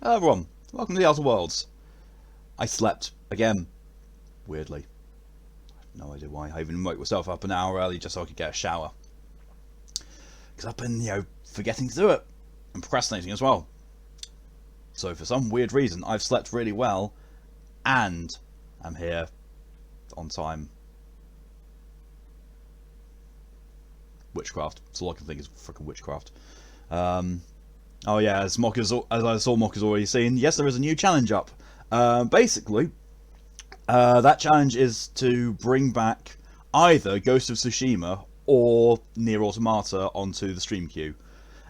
Hello everyone, welcome to the Outer Worlds. I slept again, weirdly. No idea why. I even woke myself up an hour early just so I could get a shower. Because I've been, forgetting to do it. And procrastinating as well. So for some weird reason, I've slept really well and I'm here on time. Witchcraft. That's all I can think is freaking witchcraft. Oh yeah, as I saw Mock has already seen, yes, there is a new challenge up. Basically, that challenge is to bring back either Ghost of Tsushima or Nier Automata onto the stream queue.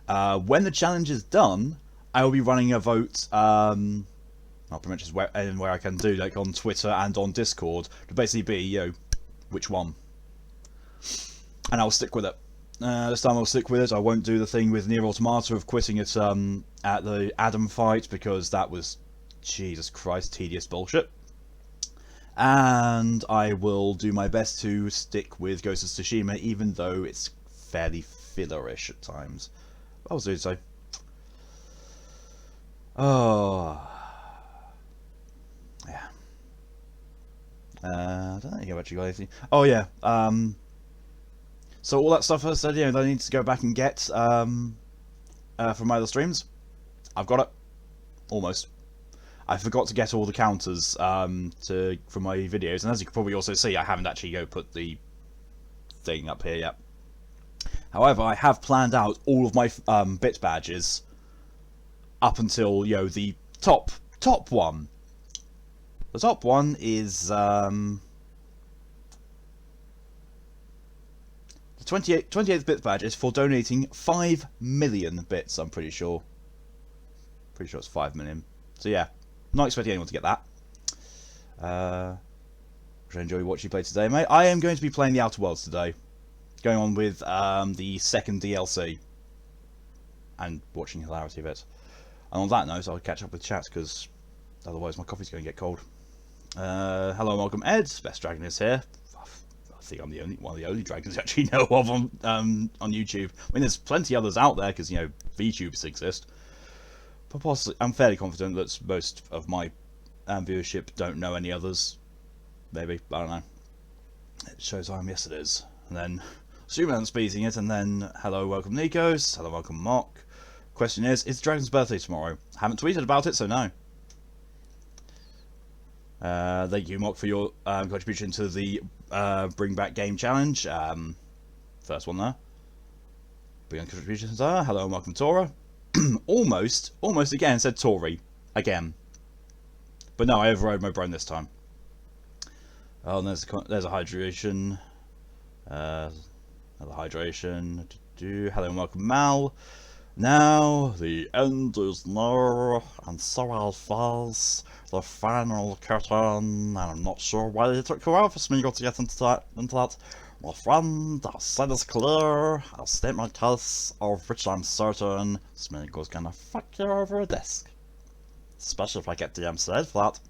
When the challenge is done, I will be running a vote. I'll pretty much just where I can do, like on Twitter and on Discord, to basically be, which one, and I'll stick with it. This time I'll stick with it. I won't do the thing with Nier Automata of quitting it at the Adam fight, because that was, Jesus Christ, tedious bullshit. And I will do my best to stick with Ghost of Tsushima, even though it's fairly fillerish at times. I was doing so. Oh, yeah. I don't think I've actually got anything. Oh yeah. So all that stuff I said, that I need to go back and get from my other streams, I've got it. Almost. I forgot to get all the counters from my videos, and as you can probably also see, I haven't actually put the thing up here yet. However, I have planned out all of my bit badges up until the top one. The top one is the 28th bit badge is for donating 5 million bits. I'm pretty sure. Pretty sure it's 5 million. So yeah. Not expecting anyone to get that. Which I enjoy watching you play today, mate. I am going to be playing the Outer Worlds today. Going on with the second DLC. And watching hilarity of it. And on that note, I'll catch up with chat, because otherwise my coffee's going to get cold. Hello and welcome, Ed. Best Dragon is here. I think I'm one of the only dragons I actually know of on YouTube. I mean, there's plenty others out there, because, VTubers exist. But possibly, I'm fairly confident that most of my viewership don't know any others. Maybe, I don't know. It shows I'm yes it is. And then Superman's beating it, and then hello, welcome Nikos, hello, welcome Mock. Question is Dragon's birthday tomorrow? I haven't tweeted about it, so no. Thank you, Mock, for your contribution to the Bring Back Game Challenge. First one there. Bring on contributions there. Hello and welcome Tora. almost again said Tory again, but no, I overrode my brain this time. Oh, and there's a hydration. Another hydration. Hello and welcome Mal. Now the end is near, and so I'll falls the final curtain. And I'm not sure why it took a while for Smeagol to get into that. My friend, the set is clear. I'll state my case, of which I'm certain. Smeagol's gonna fuck you over a disc. Especially if I get DM'd for that.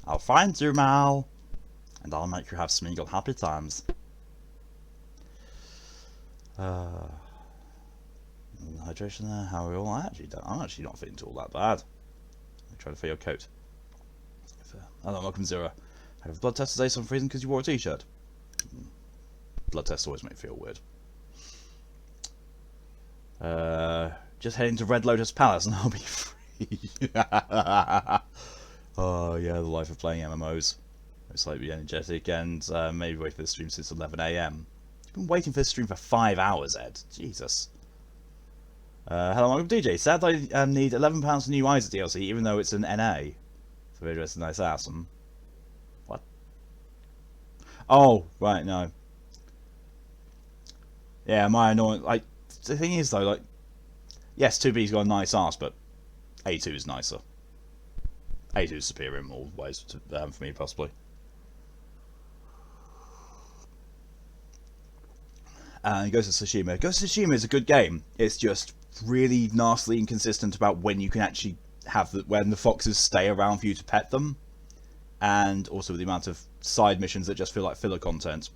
I'll find you, Mal, and I'll make you have Smeagol happy times. Hydration there. How are we all? I'm actually not feeling all that bad. I'm trying to feel your coat. Hello, welcome Zero. I have a blood test today for some reason because you wore a t-shirt. Blood tests always make me feel weird. Just heading to Red Lotus Palace and I'll be free. Oh yeah, the life of playing MMOs. It's slightly energetic, and maybe wait for this stream since 11 AM. You've been waiting for this stream for 5 hours, Ed. Jesus. Hello, welcome DJ. Sad I need £11 for new Isaac DLC, even though it's an NA. So very dressed nice awesome. What? Oh, right, no. Yeah, my annoying. Like, the thing is though, like, yes, 2B's got a nice ass, but A2 is nicer. A2 is superior in all ways for me, possibly. And Ghost of Tsushima. Ghost of Tsushima is a good game. It's just really nastily inconsistent about when you can actually have when the foxes stay around for you to pet them, and also the amount of side missions that just feel like filler content.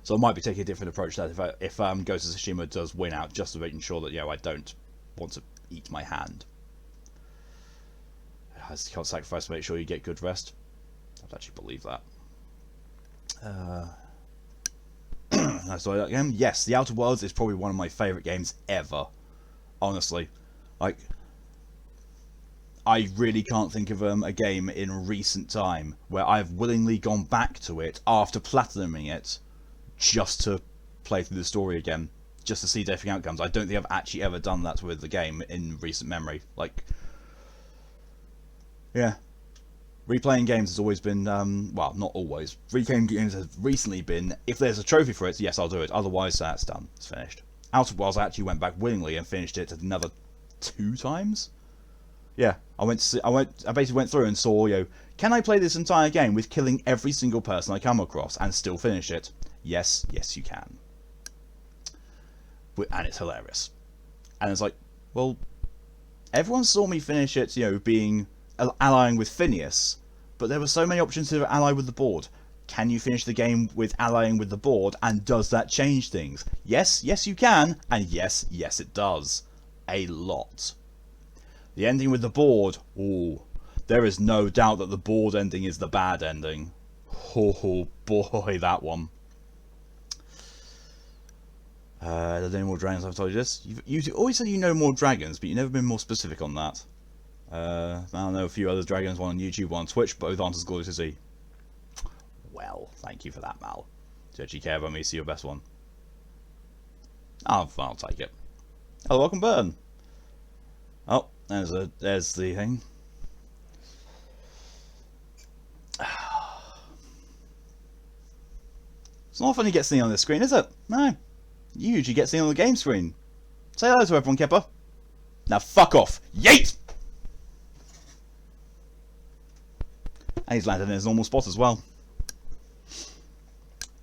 So I might be taking a different approach to that if Ghost of Tsushima does win out, just to making sure that I don't want to eat my hand. has to sacrifice to make sure you get good rest. I'd actually believe that. I saw that game. Yes, The Outer Worlds is probably one of my favourite games ever. Honestly, like, I really can't think of a game in recent time where I've willingly gone back to it after platinuming it just to play through the story again, just to see different outcomes. I don't think I've actually ever done that with the game in recent memory. Like, yeah. Replaying games has always been, well, not always. Replaying games has recently been, if there's a trophy for it, yes, I'll do it. Otherwise, that's done. It's finished. Outer Worlds, I actually went back willingly and finished it another 2 times. Yeah, I basically went through and saw, can I play this entire game with killing every single person I come across and still finish it? Yes, you can. And it's hilarious. And it's like, well, everyone saw me finish it, being allying with Phineas, but there were so many options to ally with the board. Can you finish the game with allying with the board, and does that change things? Yes, you can, and yes, it does. A lot. The ending with the board, ooh, there is no doubt that the board ending is the bad ending. Oh boy, that one. Are there any more dragons? I've told you this. You always said you know more dragons, but you've never been more specific on that. I know a few other dragons, one on YouTube, one on Twitch, both aren't as glorious as he. Well, thank you for that, Mal. Do you actually care about me? See your best one. I'll take it. Hello, welcome, Burn. Oh, there's the thing. It's not often you get seen on this screen, is it? No. You usually get seen on the game screen. Say hello to everyone, Kipper. Now fuck off. Yeet! And he's landed in his normal spot as well.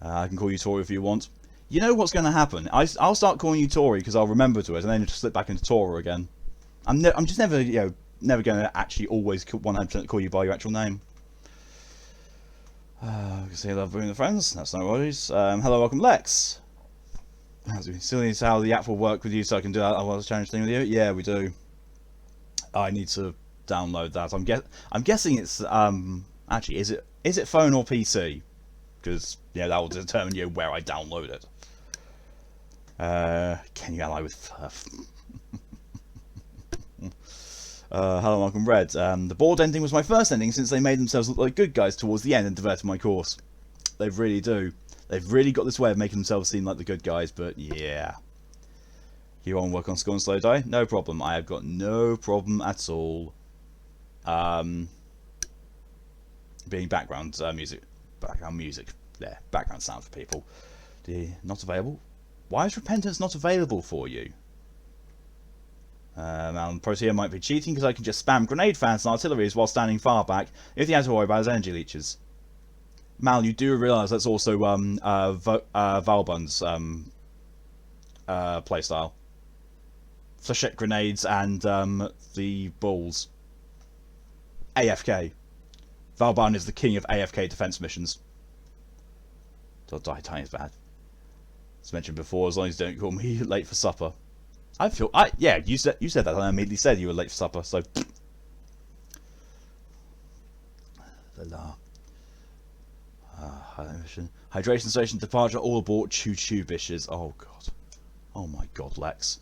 I can call you Tori if you want. You know what's going to happen? I'll start calling you Tori because I'll remember to it, and then just slip back into Tora again. I'm just never, never going to actually always 100% call you by your actual name. I can see I love being the friends. That's no worries. Hello, welcome, Lex. Still need to how the app will work with you, so I can do that. I want to challenge thing with you. Yeah, we do. I need to download that. I'm guessing it's actually is it phone or PC? Because that will determine where I download it. Can you ally with Fluff? Hello, welcome, Red. The board ending was my first ending since they made themselves look like good guys towards the end and diverted my course. They really do. They've really got this way of making themselves seem like the good guys, but yeah. You want to work on Skull and Slow Die? No problem. I have got no problem at all. Being background music. There, background sound for people. Not available. Why is Repentance not available for you? Protea might be cheating because I can just spam grenade fans and artilleries while standing far back if he has to worry about his energy leeches. Mal, you do realise that's also Valbun's playstyle. Flechette grenades and the balls. AFK. Valbun is the king of AFK defense missions. Die tiny is bad. As mentioned before, as long as you don't call me late for supper. Yeah, you said that, and I immediately said you were late for supper, so. Hydration station departure, all aboard, choo-choo bishes. Oh god. Oh my god, Lex.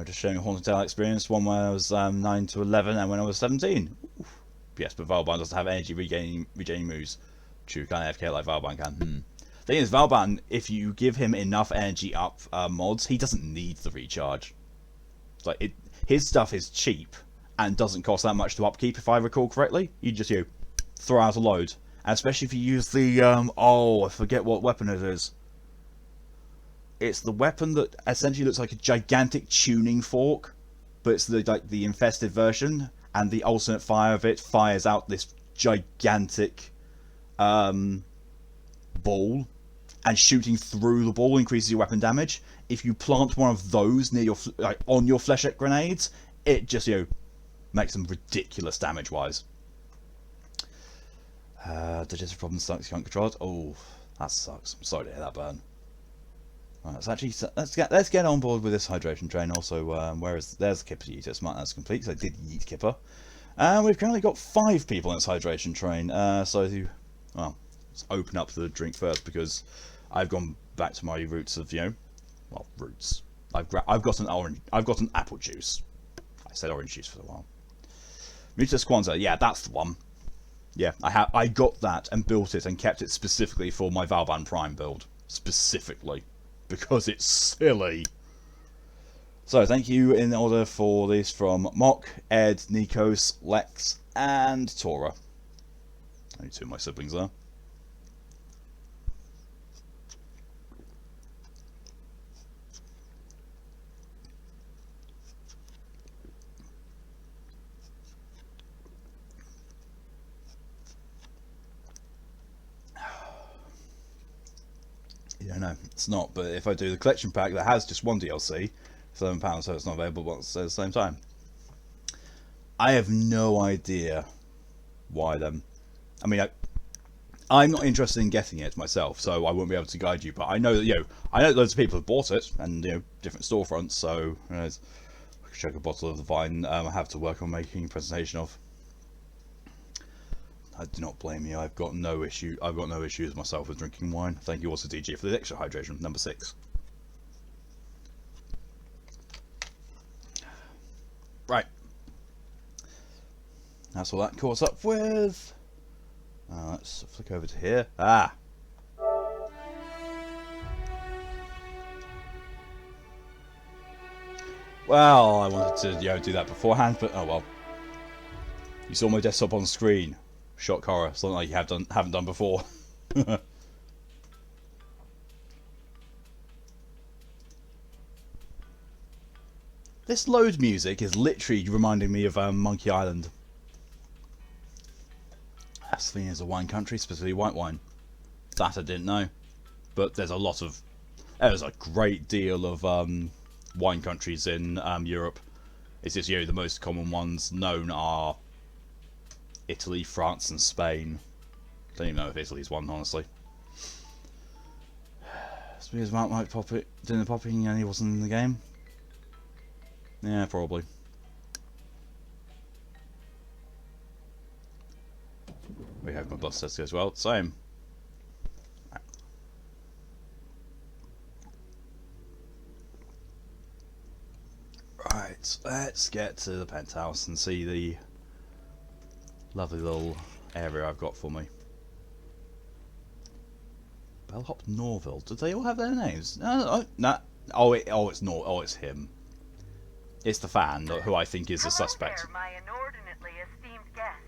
Just showing a Haunted Tale experience, one when I was 9 to 11 and when I was 17. Oof. Yes, but Valban doesn't have energy regaining moves. True, can't AFK like Valban can. Thing is, Valban, if you give him enough energy up mods, he doesn't need the recharge. Like his stuff is cheap and doesn't cost that much to upkeep, if I recall correctly. You just throw out a load, and especially if you use the I forget what weapon it is. It's the weapon that essentially looks like a gigantic tuning fork, but it's the infested version, and the alternate fire of it fires out this gigantic ball, and shooting through the ball increases your weapon damage. If you plant one of those near your on your flechette grenades, it just makes them ridiculous damage wise. Digestive problem sucks, can't control it. Oh, that sucks. I'm sorry to hear that, Burn. Right, let's get on board with this hydration train. Also, there's the Kipper Yeeter. Smart, that's complete. So I did yeet Kipper. And we've currently got 5 people in this hydration train. Well, let's open up the drink first because I've gone back to my roots of, roots. I've got an apple juice. I said orange juice for a while. Mutus Kwanzaa, yeah, that's the one. Yeah, I got that and built it and kept it specifically for my Valban Prime build. Specifically. Because it's silly. So, thank you in order for this from Mock, Ed, Nikos, Lex, and Tora. Only 2 of my siblings there. Yeah, no, it's not. But if I do the collection pack that has just one DLC, £7, so it's not available once at the same time. I have no idea why them. I mean, I'm not interested in getting it myself, so I won't be able to guide you. But I know that I know loads of people have bought it, and different storefronts. So I could check a bottle of the Vine. I have to work on making a presentation of. I do not blame you. I've got no issues myself with drinking wine. Thank you also, DG, for the extra hydration. Number 6. Right. That's all that caught up with. Let's flick over to here. Well, I wanted to do that beforehand, but oh well. You saw my desktop on screen. Shock horror. Something like you haven't done before. This load music is literally reminding me of Monkey Island. Slovenia is a wine country, specifically white wine. That I didn't know. But there's a great deal of wine countries in Europe. It's just the most common ones known are Italy, France, and Spain. Don't even know if Italy's one, honestly. Spears Mark might pop it, doing the popping, and he wasn't in the game. Yeah, probably. We have my bus test as well. Same. Right, let's get to the penthouse and see the lovely little area I've got for me. Bellhop Norville. Did they all have their names? No. It's him. It's the fan who I think is a suspect. There, my inordinately esteemed guest.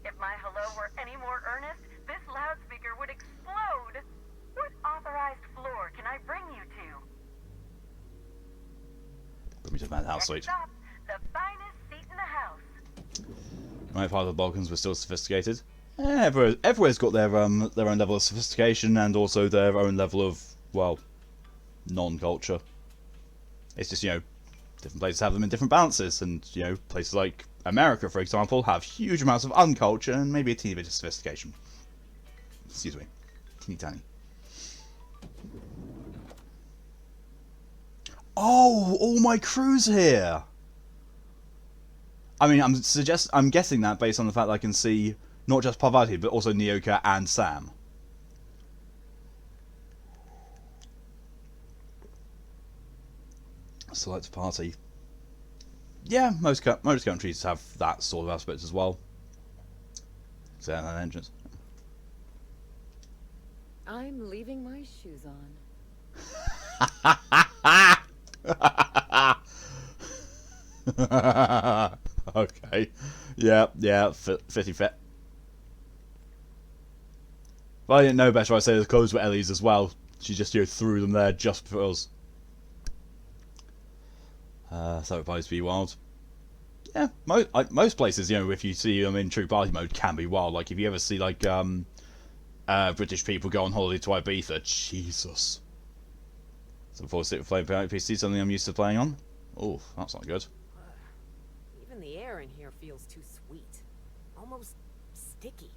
If my hello were any more earnest, this loudspeaker would explode. What authorized floor can I bring you to? Bring me to the penthouse suite. Next up, the finest seat in the house. My part of the Balkans were still sophisticated. Everywhere's got their own level of sophistication and also their own level of, well, non-culture. It's just, different places have them in different balances, and, places like America, for example, have huge amounts of unculture and maybe a teeny bit of sophistication. Excuse me. Teeny tiny. Oh, all my crew's here! I mean, I'm guessing that based on the fact that I can see not just Parvati, but also Nyoka and Sam. Select party. Yeah, most countries have that sort of aspect as well. Is that an entrance? I'm leaving my shoes on. Okay. Yeah, fitty fit. Well, I didn't know better. I'd say the clothes were Ellie's as well. She just threw them there just for us. So it probably be wild. Yeah, most places, if you see them in true party mode, can be wild. Like if you ever see British people go on holiday to Ibiza, Jesus. So 4-stick playing PC, something I'm used to playing on. Oh, that's not good. Even the air in here feels too sweet. Almost sticky.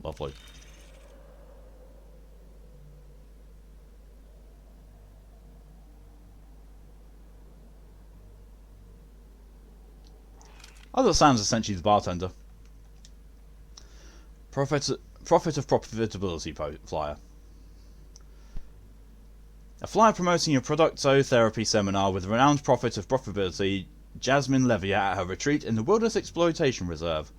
Lovely. I thought Sam's essentially the bartender. Profit of profitability flyer. A flyer promoting a productotherapy seminar with renowned prophet of profitability, Jasmine Levier, at her retreat in the Wilderness Exploitation Reserve.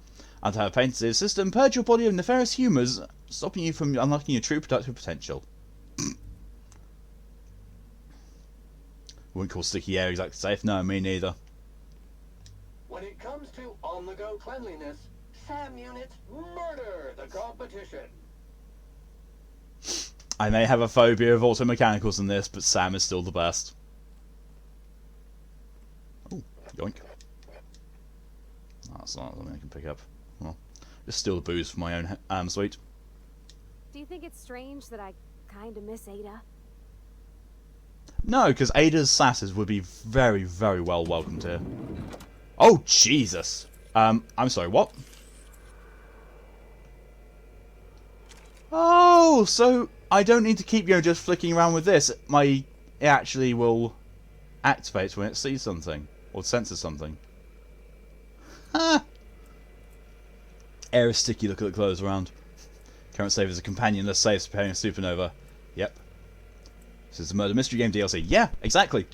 Under her patented system, purge your body of nefarious humours, stopping you from unlocking your true productive potential. Wouldn't call sticky air exactly safe. No, me neither. When it comes to on-the-go cleanliness, Sam units murder the competition. I may have a phobia of auto mechanicals in this, but Sam is still the best. Oh, yoink. Oh, that's not something I can pick up. Well, just steal the booze for my own suite. Do you think it's strange that I kinda miss Ada? No, because Ada's sasses would be very, very well welcomed here. Oh, Jesus! I'm sorry, what? Oh, so I don't need to keep, just flicking around with this. It actually will activate when it sees something, or senses something. Ha! Air is sticky, look at the clothes around. Current save is a companionless save preparing a supernova. Yep. This is a murder mystery game DLC. Yeah, exactly.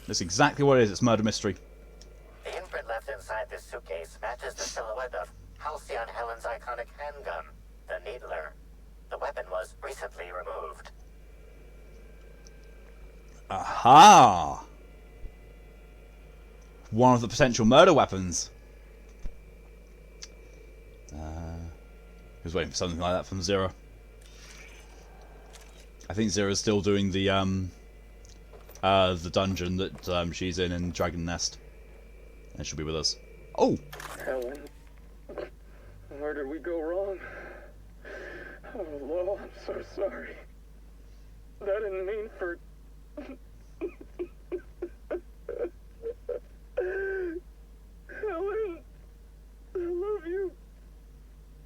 That's exactly what it is. It's murder mystery. The imprint left inside this suitcase matches the silhouette of Halcyon Helen's iconic handgun, the Needler. The weapon was recently removed. Aha! One of the potential murder weapons. I was waiting for something like that from Zero. I think Zero's still doing the dungeon that she's in Dragon Nest. And she'll be with us. Oh! Helen, where did we go wrong? Oh, Lo, I'm so sorry. That didn't mean for... Helen, I love you.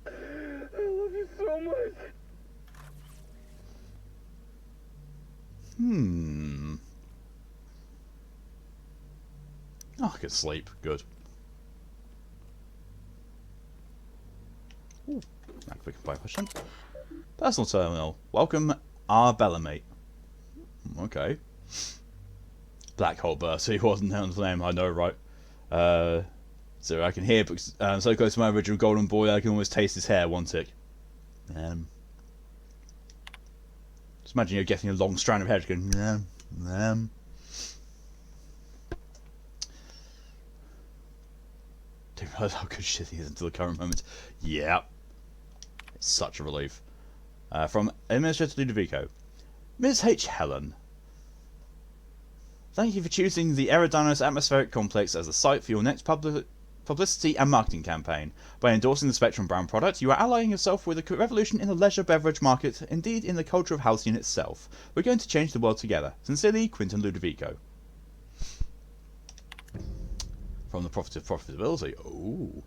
I love you so much. Oh, I could sleep. Good. Ooh, quick buy question. Personal terminal. Welcome, R. Bellamy. Okay. Black Hole Bertie wasn't his name. I know, right? So I can hear, but so close to my original golden boy, I can almost taste his hair. One tick. Just imagine you're getting a long strand of hair going. Didn't realise how good shit he is until the current moment. Yeah. It's such a relief. From Administrator Ludovico. Ms. H. Helen. Thank you for choosing the Eridanos Atmospheric Complex as the site for your next publicity and marketing campaign. By endorsing the Spectrum brand product, you are allying yourself with a revolution in the leisure beverage market, indeed in the culture of Halcyon itself. We're going to change the world together. Sincerely, Quinton Ludovico. From the Prophet of Profitability. Ooh.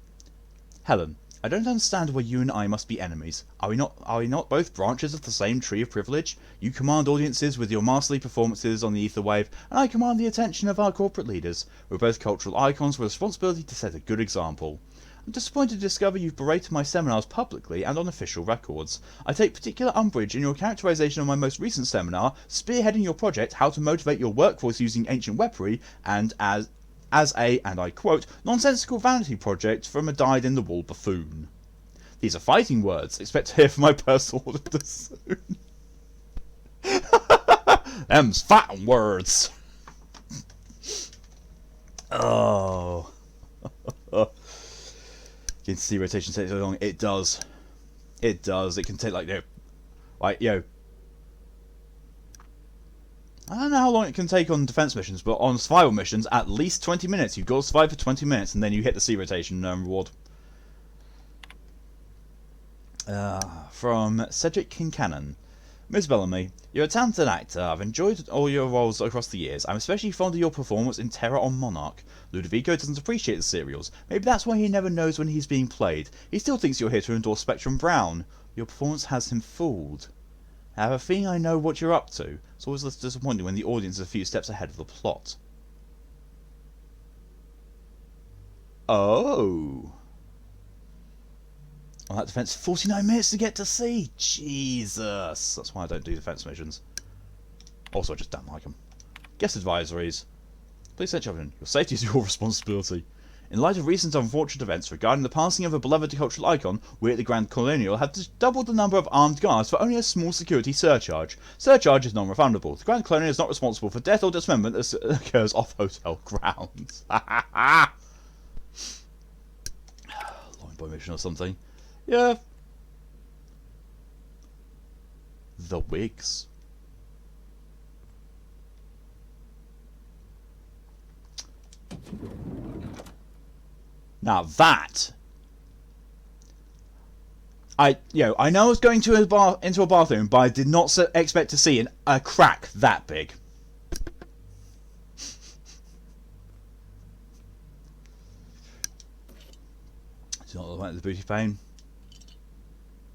Helen, I don't understand why you and I must be enemies. Are we not both branches of the same tree of privilege? You command audiences with your masterly performances on the ether wave, and I command the attention of our corporate leaders. We're both cultural icons with a responsibility to set a good example. I'm disappointed to discover you've berated my seminars publicly and on official records. I take particular umbrage in your characterization of my most recent seminar, spearheading your project, How to Motivate Your Workforce Using Ancient Weaponry, and as a, and I quote, nonsensical vanity project from a dyed-in-the-wool buffoon. These are fighting words. Expect to hear from my personal auditor soon. Them's fighting words. Oh. You can see rotation takes so long. It does. It does. It can take like I don't know how long it can take on defense missions, but on survival missions, at least 20 minutes. You've got to survive for 20 minutes, and then you hit the C rotation reward. From Cedric Kincannon. Ms. Bellamy, you're a talented actor. I've enjoyed all your roles across the years. I'm especially fond of your performance in Terror on Monarch. Ludovico doesn't appreciate the serials. Maybe that's why he never knows when he's being played. He still thinks you're here to endorse Spectrum Brown. Your performance has him fooled. I have a feeling I know what you're up to. It's always less disappointing when the audience is a few steps ahead of the plot. Oh. Well, that defense 49 minutes to get to see. Jesus. That's why I don't do defense missions. Also, I just don't like them. Guest advisories. Please say, children, your safety is your responsibility. In light of recent unfortunate events regarding the passing of a beloved cultural icon, we at the Grand Colonial have doubled the number of armed guards for only a small security surcharge. Surcharge is non-refundable. The Grand Colonial is not responsible for death or dismemberment that occurs off hotel grounds. Loin boy mission or something. Yeah. The wigs. Now that I know I was going to into a bathroom, but I did not expect to see a crack that big. It's not like the booty pain.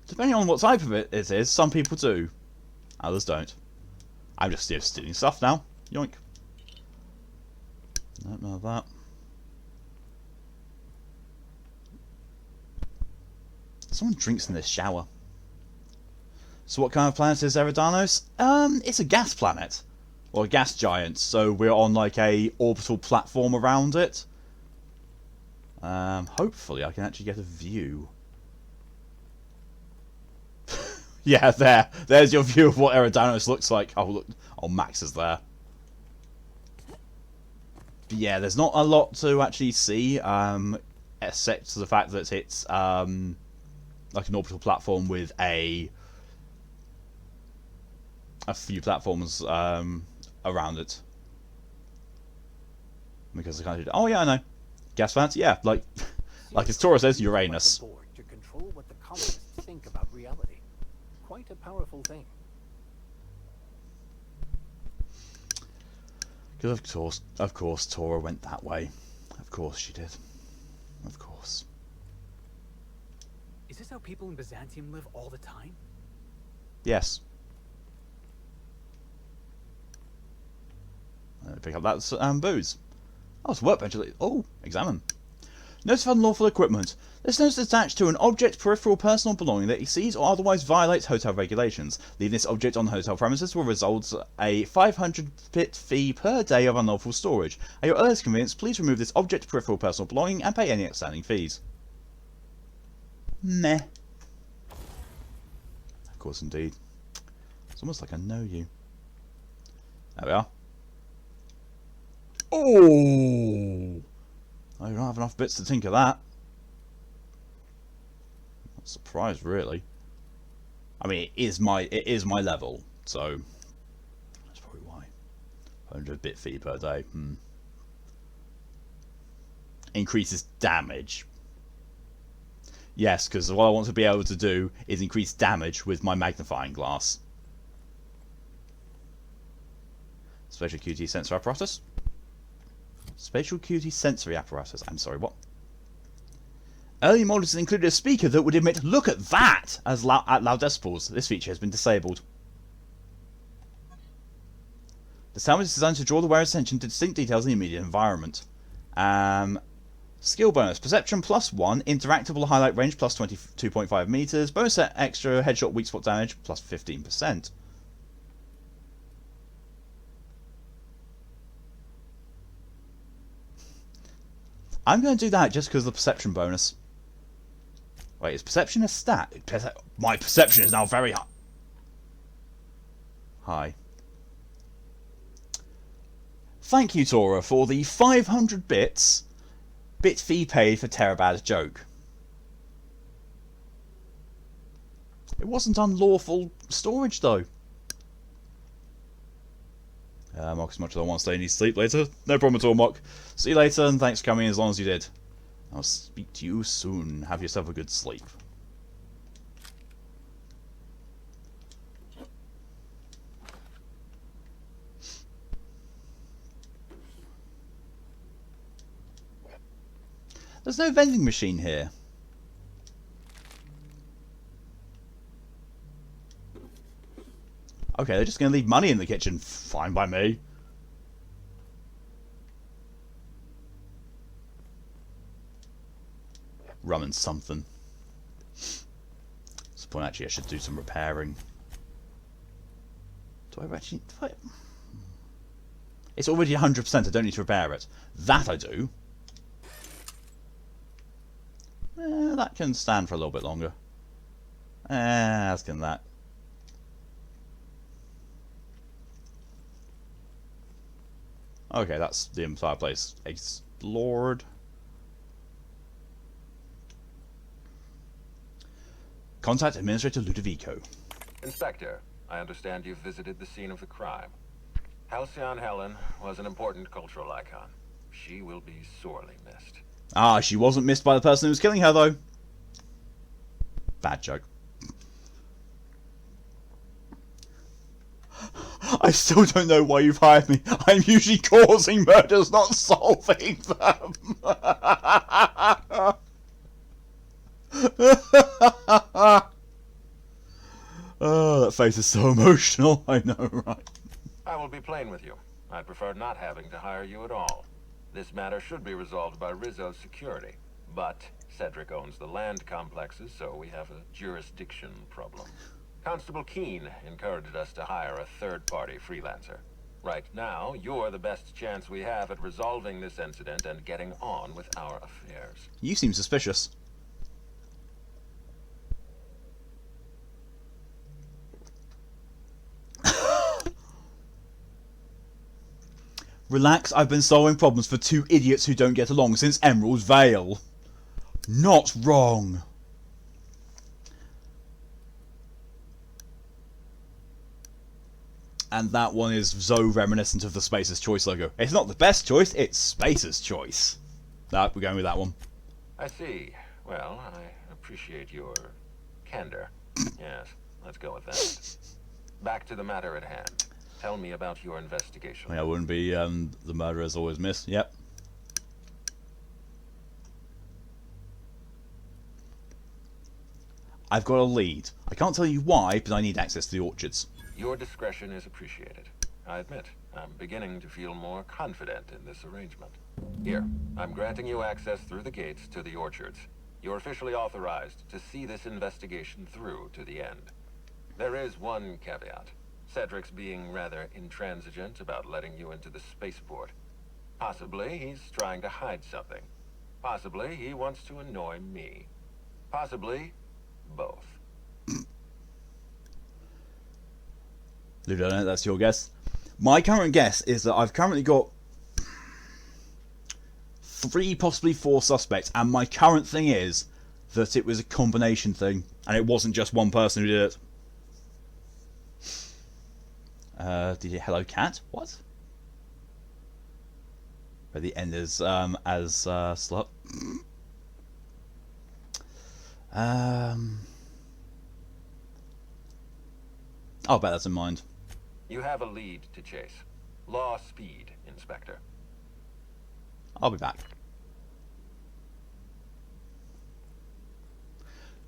Depending on what type of it is, some people do, others don't. I'm just stealing stuff now. Yoink. Don't know that. Someone drinks in this shower. So what kind of planet is Eridanos? It's a gas planet. Or a gas giant, so we're on like a orbital platform around it. Hopefully I can actually get a view. Yeah, there's your view of what Eridanos looks like. Oh look, oh Max is there. But yeah, there's not a lot to actually see, except the fact that it's like an orbital platform with a few platforms around it. Because I can't. Oh yeah, I know. Gas plants, yeah, like as Tora says, Uranus. The board to control what the colonists think about reality. Quite a powerful thing. Because of course, Tora went that way. Of course she did. Of course. Is this how people in Byzantium live all the time? Yes. Pick up that booze. Oh, it's a workbench. Oh, examine. Notice of unlawful equipment. This notice is attached to an object, peripheral, personal belonging that exceeds or otherwise violates hotel regulations. Leaving this object on the hotel premises will result a 500 bit fee per day of unlawful storage. At your earliest convenience, please remove this object, peripheral, personal belonging and pay any outstanding fees. Meh. Of course, indeed. It's almost like I know you. There we are. Oh! I don't have enough bits to think of that. Not surprised, really. I mean, it is my level, so that's probably why. 100 bit fee per day. Increases damage. Yes, because what I want to be able to do is increase damage with my magnifying glass. Spatial QT sensor apparatus. Spatial QT sensory apparatus. I'm sorry, what? Early models included a speaker that would emit "look at that" at loud decibels. This feature has been disabled. The sound is designed to draw the wearer's attention to distinct details in the immediate environment. Skill bonus. Perception +1. Interactable highlight range +22.5 meters. Bonus extra headshot weak spot damage +15%. I'm going to do that just because of the perception bonus. Wait, is perception a stat? My perception is now very high. Hi. Thank you, Tora, for the 500 bits. Bit fee paid for Terabad's joke. It wasn't unlawful storage, though. Mock, as much as I want to stay, need to sleep later. No problem at all, Mock. See you later, and thanks for coming as long as you did. I'll speak to you soon. Have yourself a good sleep. There's no vending machine here. Okay, they're just going to leave money in the kitchen. Fine by me. rum and something. At this point, actually, I should do some repairing. Do I actually... It's already 100%, I don't need to repair it. That I do. That can stand for a little bit longer. As can that. Okay, that's the entire place explored. Contact Administrator Ludovico. Inspector, I understand you've visited the scene of the crime. Halcyon Helen was an important cultural icon. She will be sorely missed. Ah, she wasn't missed by the person who was killing her, though. Bad joke. I still don't know why you've hired me. I'm usually causing murders, not solving them. Oh, that face is so emotional. I know, right? I will be plain with you. I'd prefer not having to hire you at all. This matter should be resolved by Rizzo's security. But Cedric owns the land complexes, so we have a jurisdiction problem. Constable Keene encouraged us to hire a third-party freelancer. Right now, you're the best chance we have at resolving this incident and getting on with our affairs. You seem suspicious. Relax, I've been solving problems for two idiots who don't get along since Emerald's Vale. Not wrong. And that one is so reminiscent of the Spacer's Choice logo. It's not the best choice, it's Spacer's Choice. We're going with that one. I see. Well, I appreciate your candor. Yes, let's go with that. Back to the matter at hand. Tell me about your investigation. Yeah, wouldn't be the murderers always miss. Yep. I've got a lead. I can't tell you why, but I need access to the orchards. Your discretion is appreciated. I admit, I'm beginning to feel more confident in this arrangement. Here, I'm granting you access through the gates to the orchards. You're officially authorized to see this investigation through to the end. There is one caveat. Cedric's being rather intransigent about letting you into the spaceport. Possibly he's trying to hide something. Possibly he wants to annoy me. Possibly both. Ludo, that's your guess. My current guess is that I've currently got 3, possibly 4 suspects, and my current thing is that it was a combination thing, and it wasn't just one person who did it. Did you hello cat? What? Where the end is slut. I'll bet that's in mind. You have a lead to chase. Law speed, Inspector. I'll be back.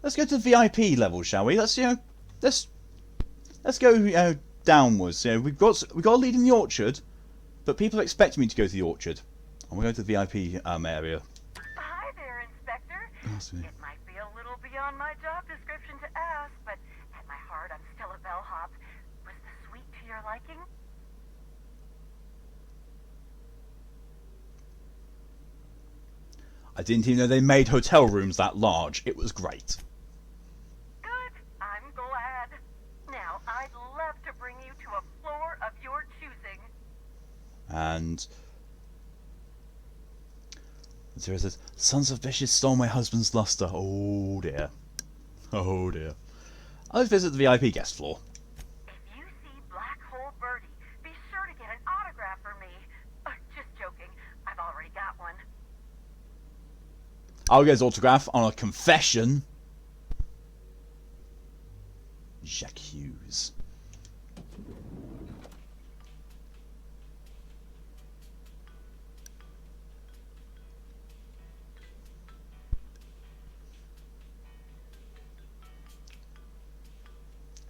Let's go to the VIP level, shall we? Let's let's go downwards. We've got a lead in the orchard, but people expect me to go to the orchard. I'm going to the VIP area. Hi there, Inspector. Oh, It might be a little beyond my job description to ask, but at my heart, I'm still a bellhop. Was the suite to your liking? I didn't even know they made hotel rooms that large. It was great. Good. I'm glad. Now, I'd love to bring you to a floor of your choosing. And Zero says, "Sons of bitches stole my husband's luster." Oh dear. Oh dear. I'll visit the VIP guest floor. If you see Black Hole Birdie, be sure to get an autograph for me. Just joking. I've already got one. I'll get his autograph on a confession. Jack Hughes.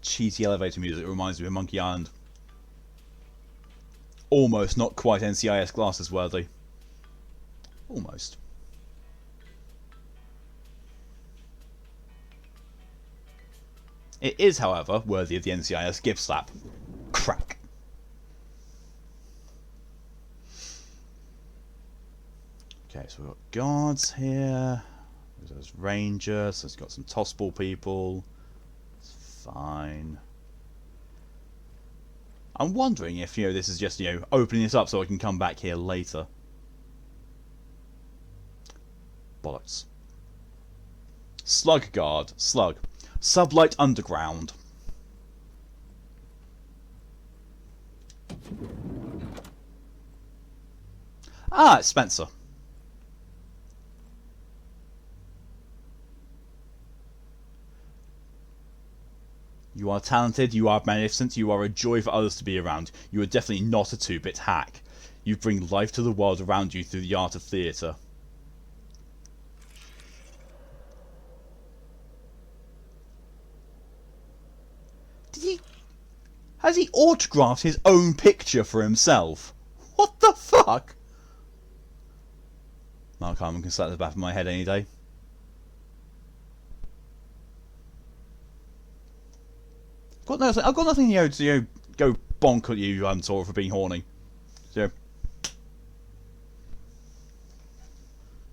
Cheesy elevator music reminds me of Monkey Island. Almost, not quite NCIS glasses worthy. Almost. It is, however, worthy of the NCIS gift slap. Crack. Okay, so we've got guards here. There's rangers. So it's got some tossball people. It's fine. I'm wondering if, this is just, opening this up so I can come back here later. Bollocks. Slug guard. Slug. Sublight underground. Ah, it's Spencer. You are talented, you are magnificent, you are a joy for others to be around. You are definitely not a two-bit hack. You bring life to the world around you through the art of theatre. Has he autographed his own picture for himself? What the fuck? Mark Harmon can slap the back of my head any day. I've got nothing to go bonk at you, Tora, for being horny. So,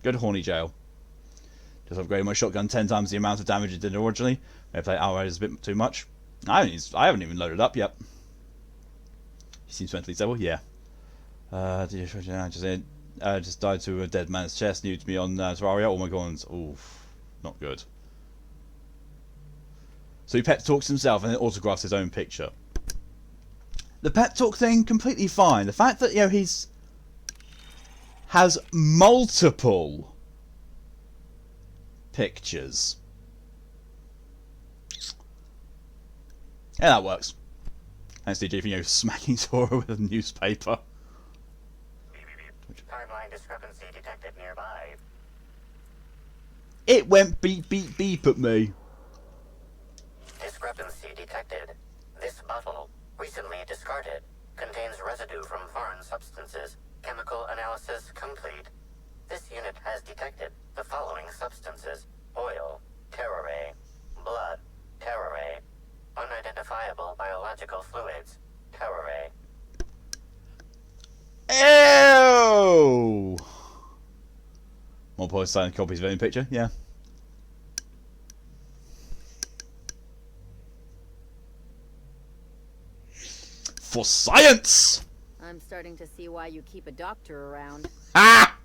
go to horny jail. Just upgraded my shotgun 10 times the amount of damage it did originally. Maybe play Outriders a bit too much. I haven't even loaded up yet. He seems mentally stable. Yeah. Just died to a dead man's chest. New to me on Terraria. Oh my god. Oof. Not good. So he pep talks himself and then autographs his own picture. The pep talk thing, completely fine. The fact that he's has multiple pictures. Yeah, that works. Thanks, DJ, for smacking Tora with a newspaper. Timeline discrepancy detected nearby. It went beep beep beep at me. Discrepancy detected. This bottle, recently discarded, contains residue from foreign substances. Chemical analysis complete. This unit has detected the following substances: oil, terrorray, blood, terrorray, unidentifiable biological fluids, terrorray. Ew! More points signed copies of any picture, yeah. For science! I'm starting to see why you keep a doctor around. Ah!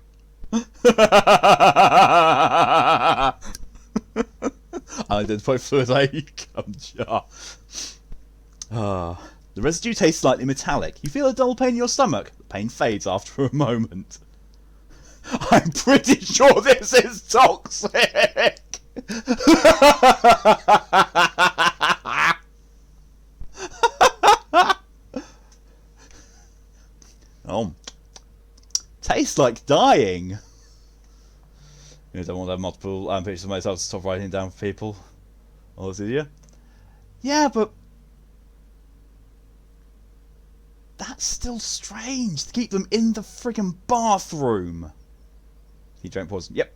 Unidentified fluid cum jar. The residue tastes slightly metallic. You feel a dull pain in your stomach. The pain fades after a moment. I'm pretty sure this is toxic! Oh. Tastes like dying. I don't want to have multiple pictures of myself to stop writing down for people. Oh, this idiot. Yeah, but that's still strange to keep them in the friggin' bathroom. He drank poison. Yep.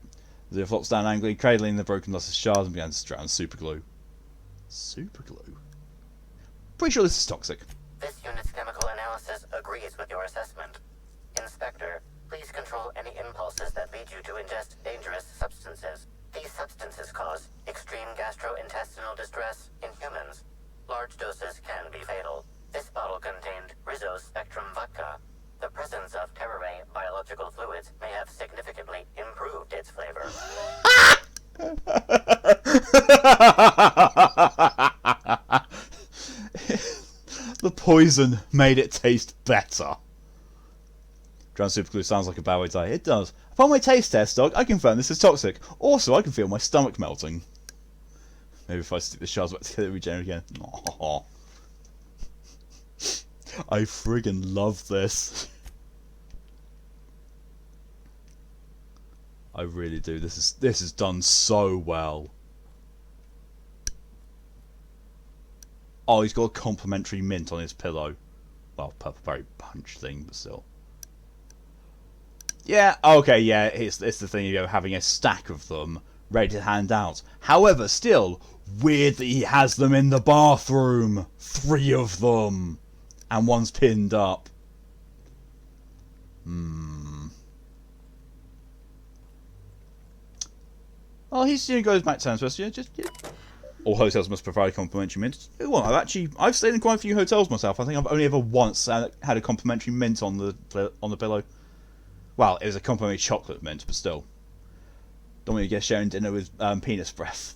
Zero flops down angrily, cradling the broken lost shards and began to drown super glue. Super glue? Pretty sure this is toxic. This unit's chemical analysis agrees with your assessment. Inspector, please control any impulses that lead you to ingest dangerous substances. These substances cause extreme gastrointestinal distress in humans. Large doses can be fatal. This bottle contained Rizzo Spectrum vodka. The presence of terrorray biological fluids may have significantly improved its flavor. The poison made it taste better. Drowned superglue sounds like a bad way to die. It does. Upon my taste test, dog, I confirm this is toxic. Also, I can feel my stomach melting. Maybe if I stick the shards back together, it regenerate again. Aww. I friggin' love this. I really do. This is done so well. Oh, he's got a complimentary mint on his pillow. Well, purple berry punch thing, but still. Yeah, okay, yeah, it's the thing, having a stack of them ready to hand out. However, still, weird that he has them in the bathroom. 3 of them. And one's pinned up. Well, he still goes back to town, so yeah. All hotels must provide complimentary mint. Well, I've stayed in quite a few hotels myself. I think I've only ever once had a complimentary mint on the pillow. Well, it was a complimentary chocolate mint, but still. Don't want to get sharing dinner with penis breath.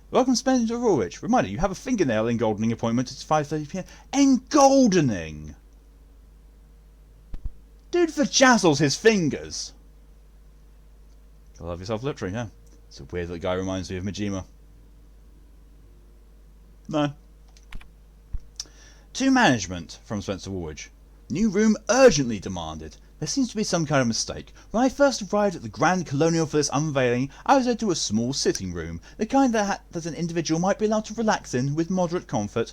Welcome to Spencer Woolwich. Reminder, you have a fingernail engoldening appointment at 5:30 PM. Engoldening! Dude vajazzles his fingers. I love yourself literally, yeah. It's weird that the guy reminds me of Majima. No. To management from Spencer Woolwich. New room urgently demanded. There seems to be some kind of mistake. When I first arrived at the Grand Colonial for this unveiling, I was led to a small sitting room, the kind that an individual might be allowed to relax in with moderate comfort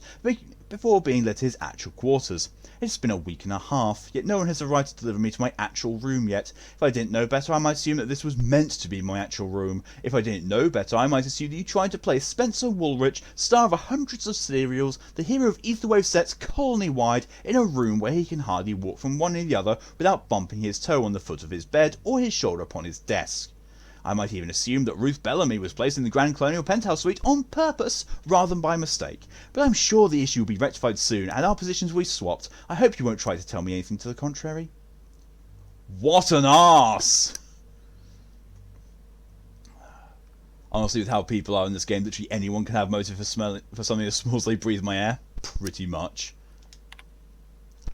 before being led to his actual quarters. It's been a week and a half, yet no one has arrived to deliver me to my actual room yet. If I didn't know better, I might assume that this was meant to be my actual room. If I didn't know better, I might assume that you tried to place Spencer Woolwich, star of hundreds of serials, the hero of Etherwave sets colony-wide, in a room where he can hardly walk from one to the other without bumping his toe on the foot of his bed or his shoulder upon his desk. I might even assume that Ruth Bellamy was placed in the Grand Colonial Penthouse Suite on purpose rather than by mistake. But I'm sure the issue will be rectified soon and our positions will be swapped. I hope you won't try to tell me anything to the contrary. What an arse! Honestly, with how people are in this game, literally anyone can have motive for something as small as they breathe my air. Pretty much.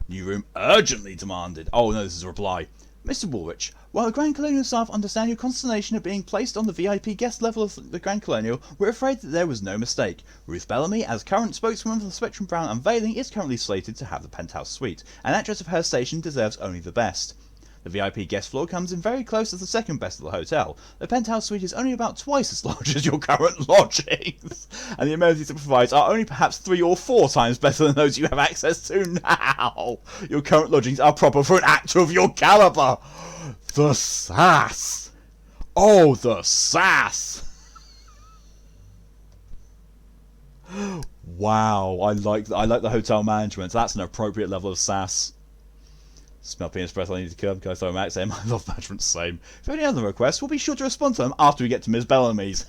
New room urgently demanded. Oh no, this is a reply. Mr. Woolwich, while the Grand Colonial staff understand your consternation at being placed on the VIP guest level of the Grand Colonial, we're afraid that there was no mistake. Ruth Bellamy, as current spokeswoman for the Spectrum Brown unveiling, is currently slated to have the penthouse suite. An actress of her station deserves only the best. The VIP guest floor comes in very close as the second best of the hotel. The penthouse suite is only about twice as large as your current lodgings, and the amenities it provides are only perhaps 3 or 4 times better than those you have access to now. Your current lodgings are proper for an actor of your caliber. The sass! Oh, the sass! Wow, I like the hotel management. That's an appropriate level of sass. Smell penis breath, I need to curb, guys, throw Max, I love management the same. If you have any other requests, we'll be sure to respond to them after we get to Ms. Bellamy's.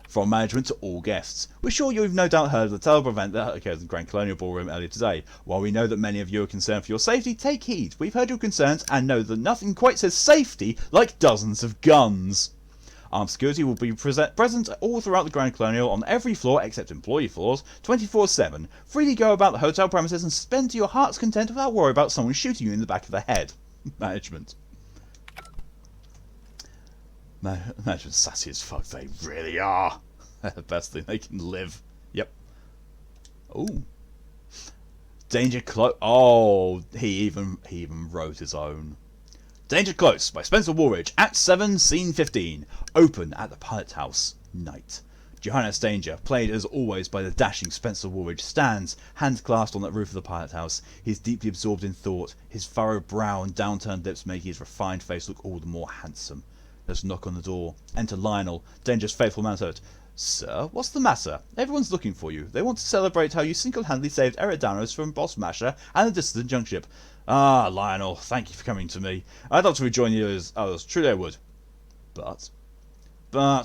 From management to all guests. We're sure you've no doubt heard of the terrible event that occurred in the Grand Colonial Ballroom earlier today. While we know that many of you are concerned for your safety, take heed. We've heard your concerns and know that nothing quite says safety like dozens of guns. Armed security will be present all throughout the Grand Colonial on every floor except employee floors, 24/7. Freely go about the hotel premises and spend to your heart's content without worry about someone shooting you in the back of the head. Management. Management's sassy as fuck, they really are. They're the best thing they can live. Yep. Ooh. Danger close. Oh, he even wrote his own. Danger Close by Spencer Woolwich, Act 7, Scene 15. Open at the Pilot House. Night. Johannes Danger, played as always by the dashing Spencer Woolwich, stands, hands clasped on that roof of the pilot house. He is deeply absorbed in thought, his furrowed brow and downturned lips making his refined face look all the more handsome. There's a knock on the door. Enter Lionel, Danger's faithful manservant. Sir, what's the matter? Everyone's looking for you. They want to celebrate how you single-handedly saved Eridanos from Boss Masher and the dissident junk ship. Ah, Lionel, thank you for coming to me. I'd love to rejoin you as others. Truly I would. But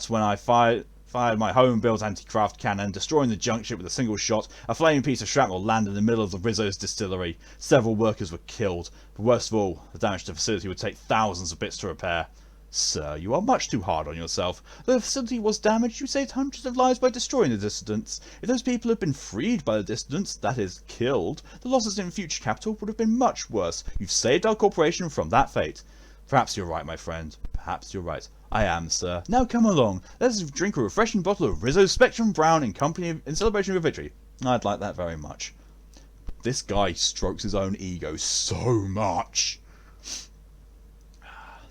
when I fired my home-built anti-craft cannon, destroying the junk ship with a single shot, a flaming piece of shrapnel landed in the middle of the Rizzo's distillery. Several workers were killed. But worst of all, the damage to the facility would take thousands of bits to repair. Sir, you are much too hard on yourself. Though the facility was damaged, you saved hundreds of lives by destroying the dissidents. If those people had been freed by the dissidents, that is, killed, the losses in future capital would have been much worse. You've saved our corporation from that fate. Perhaps you're right, my friend. Perhaps you're right. I am, sir. Now come along. Let's drink a refreshing bottle of Rizzo's Spectrum Brown in celebration of your victory. I'd like that very much. This guy strokes his own ego so much.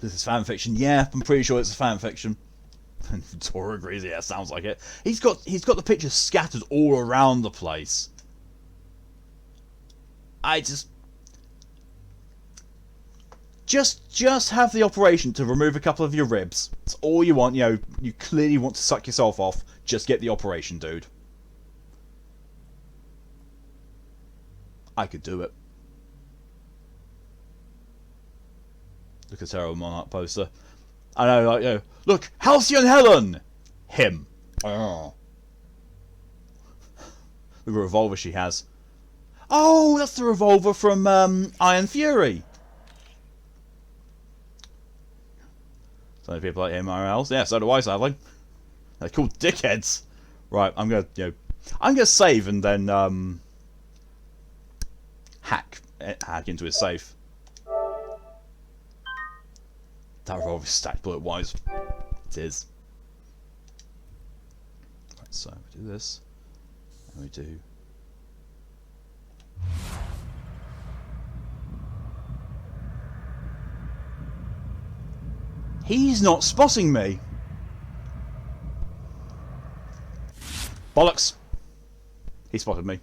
This is fan fiction. Yeah, I'm pretty sure it's a fan fiction. And Tora agrees. Yeah, sounds like it. He's got the pictures scattered all around the place. Just have the operation to remove a couple of your ribs. That's all you want. You know, you clearly want to suck yourself off. Just get the operation, dude. I could do it. Look at Sarah Monarch poster. I know, like, you know, look, Halcyon Helen! Him. Oh. The revolver she has. Oh, that's the revolver from Iron Fury. So many people like him are else. Yeah, so do I, sadly. They're called dickheads. Right, I'm gonna save and then hack into his safe. That revolver is stacked bullet-wise. It is. Right, so we do this, and we do. He's not spotting me. Bollocks. He spotted me.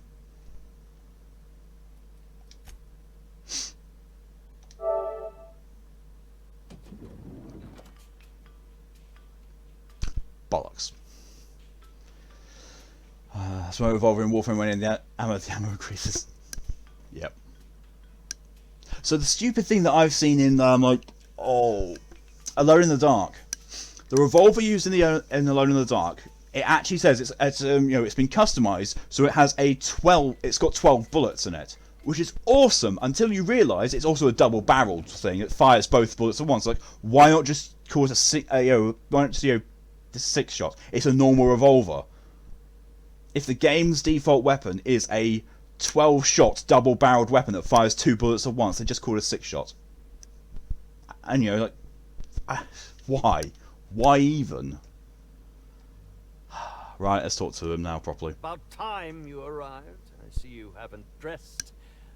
Bollocks. Smoke revolver and Warframe went in the ammo increases. Yep. So the stupid thing that I've seen in Alone in the Dark, the revolver used in Alone in the Dark, it actually says it's been customized so it has it's got 12 bullets in it, which is awesome until you realise it's also a double-barreled thing that fires both bullets at once. Like, why not just call it the 6 shot? It's a normal revolver. If the game's default weapon is a 12-shot double-barreled weapon that fires 2 bullets at once, they just call it a 6 shot. And why? Why even? Right, let's talk to him now properly. About time you arrived. I see you haven't dressed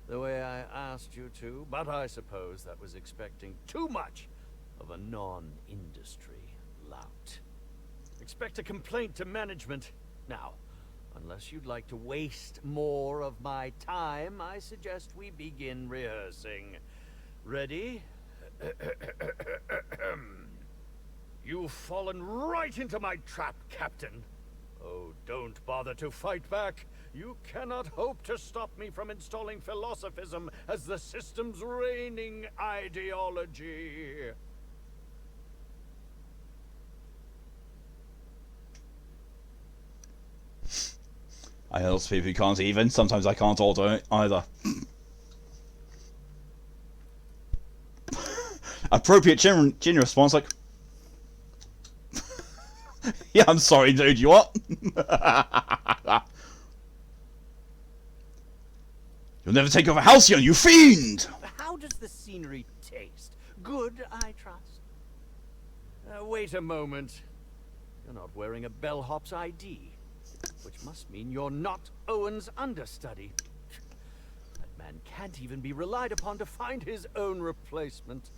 the way I asked you to, but I suppose that was expecting too much of a non-industry lout. Expect a complaint to management. Now, unless you'd like to waste more of my time, I suggest we begin rehearsing. Ready? You've fallen right into my trap, Captain. Oh, don't bother to fight back. You cannot hope to stop me from installing philosophism as the system's reigning ideology. I know lots of people who can't even. Sometimes I can't order it either. Appropriate chin response, like, yeah, I'm sorry, dude, you what? You'll never take over Halcyon, you fiend! How does the scenery taste? Good, I trust. Wait a moment. You're not wearing a bellhop's ID, which must mean you're not Owen's understudy. That man can't even be relied upon to find his own replacement.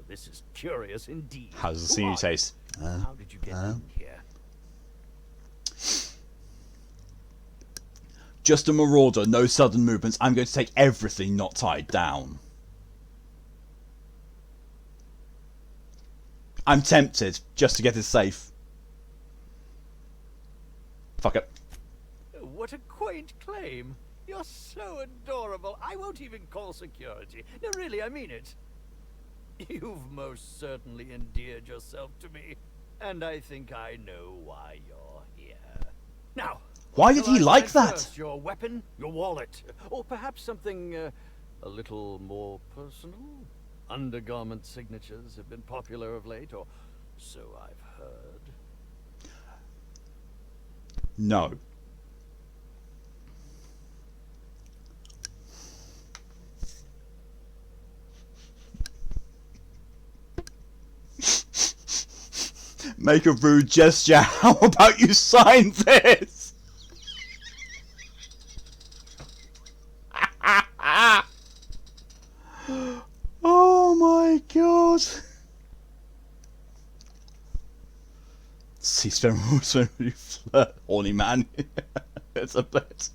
This is curious indeed. How does the scenery taste? How did you get in here? Just a marauder, no sudden movements. I'm going to take everything not tied down. I'm tempted just to get it safe. Fuck it. What a quaint claim. You're so adorable. I won't even call security. No, really, I mean it. You've most certainly endeared yourself to me, and I think I know why you're here. Now, why did he like that? First, your weapon, your wallet, or perhaps something a little more personal? Undergarment signatures have been popular of late, or so I've heard. No. Make a rude gesture. How about you sign this? Oh my god. See, spend really flirt, horny man. It's a bit.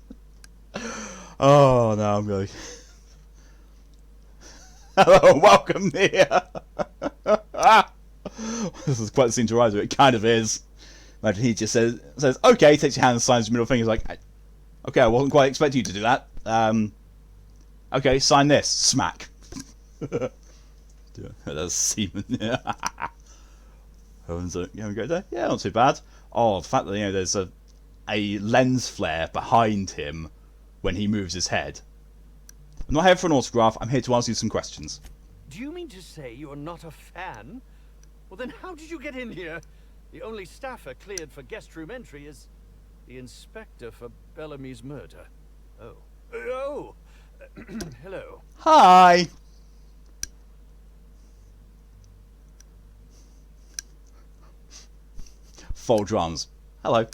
Oh no, I'm going. Hello, welcome here. This is quite the scene to rise with. It kind of is. Imagine he just says, okay, takes your hand and signs his middle finger. He's like, okay, I wasn't quite expecting you to do that. Okay, sign this. Smack. That's semen. Yeah. You having a great day? Yeah, not too bad. Oh, the fact that there's a lens flare behind him when he moves his head. I'm not here for an autograph. I'm here to ask you some questions. Do you mean to say you're not a fan? Well, then how did you get in here? The only staffer cleared for guest room entry is the inspector for Bellamy's murder. Oh. Oh! Hello. Hi! Full drums. Hello.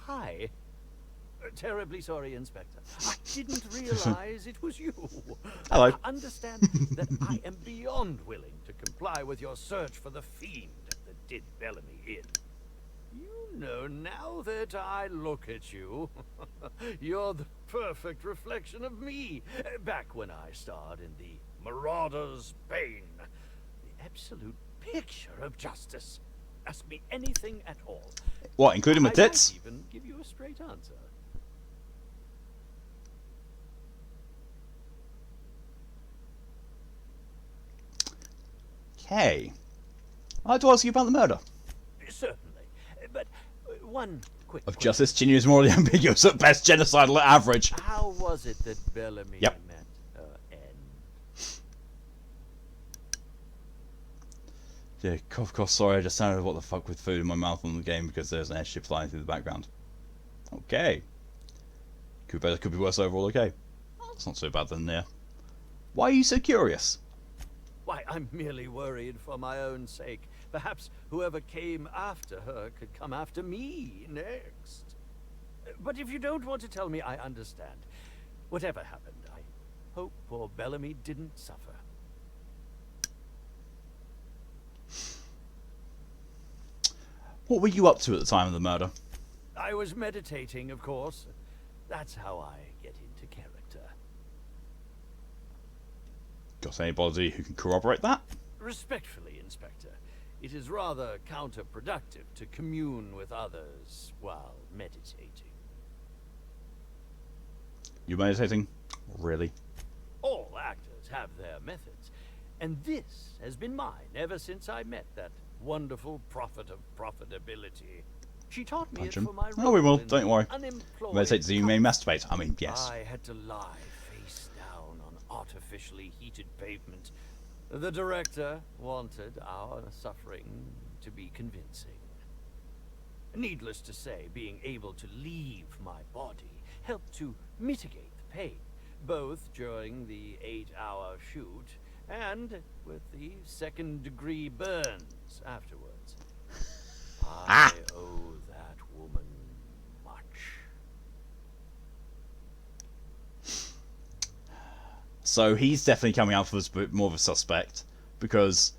Hi. Terribly sorry, Inspector. I didn't realize it was you. Hello. Understand that I am beyond willing to comply with your search for the fiend that did Bellamy in. You know, now that I look at you, you're the perfect reflection of me. Back when I starred in the Marauder's Bane. The absolute picture of justice. Ask me anything at all. What, including my tits? I won't even give you a straight answer. Okay. I'd like to ask you about the murder. Certainly. But one quick Of question. justice, Chinny is morally ambiguous at best, genocidal at average. How was it that Bellamy Yep. met N? Yeah, of course, sorry, I just sounded what the fuck with food in my mouth on the game because there's an airship flying through the background. Okay. Could be better, could be worse overall, okay. It's not so bad then, yeah. Why are you so curious? Why, I'm merely worried for my own sake. Perhaps whoever came after her could come after me next. But if you don't want to tell me, I understand. Whatever happened, I hope poor Bellamy didn't suffer. What were you up to at the time of the murder? I was meditating, of course. That's how I get into character. Got anybody who can corroborate that? Respectfully, Inspector, it is rather counterproductive to commune with others while meditating. You meditating? Really? All actors have their methods, and this has been mine ever since I met that wonderful prophet of profitability. She taught me Punch it him. for my Oh, we role will, in don't the worry. Unemployed Meditate so you may Couple. masturbate. I mean, yes. I had to lie face down on artificially heated pavement. The director wanted our suffering to be convincing. Needless to say, being able to leave my body helped to mitigate the pain, both during the 8-hour shoot and with the second-degree burns afterwards. I owe that woman much. So he's definitely coming out for us a bit more of a suspect because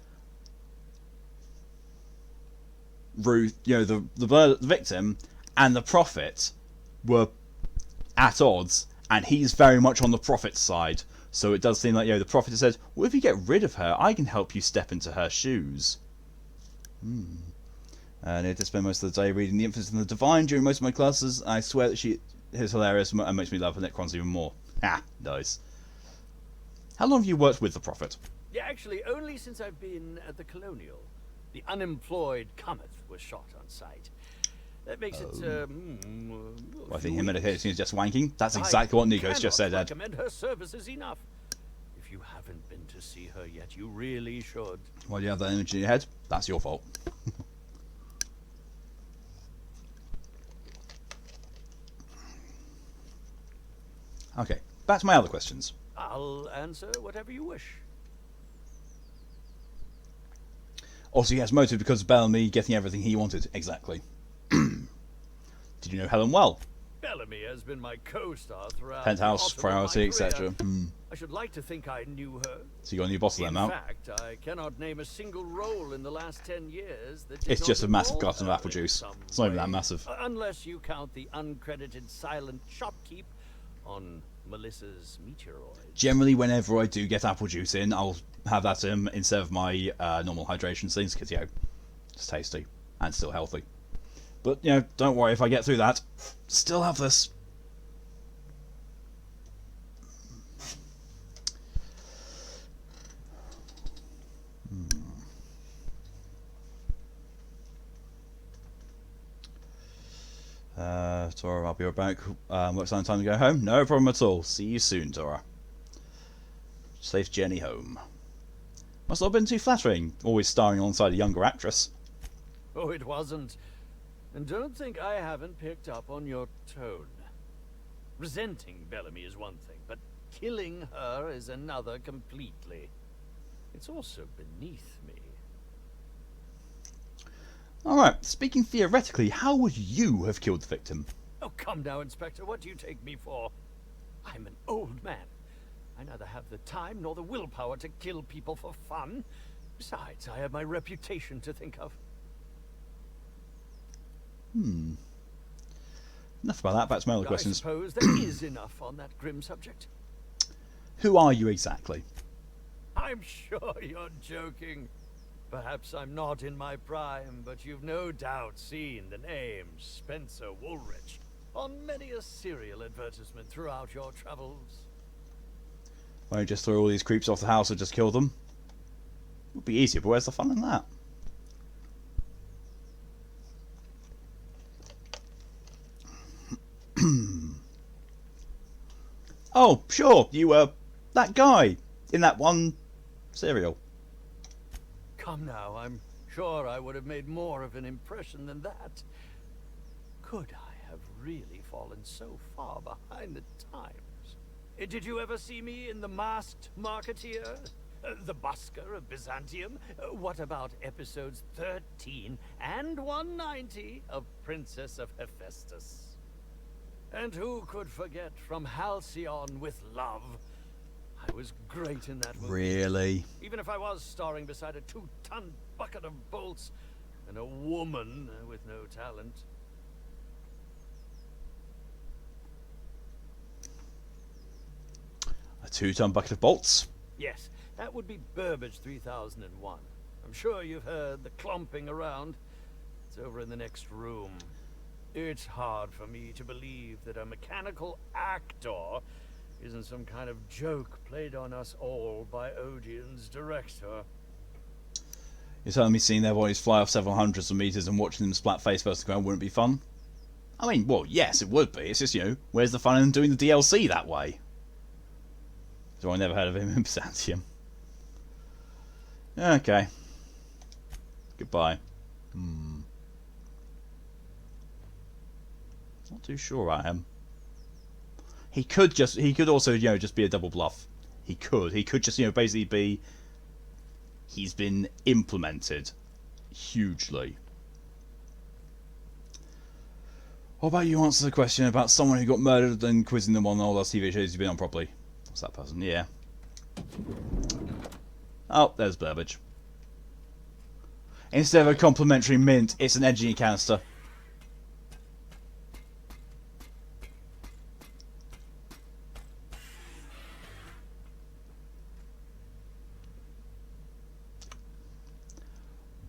Ruth, the victim and the prophet were at odds, and he's very much on the prophet's side. So it does seem like the prophet says, "Well, if you get rid of her, I can help you step into her shoes." And I had to spend most of the day reading The Infants and the Divine during most of my classes. I swear that she is hilarious and makes me love the Necrons even more. Ha, nice. How long have you worked with the prophet? Yeah, actually, only since I've been at the Colonial. The unemployed cometh was shot on sight. That makes it, I think him meditating is just wanking. That's exactly what Nico's just said, I Ed. recommend her services enough. If you haven't been to see her yet, you really should. Why do you have that image in your head? That's your fault. Okay, back to my other questions. I'll answer whatever you wish. Also, he has motive because of Bellamy getting everything he wanted. Exactly. Did you know Helen well? Bellamy has been my co-star throughout Penthouse, the priority, autumn of my etc. career. I should like to think I knew her. So you got a new boss of them In out. fact, I cannot name a single role in the last 10 years that did It's not just a massive involve carton of her apple in juice. some It's not even that way. massive. Unless you count the uncredited silent shopkeep on Melissa's meteoroids. Generally, whenever I do get apple juice in, I'll have that instead of my normal hydration things, because, you know, it's tasty and still healthy. But, you know, don't worry, if I get through that, still have this. Tora, I'll be right back. Works on time to go home? No problem at all. See you soon, Tora. Safe journey home. Must not have been too flattering, always starring alongside a younger actress. Oh, it wasn't. And don't think I haven't picked up on your tone. Resenting Bellamy is one thing, but killing her is another completely. It's also beneath me. Alright, speaking theoretically, how would you have killed the victim? Oh, come now, Inspector. What do you take me for? I'm an old man. I neither have the time nor the willpower to kill people for fun. Besides, I have my reputation to think of. Enough about that, back to my other questions. I suppose there is enough on that grim subject. Who are you exactly? I'm sure you're joking. Perhaps I'm not in my prime, but you've no doubt seen the name Spencer Woolrich on many a serial advertisement throughout your travels. Why don't you just throw all these creeps off the house or just kill them? It would be easier, but where's the fun in that? Oh, sure, you were that guy in that one serial. Come now, I'm sure I would have made more of an impression than that. Could I have really fallen so far behind the times? Did you ever see me in The Masked Marketeer? The Busker of Byzantium? What about episodes 13 and 190 of Princess of Hephaestus? And who could forget From Halcyon with Love? I was great in that movie. Really? Even if I was starring beside a 2-ton bucket of bolts and a woman with no talent. A 2-ton bucket of bolts? Yes, that would be Burbage 3001. I'm sure you've heard the clomping around. It's over in the next room. It's hard for me to believe that a mechanical actor isn't some kind of joke played on us all by Odeon's director. You're telling me seeing their bodies fly off several hundreds of meters and watching them splat face first to the ground wouldn't be fun? I mean, well, yes, it would be. It's just, you know, where's the fun in doing the DLC that way? So I never heard of him in Byzantium. Okay. Goodbye. Not too sure I am. He could also, you know, just be a double bluff. He could just, you know, basically be, he's been implemented hugely. What about you answer the question about someone who got murdered and quizzing them on all those TV shows you've been on properly? What's that person? Yeah. Oh, there's Burbage. Instead of a complimentary mint, it's an edgy canister.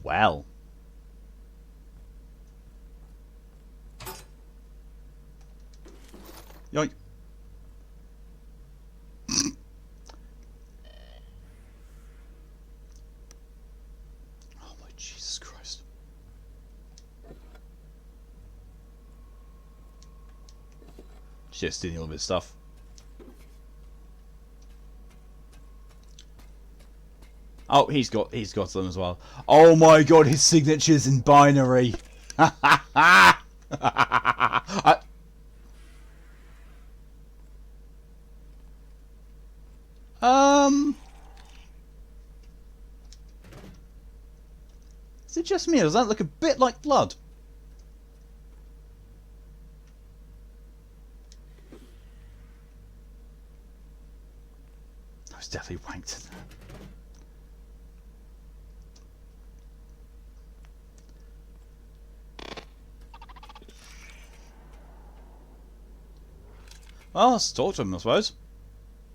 Well. Yoink. Oh my Jesus Christ. Just stealing all of his stuff. Oh, he's got them as well. Oh my God, his signature's in binary. Is it just me, or does that look a bit like blood? I was definitely wanked in there. Well, let's talk to him, I suppose.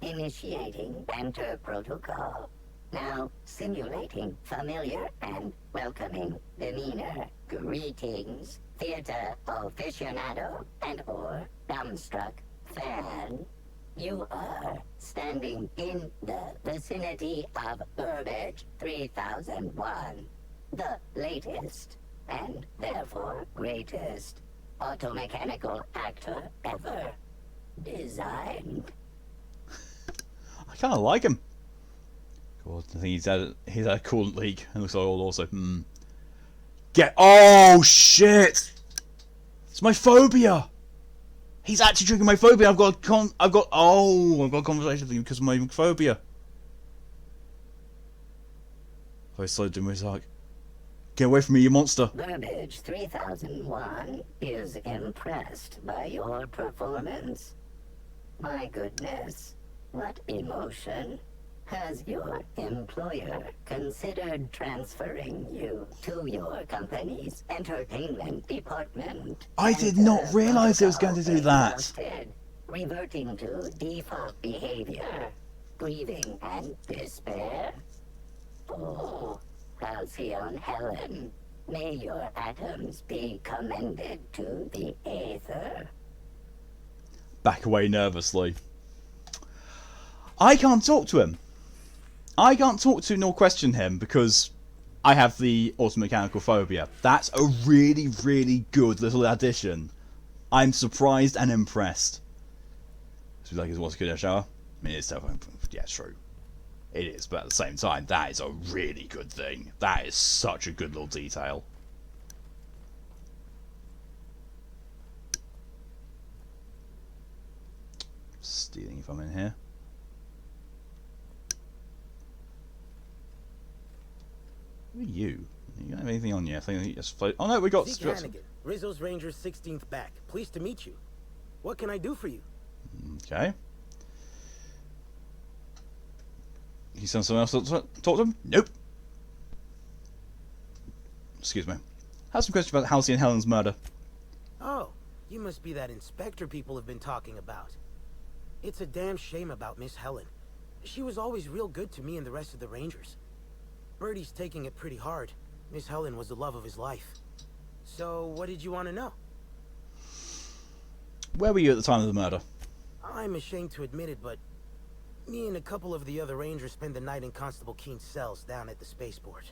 Initiating enter protocol. Now simulating familiar and welcoming demeanor. Greetings, theater aficionado and or dumbstruck fan. You are standing in the vicinity of Burbage 3001, the latest and therefore greatest automechanical actor ever designed. I kind of like him. God, I think he's had a coolant leak, and looks like old also. Oh shit! It's my phobia. He's actually triggering my phobia. I've got a conversation with him because of my phobia. I slowed down his like, get away from me, you monster. Burbage 3001 is impressed by your performance. My goodness, what emotion. Has your employer considered transferring you to your company's entertainment department? I did not realize it was going to do that. Reverting to default behavior, grieving and despair? Oh, Halcyon Helen, may your atoms be commended to the aether. Back away nervously. I can't talk to him. I can't talk to nor question him because I have the automechanical phobia. That's a really, really good little addition. I'm surprised and impressed. So like, what's good in a shower? I mean, it's definitely, yeah, it's true. It is, but at the same time, that is a really good thing. That is such a good little detail. Stealing if I'm in here. Who are you? You don't have anything on you? I think just float. Oh no, we got. Zeke Hannigan, Rizzo's Rangers 16th back. Pleased to meet you. What can I do for you? Okay. You send someone else to talk to him? Nope. Excuse me. I have some questions about Halcyon Helen's murder. Oh, you must be that inspector people have been talking about. It's a damn shame about Miss Helen. She was always real good to me and the rest of the Rangers. Birdie's taking it pretty hard. Miss Helen was the love of his life. So, what did you want to know? Where were you at the time of the murder? I'm ashamed to admit it, but me and a couple of the other Rangers spent the night in Constable Keene's cells down at the spaceport.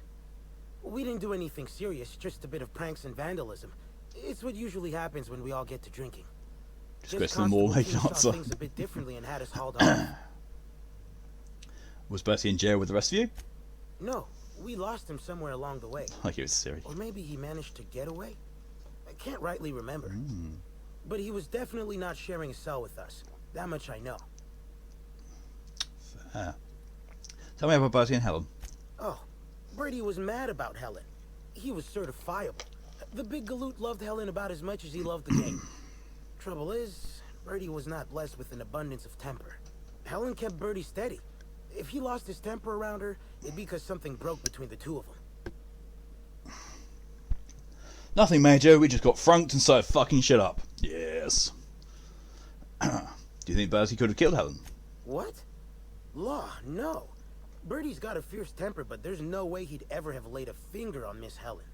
We didn't do anything serious, just a bit of pranks and vandalism. It's what usually happens when we all get to drinking. Just the more Constable Keene answer. saw things a bit differently and had us hauled off. Was Bertie in jail with the rest of you? No, we lost him somewhere along the way. Like it was serious. Or maybe he managed to get away? I can't rightly remember. But he was definitely not sharing a cell with us. That much I know. Fair. Tell me about Bertie and Helen. Oh, Brady was mad about Helen. He was certifiable. The big galoot loved Helen about as much as he loved the game. Trouble is, Bertie was not blessed with an abundance of temper. Helen kept Bertie steady. If he lost his temper around her, it'd be because something broke between the two of them. Nothing major, we just got frunked and started fucking shit up. Yes. Do you think Bertie could have killed Helen? What? Law, no. Bertie's got a fierce temper, but there's no way he'd ever have laid a finger on Miss Helen.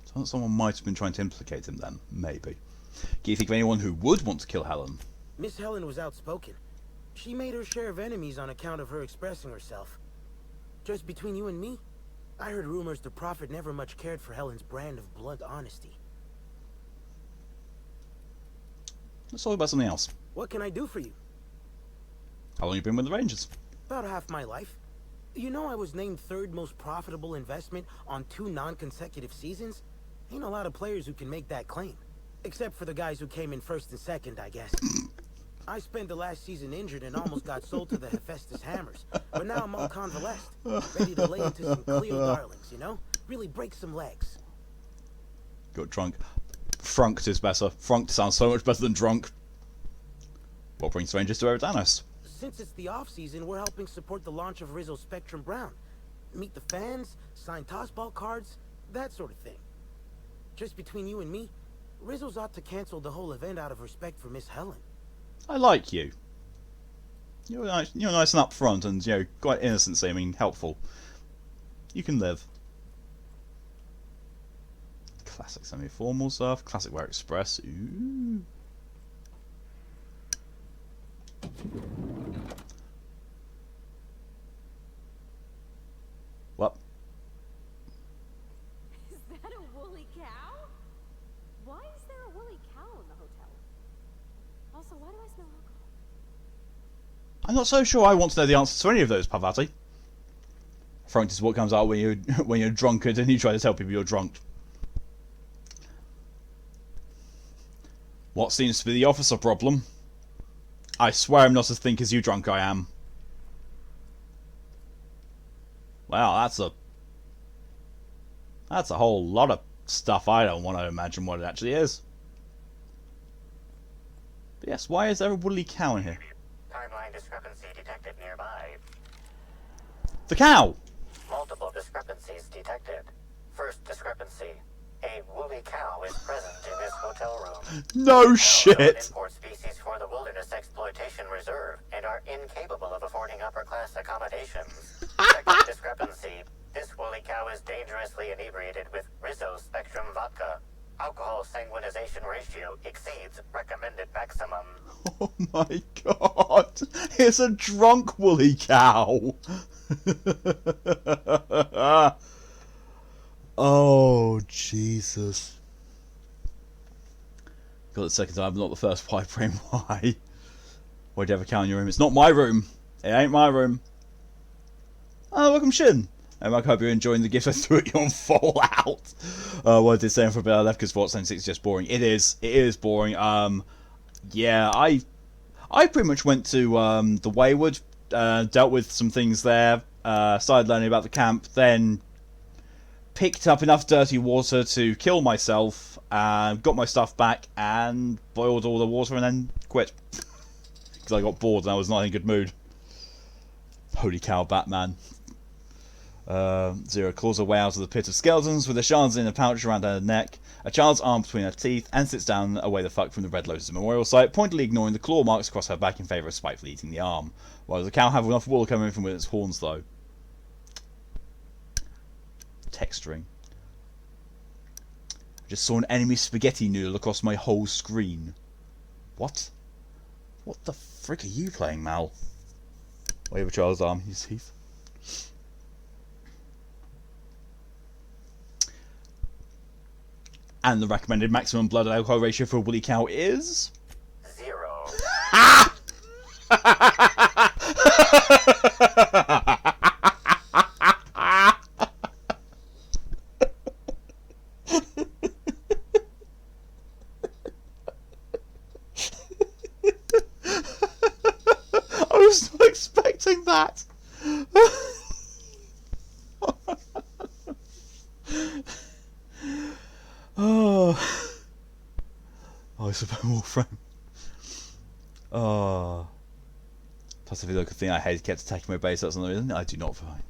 So someone might have been trying to implicate him then, maybe. Do you think of anyone who would want to kill Helen? Miss Helen was outspoken. She made her share of enemies on account of her expressing herself. Just between you and me, I heard rumors the Prophet never much cared for Helen's brand of blunt honesty. Let's talk about something else. What can I do for you? How long have you been with the Rangers? About half my life. You know I was named third most profitable investment on 2 non-consecutive seasons? Ain't a lot of players who can make that claim. Except for the guys who came in first and second, I guess. I spent the last season injured and almost got sold to the Hephaestus Hammers. But now I'm all convalesced, ready to lay into some Cleo darlings, you know? Really break some legs. Got drunk. Frunked is better. Frunked sounds so much better than drunk. What brings the Rangers to Eridanos? Since it's the off-season, we're helping support the launch of Rizzo's Spectrum Brown. Meet the fans, sign tossball cards, that sort of thing. Just between you and me, Rizzo's ought to cancel the whole event out of respect for Miss Helen. I like you. You're nice and upfront and, you know, quite innocent seeming, helpful. You can live. Classic semi-formal stuff. Classic wear express. Ooh. What? Is that a woolly cow? Why is there a woolly cow in the hotel? Also, why do I smell alcohol? I'm not so sure I want to know the answer to any of those, Parvati. Frank is what comes out when you're drunkard and you try to tell people you're drunk. What seems to be the officer problem? I swear I'm not as think as you drunk I am. Wow, that's a whole lot of stuff I don't want to imagine what it actually is. But yes, why is there a woolly cow in here? Timeline discrepancy detected nearby. The cow! Multiple discrepancies detected. First discrepancy. A woolly cow is present in this hotel room. No shit! Import species for the Wilderness Exploitation Reserve and are incapable of affording upper-class accommodations. Second discrepancy. This woolly cow is dangerously inebriated with Rizzo Spectrum vodka. Alcohol sanguinization ratio exceeds recommended maximum. Oh my god! It's a drunk woolly cow! Oh, Jesus. Got the second time, not the first. Why, brain, why? Why'd you have a cow in your room? It's not my room. It ain't my room. Oh, welcome, Shin. I hope you're enjoying the gift I threw at you on Fallout. What I did say for a bit I left because Fallout 76 is just boring. It is boring. Yeah, I pretty much went to the Wayward, dealt with some things there, started learning about the camp, then picked up enough dirty water to kill myself, got my stuff back, and boiled all the water and then quit. Because I got bored and I was not in a good mood. Holy cow, Batman. Zero claws her way out of the pit of skeletons with the shards in a pouch around her neck, a child's arm between her teeth, and sits down away the fuck from the Red Lotus Memorial site, pointedly ignoring the claw marks across her back in favour of spitefully eating the arm. Why does the cow have enough wool coming from its horns, though? Texturing. I just saw an enemy spaghetti noodle across my whole screen. What? What the frick are you playing, Mal? Wave a child's arm, his teeth. And the recommended maximum blood alcohol ratio for a woolly cow is 0. Ah! I was not expecting that. Oh, it's a more frame. Oh, plus if you look at the thing I hate kept attacking my base. That's another reason I do not find.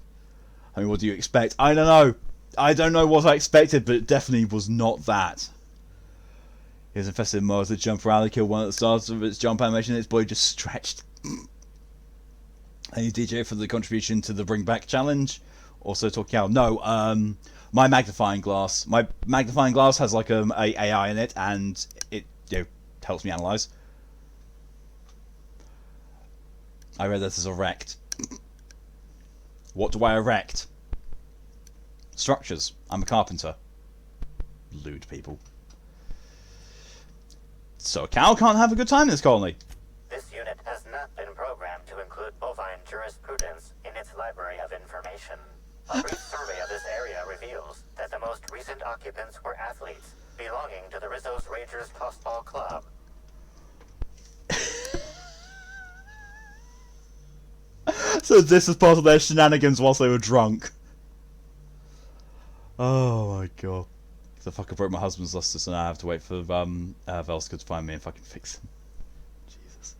I mean, what do you expect? I don't know. I don't know what I expected, but it definitely was not that. He was infested in Mars that jump around and kill one at the start of its jump animation. Its body just stretched. Thank you, DJ, for the contribution to the Bring Back challenge. Also talking out. No, my magnifying glass. My magnifying glass has like a AI in it, and it helps me analyze. I read that as erect. What do I erect? Structures. I'm a carpenter. Lewd people. So a cow can't have a good time in this colony. This unit has not been programmed to include bovine jurisprudence in its library of information. A brief survey of this area reveals that the most recent occupants were athletes belonging to the Rizzo's Rangers Tossball Club. So this is part of their shenanigans whilst they were drunk. Oh my god. So I fucking broke my husband's luster, so now I have to wait for Velska to find me and fucking fix him. Jesus.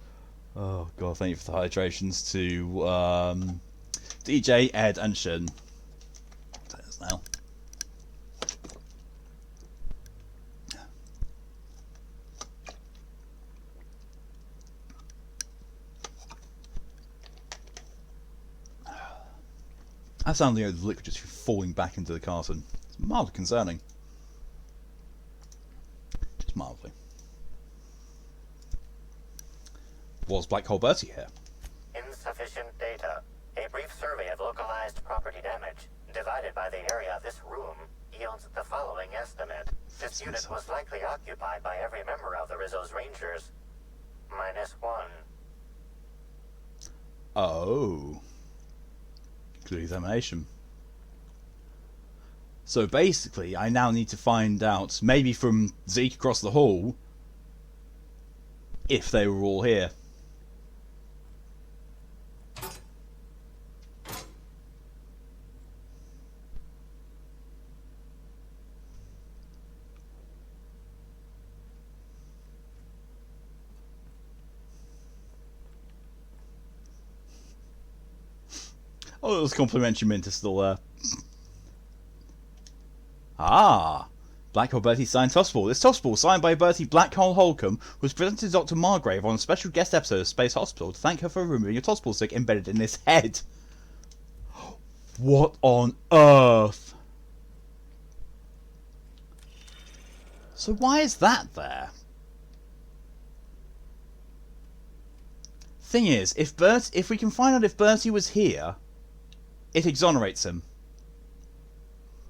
Oh god, thank you for the hydrations to DJ, Ed and Shin. Take this now. That sounds like the liquid just falling back into the carton. It's mildly concerning. Just mildly. Was Black Hole Bertie here? Insufficient data. A brief survey of localized property damage, divided by the area of this room, yields the following estimate. This unit was likely occupied by every member of the Rizzo's Rangers. -1. Oh. Including examination. So basically, I now need to find out, maybe from Zeke across the hall, if they were all here. Oh, those complimentary mint is still there. Ah! Black Hole Bertie signed Tossball. This Tossball, signed by Bertie Blackhole Holcomb, was presented to Dr. Margrave on a special guest episode of Space Hospital to thank her for removing a Tossball stick embedded in his head. What on earth? So why is that there? Thing is, if we can find out if Bertie was here, it exonerates him.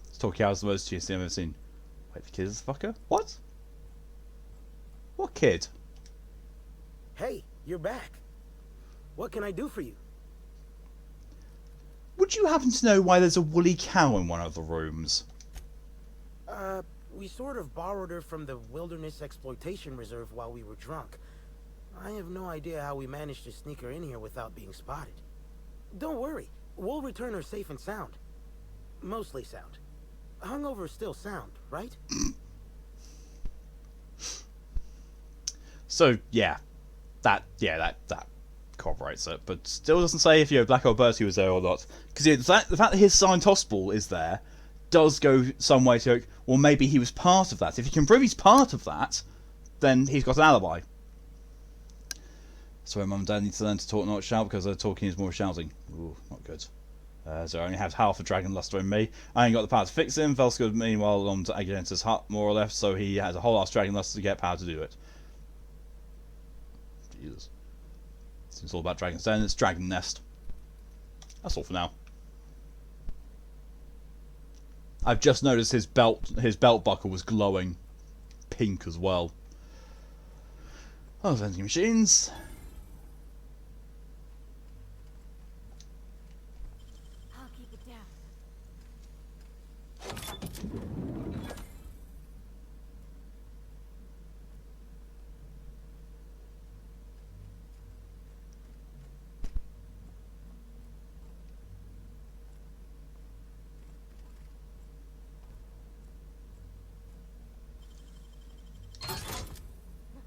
Let's talk out the most TSC I've ever seen. Wait, the kid is the fucker? What? What kid? Hey, you're back. What can I do for you? Would you happen to know why there's a woolly cow in one of the rooms? We sort of borrowed her from the Wilderness Exploitation Reserve while we were drunk. I have no idea how we managed to sneak her in here without being spotted. Don't worry, we'll return her safe and sound. Mostly sound. Hungover still sound, right? So yeah, that corroborates it, but still doesn't say if Black Hole Bertie was there or not. Because the fact that his signed Tossball is there does go some way to, well, maybe he was part of that. If you can prove he's part of that, then he's got an alibi. Sorry, Mum and Dad need to learn to talk, not shout, because their talking is more shouting. Ooh, not good. So I only have half a dragon luster in me. I ain't got the power to fix him. Velska, meanwhile, on to Agenta's hut, more or less, so he has a whole ass dragon luster to get power to do it. Jesus. It's all about Dragon's Den, it's Dragon Nest. That's all for now. I've just noticed his belt buckle was glowing pink as well. Oh, vending machines. I'll keep it down.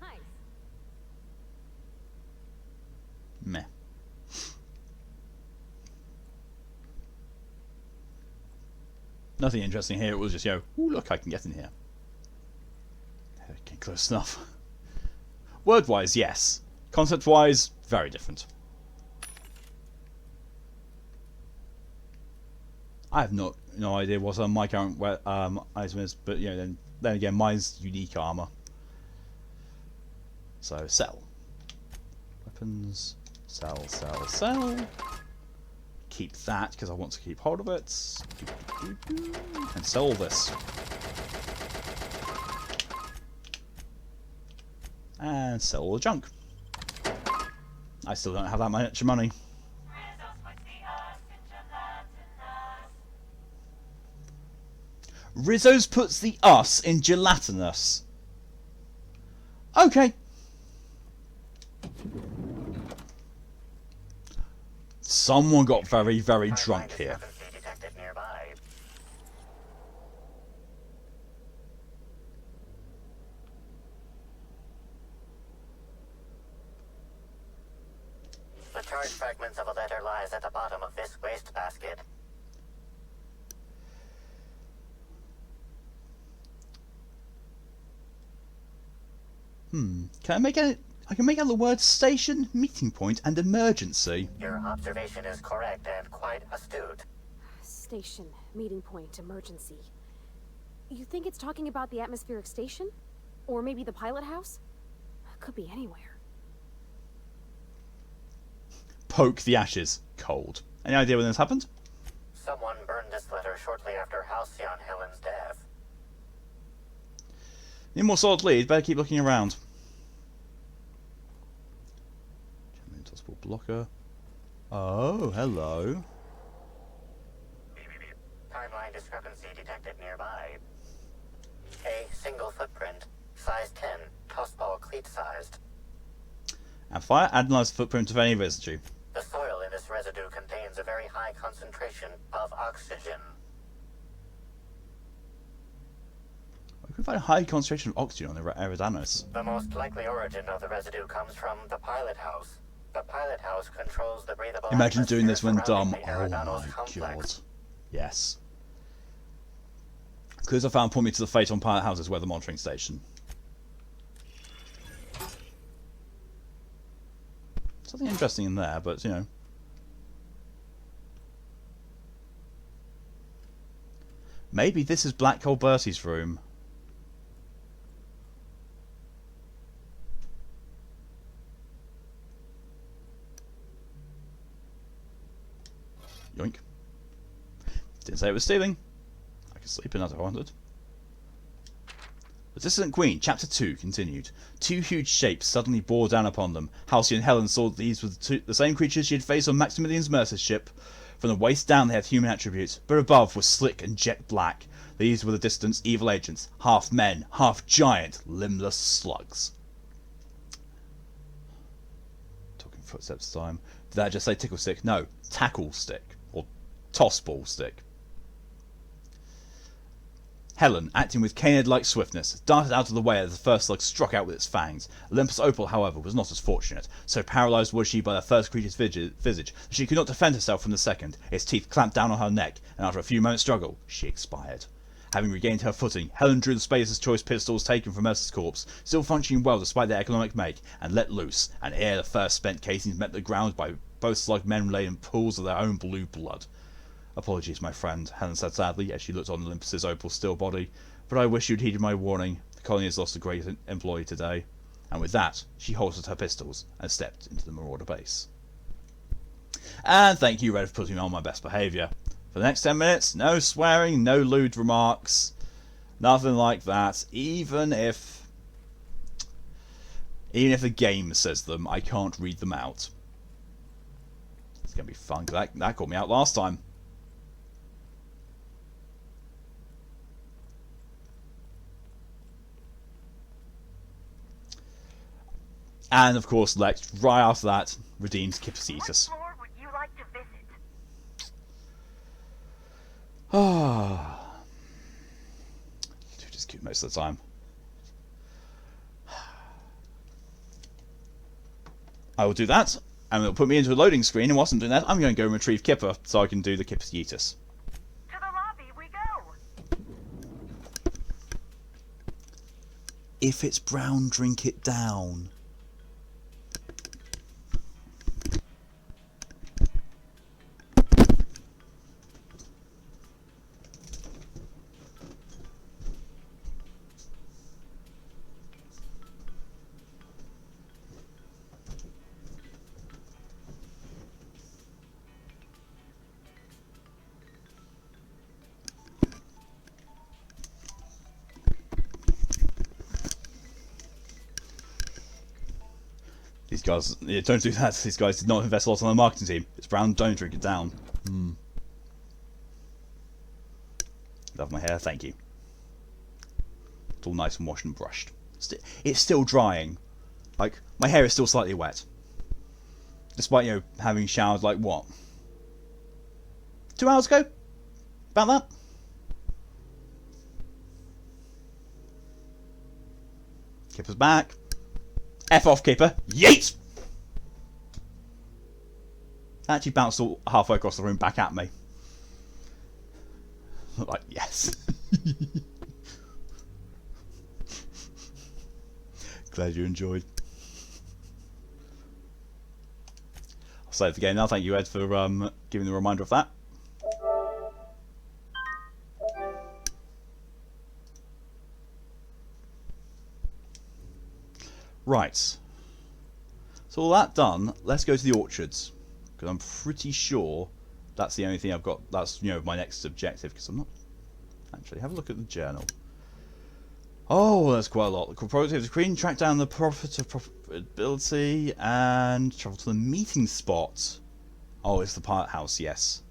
Nice. Meh. Nothing interesting here. It was just, ooh, look, I can get in here. Okay, close enough. Word-wise, yes. Concept-wise, very different. I have no idea what my current item is, but then again, mine's unique armor. So sell. Weapons. Sell. Keep that because I want to keep hold of it. And sell all this. And sell all the junk. I still don't have that much money. Rizzo's puts the us in gelatinous. Okay. Someone got very, very drunk here. The charged fragments of a letter lies at the bottom of this wastebasket. Can I make it? I can make out the words station, meeting point, and emergency. Your observation is correct and quite astute. Station, meeting point, emergency. You think it's talking about the atmospheric station? Or maybe the pilot house? Could be anywhere. Poke the ashes. Cold. Any idea when this happened? Someone burned this letter shortly after Halcyon Helen's death. Need more solid lead. Better keep looking around. Possible blocker. Oh, hello. Timeline discrepancy detected nearby. A single footprint, size 10, tossball cleat sized. And fire. Analyze the footprint of any residue. The soil in this residue contains a very high concentration of oxygen. We can find a high concentration of oxygen on the Eridanos. The most likely origin of the residue comes from the pilot house. The pilot house controls the breathable Imagine doing this when atmosphere dumb. surrounding the Oh Eridanos my complex. god. Yes. Clues I found point me to the Phaeton pilot house's weather monitoring station. Something interesting in there, but you know. Maybe this is Black Hole Bertie's room. Yoink. Didn't say it was stealing. I could sleep in as I wanted. Assistant Queen, Chapter 2, continued. Two huge shapes suddenly bore down upon them. Halcyon Helen saw that these were the same creatures she had faced on Maximilian's Mercer's ship. From the waist down they had human attributes, but above were slick and jet black. These were the distant evil agents, half men, half giant, limbless slugs. Talking footsteps time. Did that just say tickle stick? No, tackle stick. Or toss ball stick. Helen, acting with canid-like swiftness, darted out of the way as the first slug struck out with its fangs. Olympus Opal, however, was not as fortunate. So paralysed was she by the first creature's visage that she could not defend herself from the second. Its teeth clamped down on her neck, and after a few moments' struggle, she expired. Having regained her footing, Helen drew the Spacer's choice pistols taken from Mercer's corpse, still functioning well despite their economic make, and let loose, and ere the first spent casings met the ground by both slug men lay in pools of their own blue blood. Apologies, my friend, Helen said sadly as she looked on Olympus's opal still body, but I wish you'd heeded my warning. The colony has lost a great employee today. And with that, she holstered her pistols and stepped into the Marauder base. And thank you, Red, for putting me on my best behaviour. For the next 10 minutes, no swearing, no lewd remarks, nothing like that. Even if the game says them, I can't read them out. It's going to be fun, because that caught me out last time. And of course, Lex, right after that, redeems Kipsitas. What floor would you like to visit? Ah, just cute most of the time. I will do that, and it'll put me into a loading screen. And whilst I'm doing that, I'm going to go and retrieve Kipper so I can do the Kipsitas. To the lobby we go. If it's brown, drink it down. These guys, yeah, don't do that. These guys did not invest a lot on the marketing team. It's brown, don't drink it down. Love my hair, thank you. It's all nice and washed and brushed. It's still drying. Like, my hair is still slightly wet. Despite, you know, having showered, like, what? 2 hours ago? About that? Kipper's back. F off, Kipper. Yeet! Actually bounced all halfway across the room back at me. Like, yes. Glad you enjoyed. I'll save the game now. Thank you, Ed, for giving the reminder of that. Right. So all that done, let's go to the orchards. Because I'm pretty sure that's the only thing I've got. That's, you know, my next objective. Because I'm not... Actually, have a look at the journal. Oh, that's quite a lot. The productivity of the Queen, track down the profitability, and travel to the meeting spot. Oh, it's the pilot house, yes.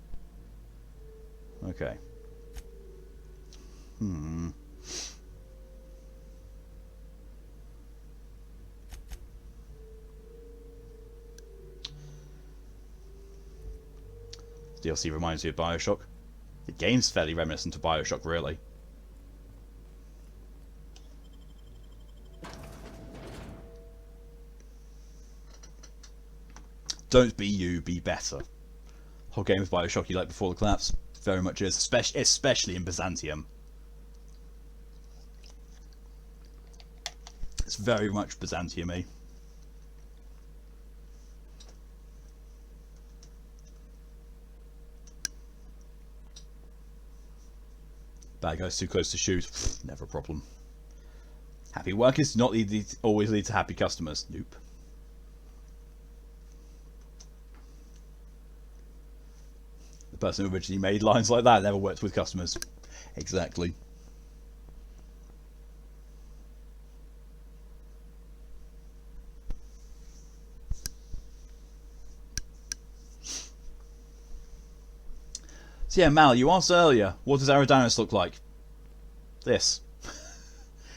Okay. DLC reminds me of Bioshock. The game's fairly reminiscent of Bioshock, really. Don't be you, be better. Whole game of Bioshock you like before the collapse very much is, especially in Byzantium. It's very much Byzantium-y. Bad guys too close to shoot. Never a problem. Happy workers do not always lead to happy customers. Nope. The person who originally made lines like that never worked with customers. Exactly. So yeah, Mal, you asked earlier, what does Eridanus look like? This.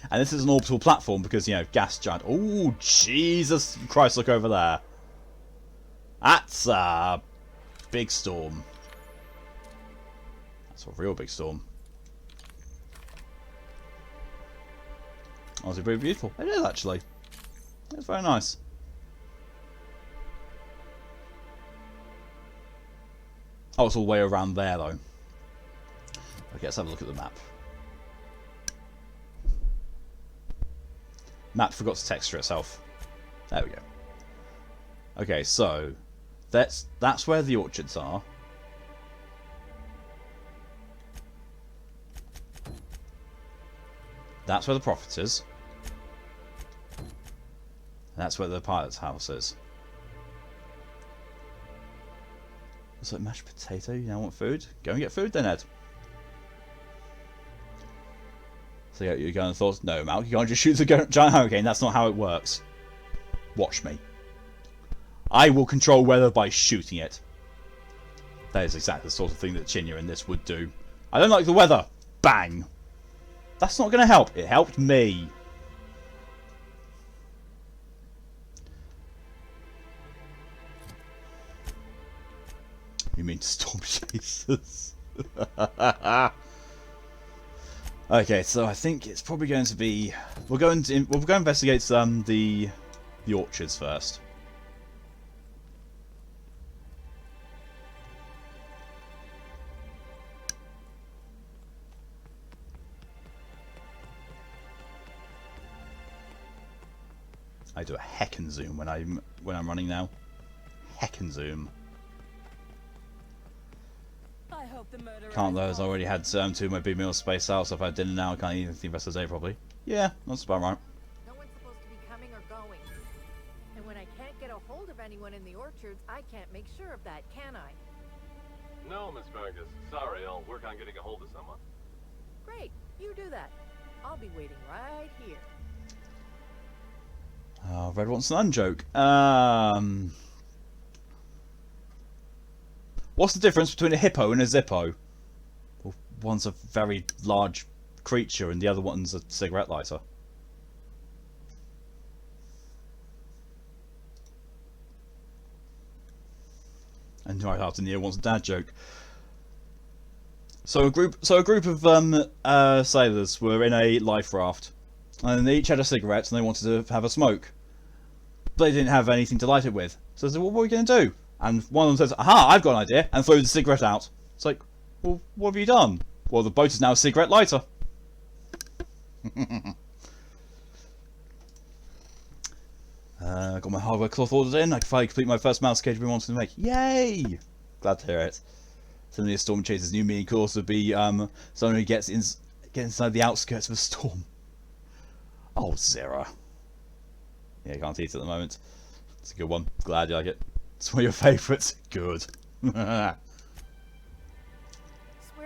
And this is an orbital platform because, you know, gas giant. Oh, Jesus Christ, look over there. That's a big storm. That's a real big storm. Honestly, pretty beautiful. It is, actually. It's very nice. Oh, it's all the way around there, though. Okay, let's have a look at the map. Map forgot to texture itself. There we go. Okay, so that's where the orchards are. That's where the Prophet is. And that's where the pilot's house is. Looks like mashed potato. You now want food? Go and get food then, Ed. So yeah, you're going to thought, no, Mal, you can't just shoot the giant hurricane. That's not how it works. Watch me. I will control weather by shooting it. That is exactly the sort of thing that Chinya in this would do. I don't like the weather. Bang. That's not going to help. It helped me. You mean storm chasers? Okay, so I think it's probably going to be. We'll go investigate the orchards first. I do a heckin' zoom when I'm running now. Heckin' zoom. Can't though, as I already had 2 of my big meals spaced out, so if I had dinner now I can't eat anything the rest of the day probably. Yeah, that's about right. No one's supposed to be coming or going. And when I can't get a hold of anyone in the orchards, I can't make sure of that, can I? No, Miss Fergus. Sorry, I'll work on getting a hold of someone. Great, you do that. I'll be waiting right here. Red wants an unjoke. What's the difference between a hippo and a zippo? Well, one's a very large creature and the other one's a cigarette lighter. And right after Neo wants a dad joke. So a group of sailors were in a life raft, and they each had a cigarette and they wanted to have a smoke, but they didn't have anything to light it with. So they said, "Well, what are we going to do?" And one of them says, "Aha! I've got an idea," and throws the cigarette out. It's like, well, what have you done? Well, the boat is now a cigarette lighter. Got my hardware cloth ordered in. I can finally complete my first mouse cage we wanted to make. Yay! Glad to hear it. Suddenly a storm chaser's new meaning course would be someone who gets inside the outskirts of a storm. Oh, Zera. Yeah, I can't eat it at the moment. It's a good one. Glad you like it. It's one of your favourites. Good. Swear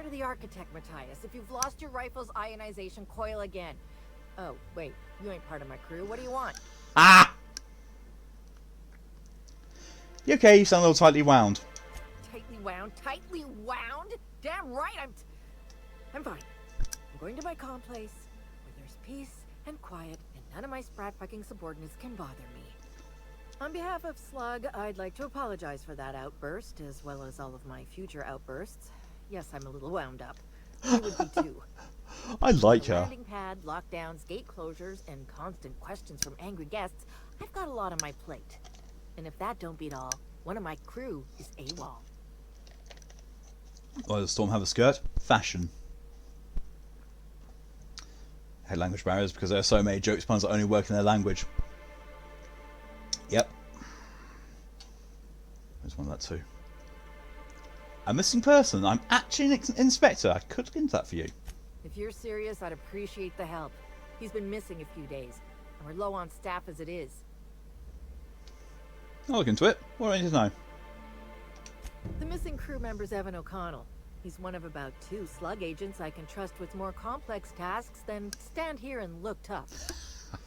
to the architect, Matthias, if you've lost your rifle's ionization coil again. Oh, wait, you ain't part of my crew. What do you want? Ah! You okay? You sound a little tightly wound. Tightly wound? Tightly wound? Damn right, I'm fine. I'm going to my calm place, where there's peace and quiet, and none of my sprat fucking subordinates can bother me. On behalf of Slug, I'd like to apologize for that outburst, as well as all of my future outbursts. Yes, I'm a little wound up. You would be too. I like the her. Landing pad, lockdowns, gate closures, and constant questions from angry guests. I've got a lot on my plate. And if that don't beat all, one of my crew is AWOL. Why does Storm have a skirt? Fashion. Head language barriers because there are so many jokes puns that only work in their language. Yep. There's one of that too. A missing person. I'm actually an inspector. I could look into that for you. If you're serious, I'd appreciate the help. He's been missing a few days, and we're low on staff as it is. I'll look into it. What do I need to know? The missing crew member's Evan O'Connell. He's one of about 2 Slug agents I can trust with more complex tasks than stand here and look tough.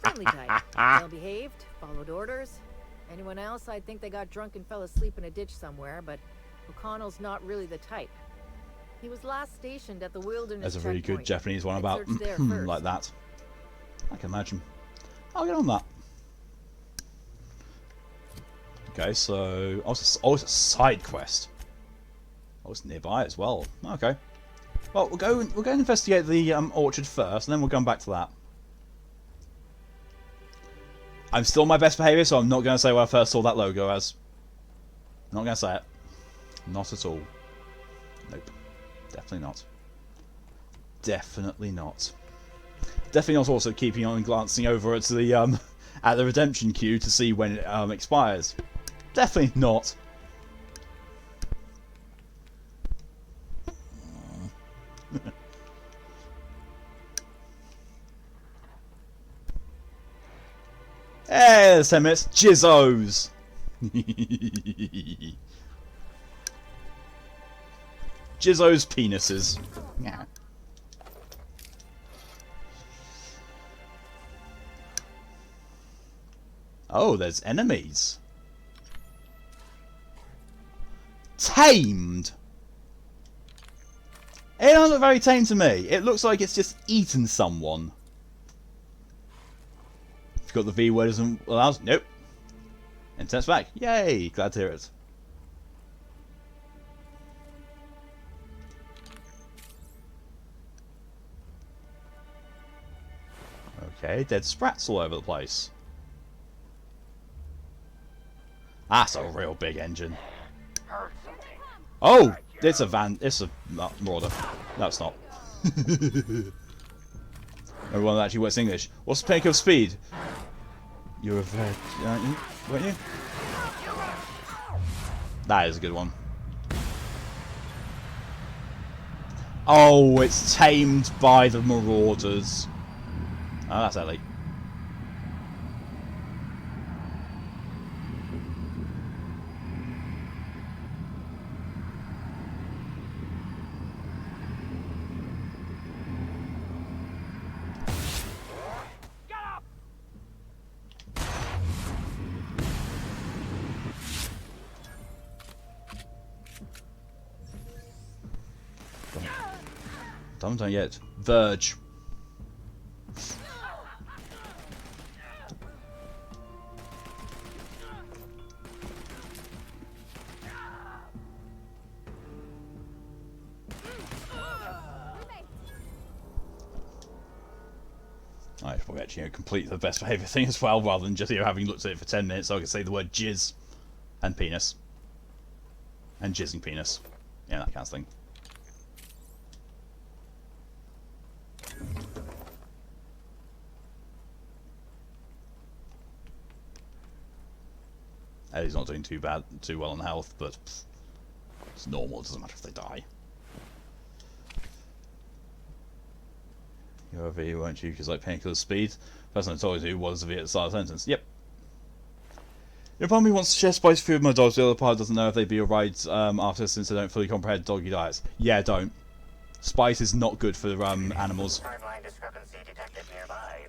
Friendly type. Well behaved, followed orders. Anyone else, I'd think they got drunk and fell asleep in a ditch somewhere, but O'Connell's not really the type. He was last stationed at the Wilderness There's a really good checkpoint. Japanese one I'd about searched there first. like that. I can imagine. I'll get on that. Okay, so it's a side quest. Oh, it's nearby as well. Okay. Well, we'll go and investigate the orchard first, and then we'll come back to that. I'm still my best behaviour, so I'm not going to say where I first saw that logo as. Not going to say it. Not at all. Nope. Definitely not. Definitely not. Definitely not also keeping on and glancing over at the at the redemption queue to see when it expires. Definitely not. Hey, there's 10 minutes. Jizzos! Jizzo's penises. Yeah. Oh, there's enemies. Tamed! It doesn't look very tame to me. It looks like it's just eaten someone. If you've got the V word doesn't allow. Nope. Intent's back. Yay! Glad to hear it. Okay, dead sprats all over the place. That's a real big engine. Oh! It's a van. It's a marauder. No, it's not. Everyone that actually works English. What's the peak of speed? You're a veg, aren't you? Weren't you? That is a good one. Oh, it's tamed by the marauders. Oh, that's Ellie. Don't yet. Verge. I should probably actually complete the best behaviour thing as well, rather than just having looked at it for 10 minutes, so I can say the word jizz and penis. And jizzing penis. Yeah, that kind of thing. Ellie's not doing too well on health, but it's normal, it doesn't matter if they die. You're a V, weren't you? Because like painkiller speed. Person I told you was the V at the start of the sentence. Yep. If part of me wants to share spicy food with my dogs, the other part doesn't know if they'd be alright after, since they don't fully comprehend doggy diets. Yeah, don't. Spice is not good for animals. Timeline discrepancy detected nearby.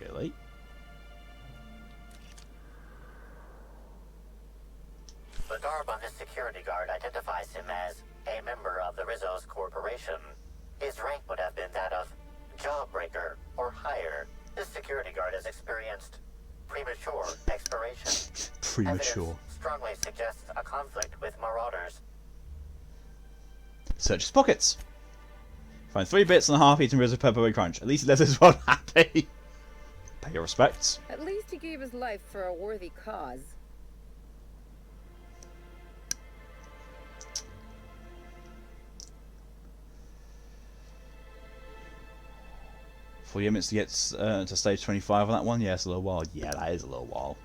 Really? The garb on this security guard identifies him as a member of the Rizzo's Corporation. His rank would have been that of Jawbreaker or higher. This security guard has experienced premature expiration. Premature. Evidence strongly suggests a conflict with marauders. Search his pockets. Find 3 bits and a half eaten Rizzo Pepperberry Crunch. At least it left this one happy. Pay your respects. At least he gave his life for a worthy cause. For minutes to get to stage 25 on that one? Yeah, it's a little while. Yeah, that is a little while.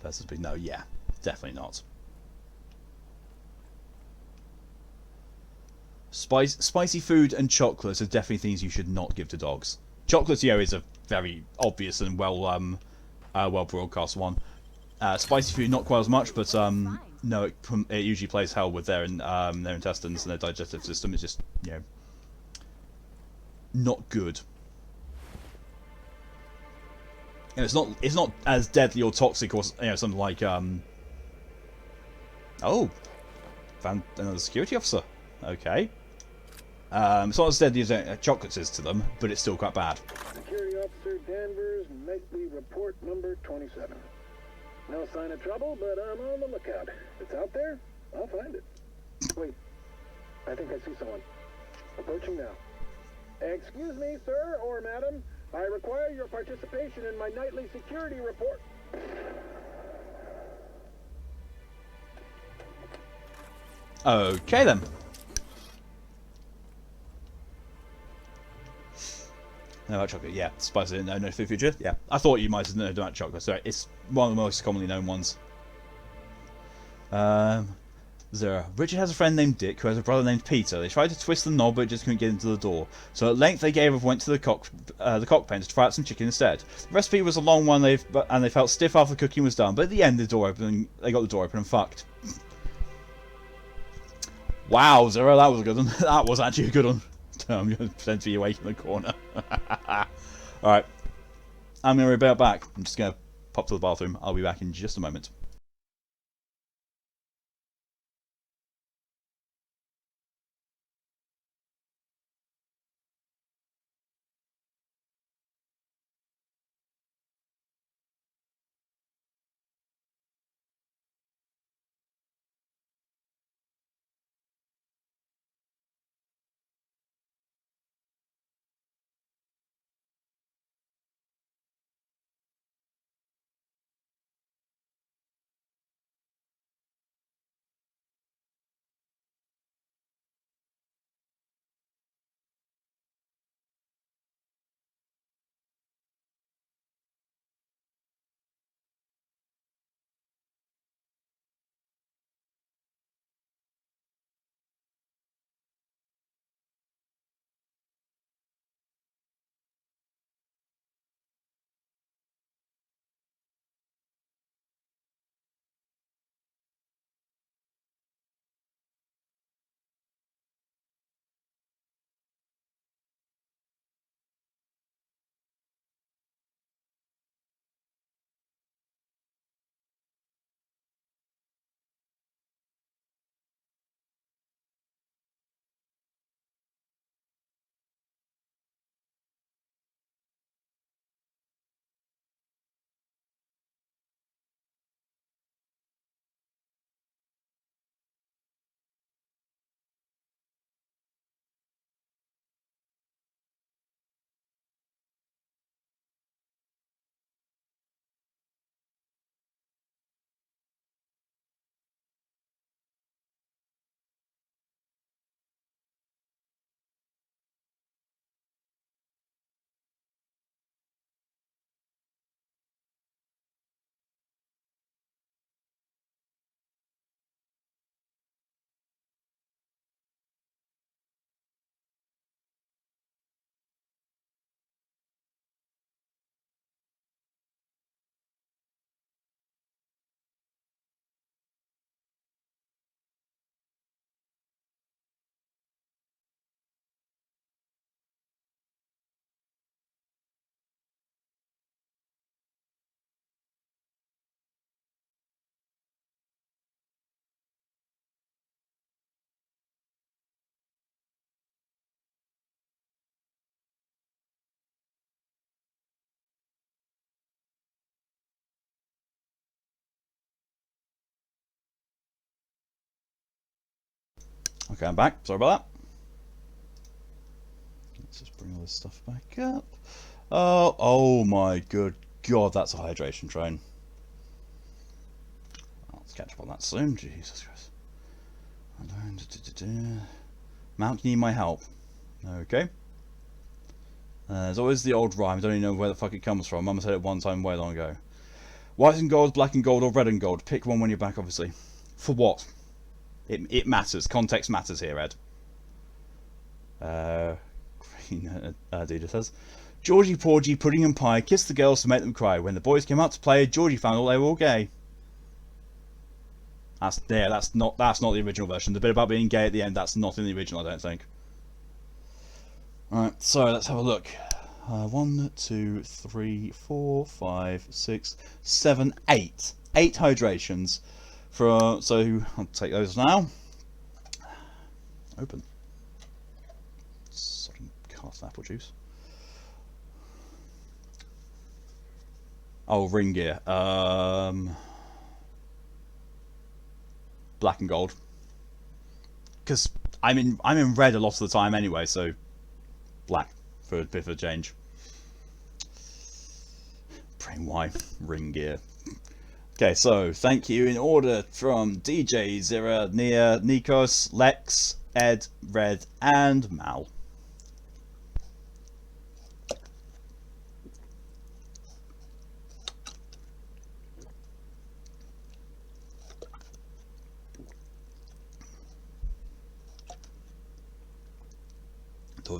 Versus big no, yeah, definitely not. Spicy food and chocolates are definitely things you should not give to dogs. Chocolate, is a very obvious and well broadcast one. Spicy food, not quite as much, but no, it usually plays hell with their intestines and their digestive system. It's just, not good. And it's not as deadly or toxic or something like oh, found another security officer. Okay. It's not as deadly as chocolates is to them, but it's still quite bad. Security Officer Danvers, nightly report number 27. No sign of trouble, but I'm on the lookout. If it's out there, I'll find it. Wait, I think I see someone. Approaching now. Excuse me, sir or madam. I require your participation in my nightly security report. Okay then. No, about chocolate, yeah. Spicy, no food future, yeah. I thought you might have known about chocolate, so it's one of the most commonly known ones. Zero. Richard has a friend named Dick who has a brother named Peter. They tried to twist the knob but just couldn't get into the door. So at length they gave up and went to the cock pen to try out some chicken instead. The recipe was a long one and they felt stiff after the cooking was done, but at the end they got the door open and fucked. Wow, Zero, that was a good one. That was actually a good one. I'm going to pretend to be awake in the corner. Alright. I'm going to revert back. I'm just going to pop to the bathroom. I'll be back in just a moment. Okay, I'm back. Sorry about that. Let's just bring all this stuff back up. Oh my good god, that's a hydration train. Let's catch up on that soon. Jesus Christ. Mount, you need my help. Okay. There's always the old rhyme. I don't even know where the fuck it comes from. Mama said it one time way long ago. White and gold, black and gold, or red and gold. Pick one when you're back, obviously. For what? It matters. Context matters here, Ed. Green Dita says, Georgie Porgy, pudding and pie, kissed the girls to make them cry. When the boys came out to play, Georgie found out they were all gay. That's not the original version. The bit about being gay at the end, that's not in the original, I don't think. Alright, so let's have a look. 1, 2, 3, 4, 5, 6, 7, 8. 8 hydrations. So I'll take those now. Open. Sodden cast apple juice. Oh, ring gear. Black and gold. Because I'm in red a lot of the time anyway, so black for a bit of a change. Brain Y, ring gear. Okay, so thank you in order from DJ, Zira, Nia, Nikos, Lex, Ed, Red, and Mal.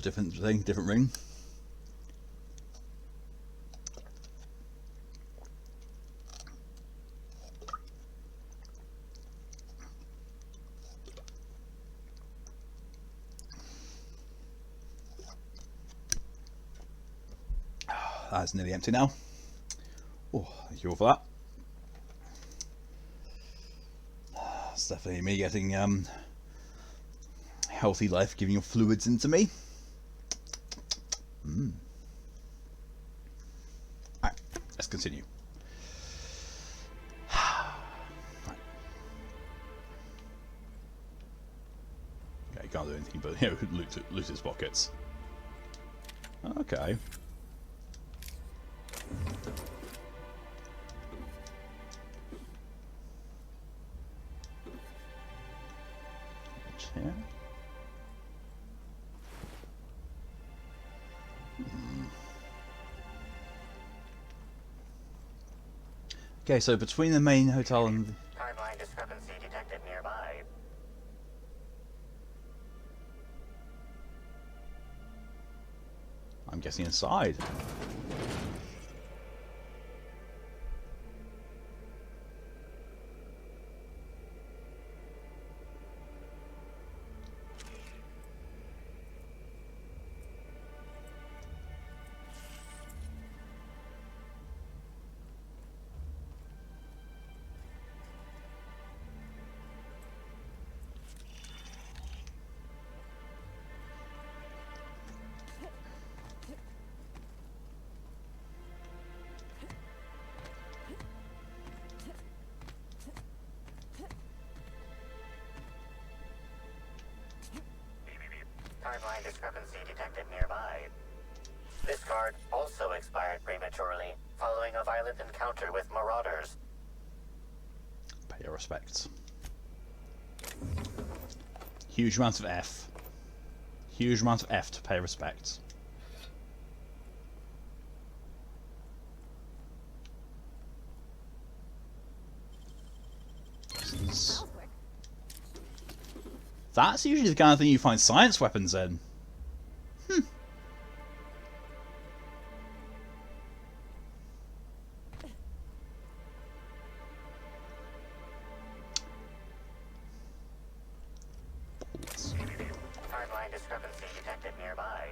Different thing, different ring. That's nearly empty now. Oh, thank you all for that. It's definitely me getting healthy life giving your fluids into me. Alright, let's continue. Right. Okay, can't do anything but loot his pockets. Okay. Here. Okay, so between the main hotel and the... Timeline discrepancy detected nearby. I'm guessing inside. Timeline discrepancy detected nearby. This card also expired prematurely, following a violent encounter with marauders. Pay your respects. Huge amount of F. Huge amount of F to pay respects. That's usually the kind of thing you find science weapons in. Timeline discrepancy detected nearby.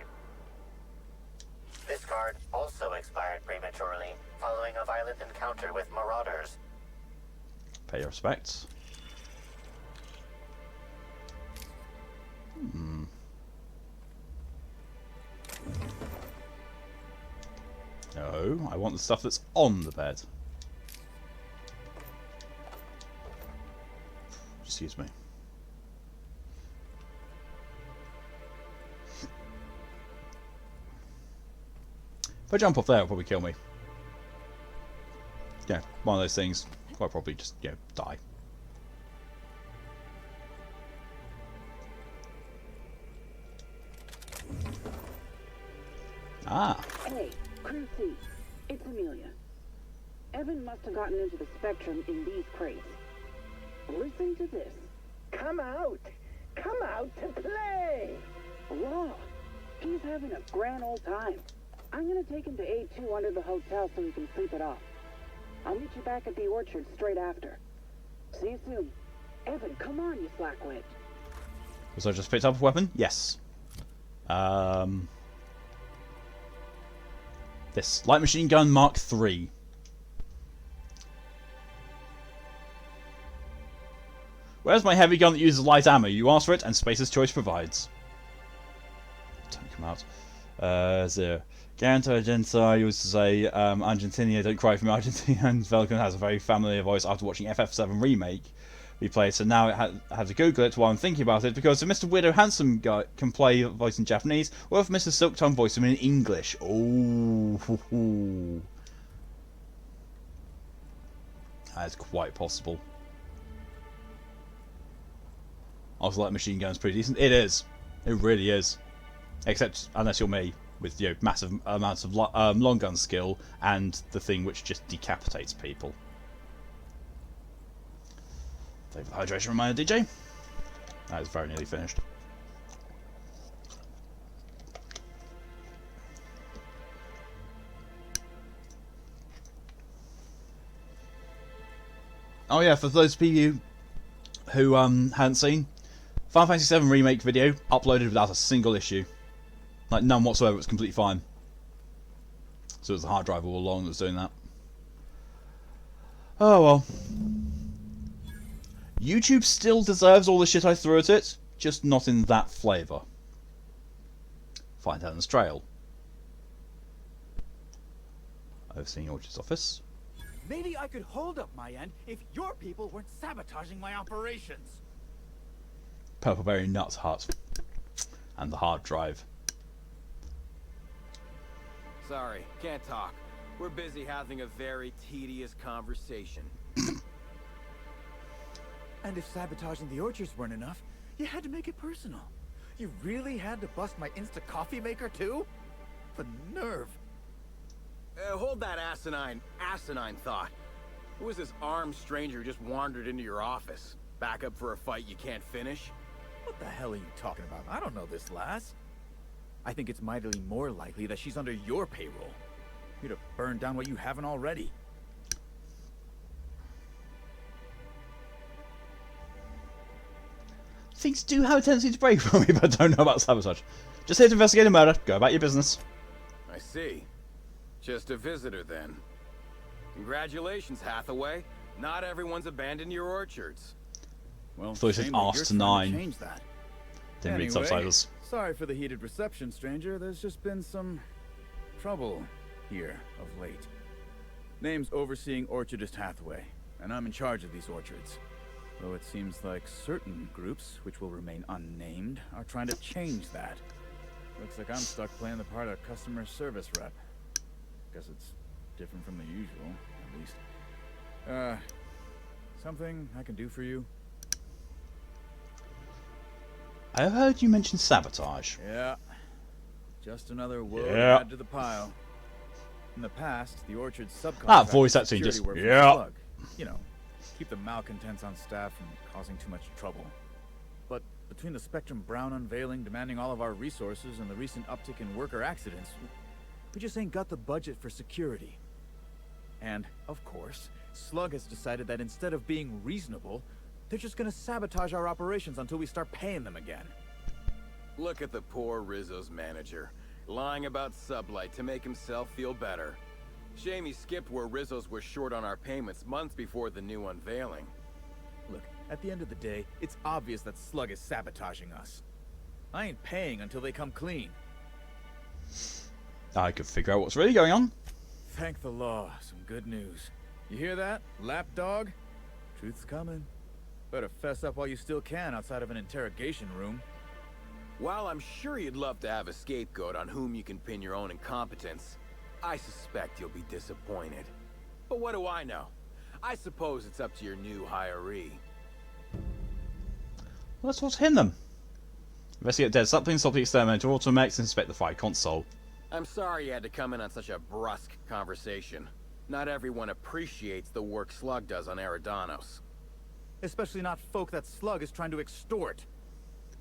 This card also expired prematurely, following a violent encounter with marauders. Pay your respects. No, I want the stuff that's on the bed. Excuse me. If I jump off there, it'll probably kill me. Yeah, one of those things. I'll probably just, you know, die. Ah. Hey, Crew C. It's Amelia. Evan must have gotten into the Spectrum in these crates. Listen to this. Come out! Come out to play! Raw. He's having a grand old time. I'm gonna take him to A2 under the hotel so he can sleep it off. I'll meet you back at the orchard straight after. See you soon. Evan, come on, you slackwit. Was I just picked up a weapon? Yes. This light machine gun Mark III. Where's my heavy gun that uses light ammo? You ask for it, and Spacer's Choice provides. Don't come out. Zero. Garanto Argentina used to say, Argentina, don't cry for me, Argentina, and Velcon has a very familiar voice after watching FF7 Remake we played, so now I had to Google it while I'm thinking about it, because if Mr. Weirdo Handsome guy can play a voice in Japanese, or if Mr. Silk Tongue voice him in English. Oh, that is quite possible. Also, like machine gun's pretty decent. It is. It really is. Except unless you're me, with, you know, massive amounts of long gun skill and the thing which just decapitates people. Save the hydration reminder, DJ. That is very nearly finished. Oh yeah, for those of you who hadn't seen, Final Fantasy VII Remake video uploaded without a single issue. Like, none whatsoever, it's completely fine. So it was the hard drive all along that was doing that. Oh well. YouTube still deserves all the shit I threw at it, just not in that flavour. Find Helen's Trail. Overseeing Orchard's office. Maybe I could hold up my end if your people weren't sabotaging my operations. Purpleberry Nuts Hut. And the hard drive. Sorry, can't talk. We're busy having a very tedious conversation. And if sabotaging the orchards weren't enough, you had to make it personal. You really had to bust my Insta coffee maker too? The nerve. Hold that asinine thought. Who was this armed stranger who just wandered into your office? Back up for a fight you can't finish? What the hell are you talking about? I don't know this lass. I think it's mightily more likely that she's under your payroll. You'd have burned down what you haven't already. Things do have a tendency to break for me, but I don't know about sabotage. Just here to investigate a murder. Go about your business. I see. Just a visitor then. Congratulations, Hathaway. Not everyone's abandoned your orchards. Well, I thought it said arse to 9. Change that. Didn't read subtitles. Sorry for the heated reception, stranger. There's just been some trouble here of late. Name's Overseeing Orchardist Hathaway, and I'm in charge of these orchards. Though it seems like certain groups, which will remain unnamed, are trying to change that. Looks like I'm stuck playing the part of customer service rep. Guess it's different from the usual, at least. Something I can do for you? I heard you mention sabotage. Yeah. Just another woe to Yeah. add to the pile. In the past, the orchard's subcontracted That voice acting security just, work for yeah. Slug. You know, keep the malcontents on staff from causing too much trouble. But between the Spectrum Brown unveiling demanding all of our resources and the recent uptick in worker accidents, we just ain't got the budget for security. And, of course, Slug has decided that instead of being reasonable, they're just gonna sabotage our operations until we start paying them again. Look at the poor Rizzo's manager, lying about Sublight to make himself feel better. Shame he skipped where Rizzo's was short on our payments months before the new unveiling. Look, at the end of the day, it's obvious that Slug is sabotaging us. I ain't paying until they come clean. I could figure out what's really going on. Thank the law, some good news. You hear that, lapdog? Truth's coming. Better fess up while you still can outside of an interrogation room. While I'm sure you'd love to have a scapegoat on whom you can pin your own incompetence, I suspect you'll be disappointed. But what do I know? I suppose it's up to your new hiree. Well, that's what's him then. Investigate dead something, stop the exterminator automax, inspect the fire console. I'm sorry you had to come in on such a brusque conversation. Not everyone appreciates the work Slug does on Eridanos. Especially not folk that Slug is trying to extort.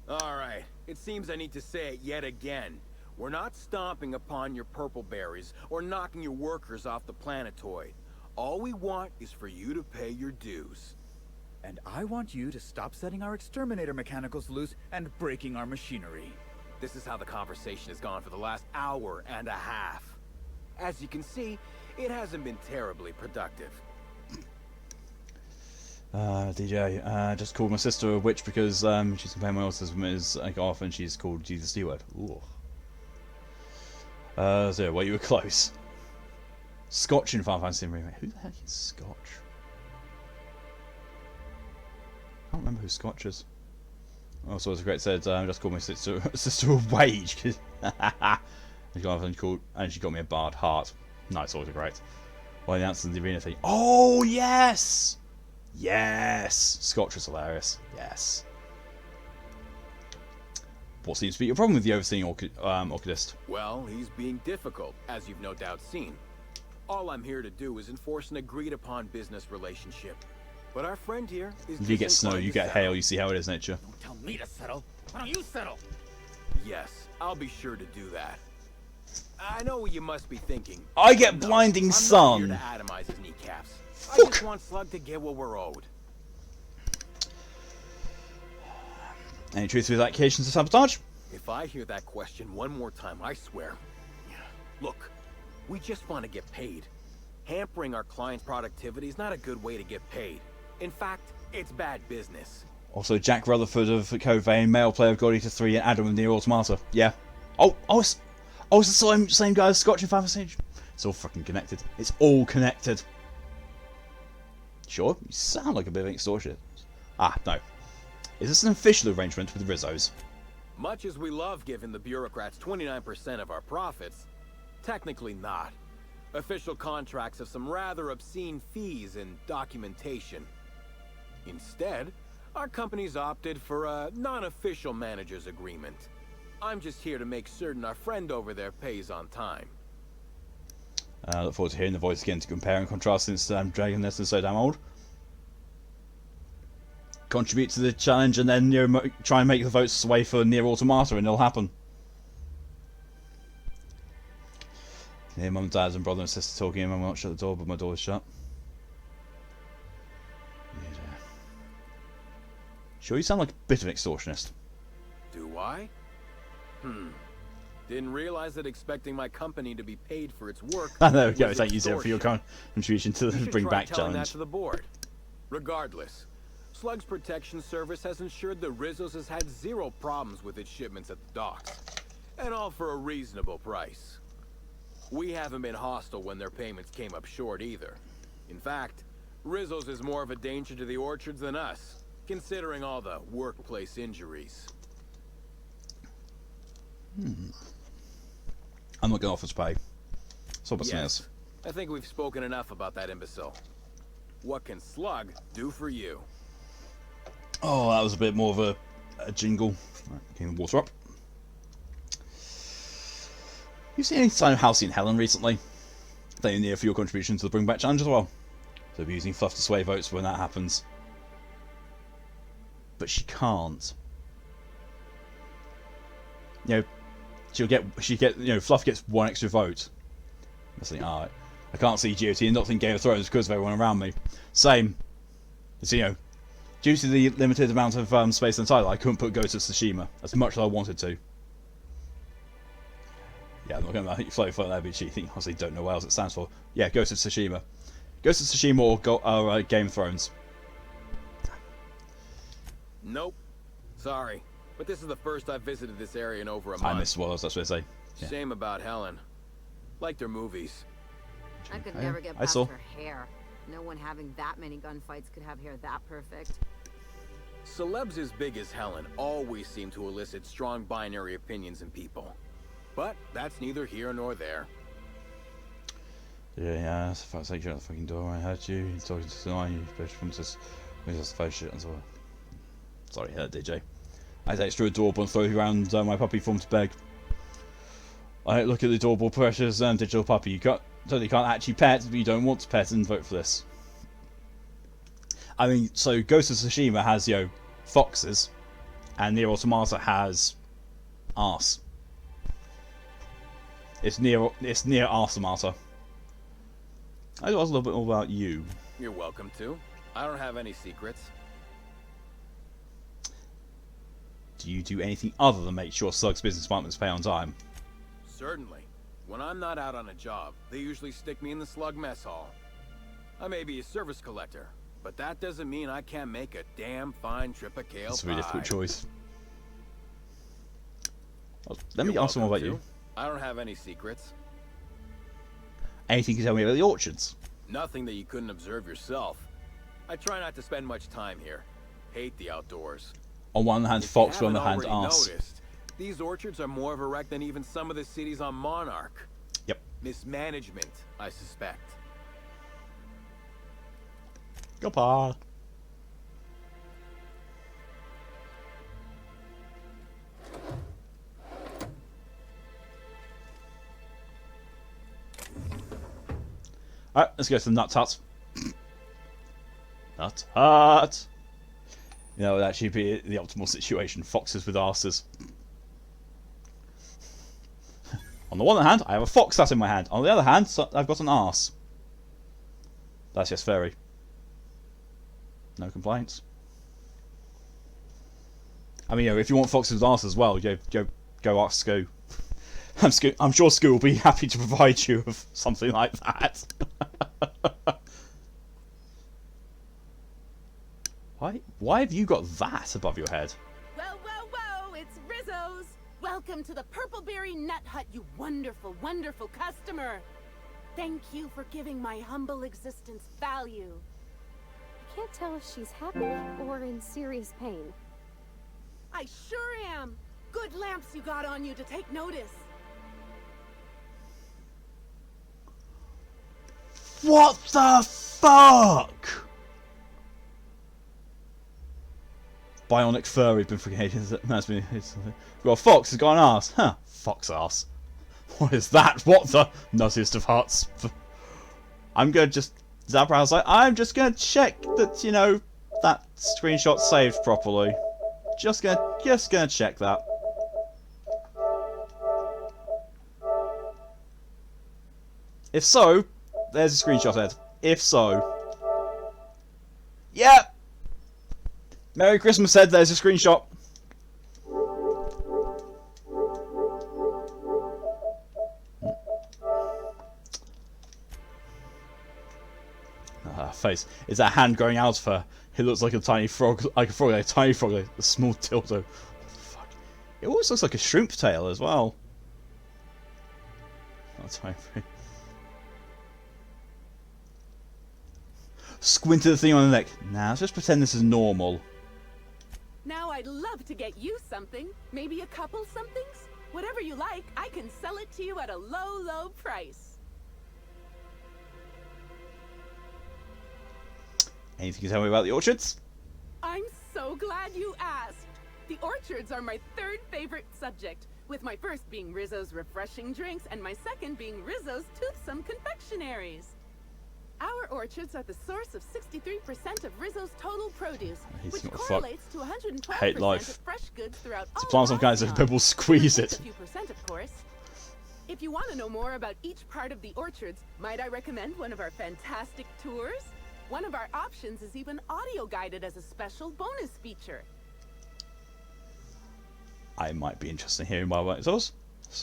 Alright, it seems I need to say it yet again. We're not stomping upon your purple berries or knocking your workers off the planetoid. All we want is for you to pay your dues. And I want you to stop setting our exterminator mechanicals loose and breaking our machinery. This is how the conversation has gone for the last hour and a half. As you can see, it hasn't been terribly productive. DJ, just called my sister a witch because she's comparing my autism is like off and she's called Jesus D word. Ooh. So, well, you were close. Scotch in Final Fantasy Remake. Who the heck is Scotch? I can't remember who Scotch is. Oh, so as Great said, just called my sister a wage. She got and she got me a barred heart. Nice, always great. Well, the answer to the arena thing. Oh yes, yes. Scotch was hilarious. Yes. What seems to be your problem with the overseeing orchidist? Well, he's being difficult, as you've no doubt seen. All I'm here to do is enforce an agreed-upon business relationship. But our friend here is... You get snow, you get hail, you see how it is, nature. Don't tell me to settle. Why don't you settle? Yes, I'll be sure to do that. I know what you must be thinking. I get blinding sun. I'm not here to atomize his kneecaps. Fuck. I just want Slug to get what we're owed. Any truth with accusations of sabotage? If I hear that question one more time, I swear. Look, we just want to get paid. Hampering our client's productivity is not a good way to get paid. In fact, it's bad business. Also, Jack Rutherford of Code Vein, male player of God Eater 3, and Adam of Near Automata. Yeah. It's the same guy as Scotch and Final Fantasy. It's all fucking connected. It's all connected. Sure, you sound like a bit of an extortionist. Ah, no. Is this an official arrangement with Rizzo's? Much as we love giving the bureaucrats 29% of our profits, technically not. Official contracts have some rather obscene fees and documentation. Instead, our company's opted for a non-official manager's agreement. I'm just here to make certain our friend over there pays on time. I look forward to hearing the voice again to compare and contrast since Dragon Nest is so damn old. Contribute to the challenge and then try and make the votes sway for Near Automata and it'll happen. Can hear mum, dad and brother and sister talking and mum will not shut the door but my door is shut. Yeah. Sure, you sound like a bit of an extortionist. Do I? Didn't realize that expecting my company to be paid for its work. There we go. Thank you, Zero, for your contribution to the Bring Back challenge. That to the board. Regardless, Slug's protection service has ensured that Rizzo's has had zero problems with its shipments at the docks, and all for a reasonable price. We haven't been hostile when their payments came up short either. In fact, Rizzo's is more of a danger to the orchards than us, considering all the workplace injuries. I'm not going to offer to pay. So what's Yes, I think we've spoken enough about that imbecile. What can Slug do for you? Oh, that was a bit more of a jingle. Right, getting the water up. You seen any sign of Halsey and Helen recently? They near for your contribution to the Bring Back challenge as well. So be using fluff to sway votes when that happens. But she can't. You know, Fluff gets one extra vote. I think, alright. I can't see GOT and not think Game of Thrones because of everyone around me. Same. It's, due to the limited amount of space in the title, I couldn't put Ghost of Tsushima as much as I wanted to. Yeah, I'm not going to think flow for that, but you think honestly don't know what else it stands for. Yeah, Ghost of Tsushima. Ghost of Tsushima or Game of Thrones. Nope. Sorry. But this is the first I've visited this area in over a month. I miss Walls, that's what I say. Yeah. Shame about Helen. Liked her movies. I could never get past her hair. No one having that many gunfights could have hair that perfect. Celebs as big as Helen always seem to elicit strong binary opinions in people. But that's neither here nor there. Yeah, for fuck's sake, shut the fucking door. I heard you. You're talking to tonight. You bitch princess. Where's this face shit and so on. Sorry, heard DJ. I take through a doorbell and throw around my puppy form to beg. I look at the adorable, precious digital puppy. You can't actually pet, but you don't want to pet and vote for this. I mean, so Ghost of Tsushima has, foxes, and Nier Automata has arse. It's Nier Automata. I was a little bit more about you. You're welcome to. I don't have any secrets. Do you do anything other than make sure Slug's business departments pay on time? Certainly. When I'm not out on a job, they usually stick me in the Slug mess hall. I may be a service collector, but that doesn't mean I can't make a damn fine trip of kale pie. It's a really difficult choice. Well, let me ask more about you. I don't have any secrets. Anything you can tell me about the orchards? Nothing that you couldn't observe yourself. I try not to spend much time here. Hate the outdoors. On one hand, fox, on the other hand, arse. Noticed, these orchards are more of a wreck than even some of the cities on Monarch. Yep. Mismanagement, I suspect. Goodbye. Alright, let's go to the Nut Hut. Nut Hut! You know, it would actually be the optimal situation. Foxes with arses. On the one hand, I have a fox hut in my hand. On the other hand, I've got an arse. That's just fairy. No complaints. I mean, if you want foxes with arse as well, go ask Scoo. I'm sure Scoo will be happy to provide you with something like that. Why have you got that above your head? Whoa, whoa, whoa! It's Rizzo's! Welcome to the Purpleberry Nut Hut, you wonderful, wonderful customer! Thank you for giving my humble existence value. I can't tell if she's happy or in serious pain. I sure am! Good lamps you got on you to take notice. What the fuck? Bionic furry been forgetting that's been well, fox has got an arse. Huh, fox arse. What is that? What the nuttiest of hearts? I'm gonna just zap around like I'm just gonna check that that screenshot saved properly. Just gonna check that. If so, there's a screenshot, Ed. If so. Yep! Merry Christmas, Ed. There's a screenshot. Face. Is that hand growing out of her? It looks like a tiny frog, like a tiny frog, like a small dildo. What the fuck? It always looks like a shrimp tail as well. Not tiny frog. Squint at the thing on the neck. Now, let's just pretend this is normal. Now I'd love to get you something. Maybe a couple somethings? Whatever you like, I can sell it to you at a low, low price. Anything you can tell me about the orchards? I'm so glad you asked. The orchards are my third favorite subject, with my first being Rizzo's refreshing drinks and my second being Rizzo's toothsome confectionaries. Our orchards are the source of 63% of Rizzo's total produce, which correlates to 112% of fresh goods throughout all plant some kinds of people squeeze it. A few percent, of course. If you want to know more about each part of the orchards, might I recommend one of our fantastic tours? One of our options is even audio guided as a special bonus feature. I might be interested in hearing more about yours.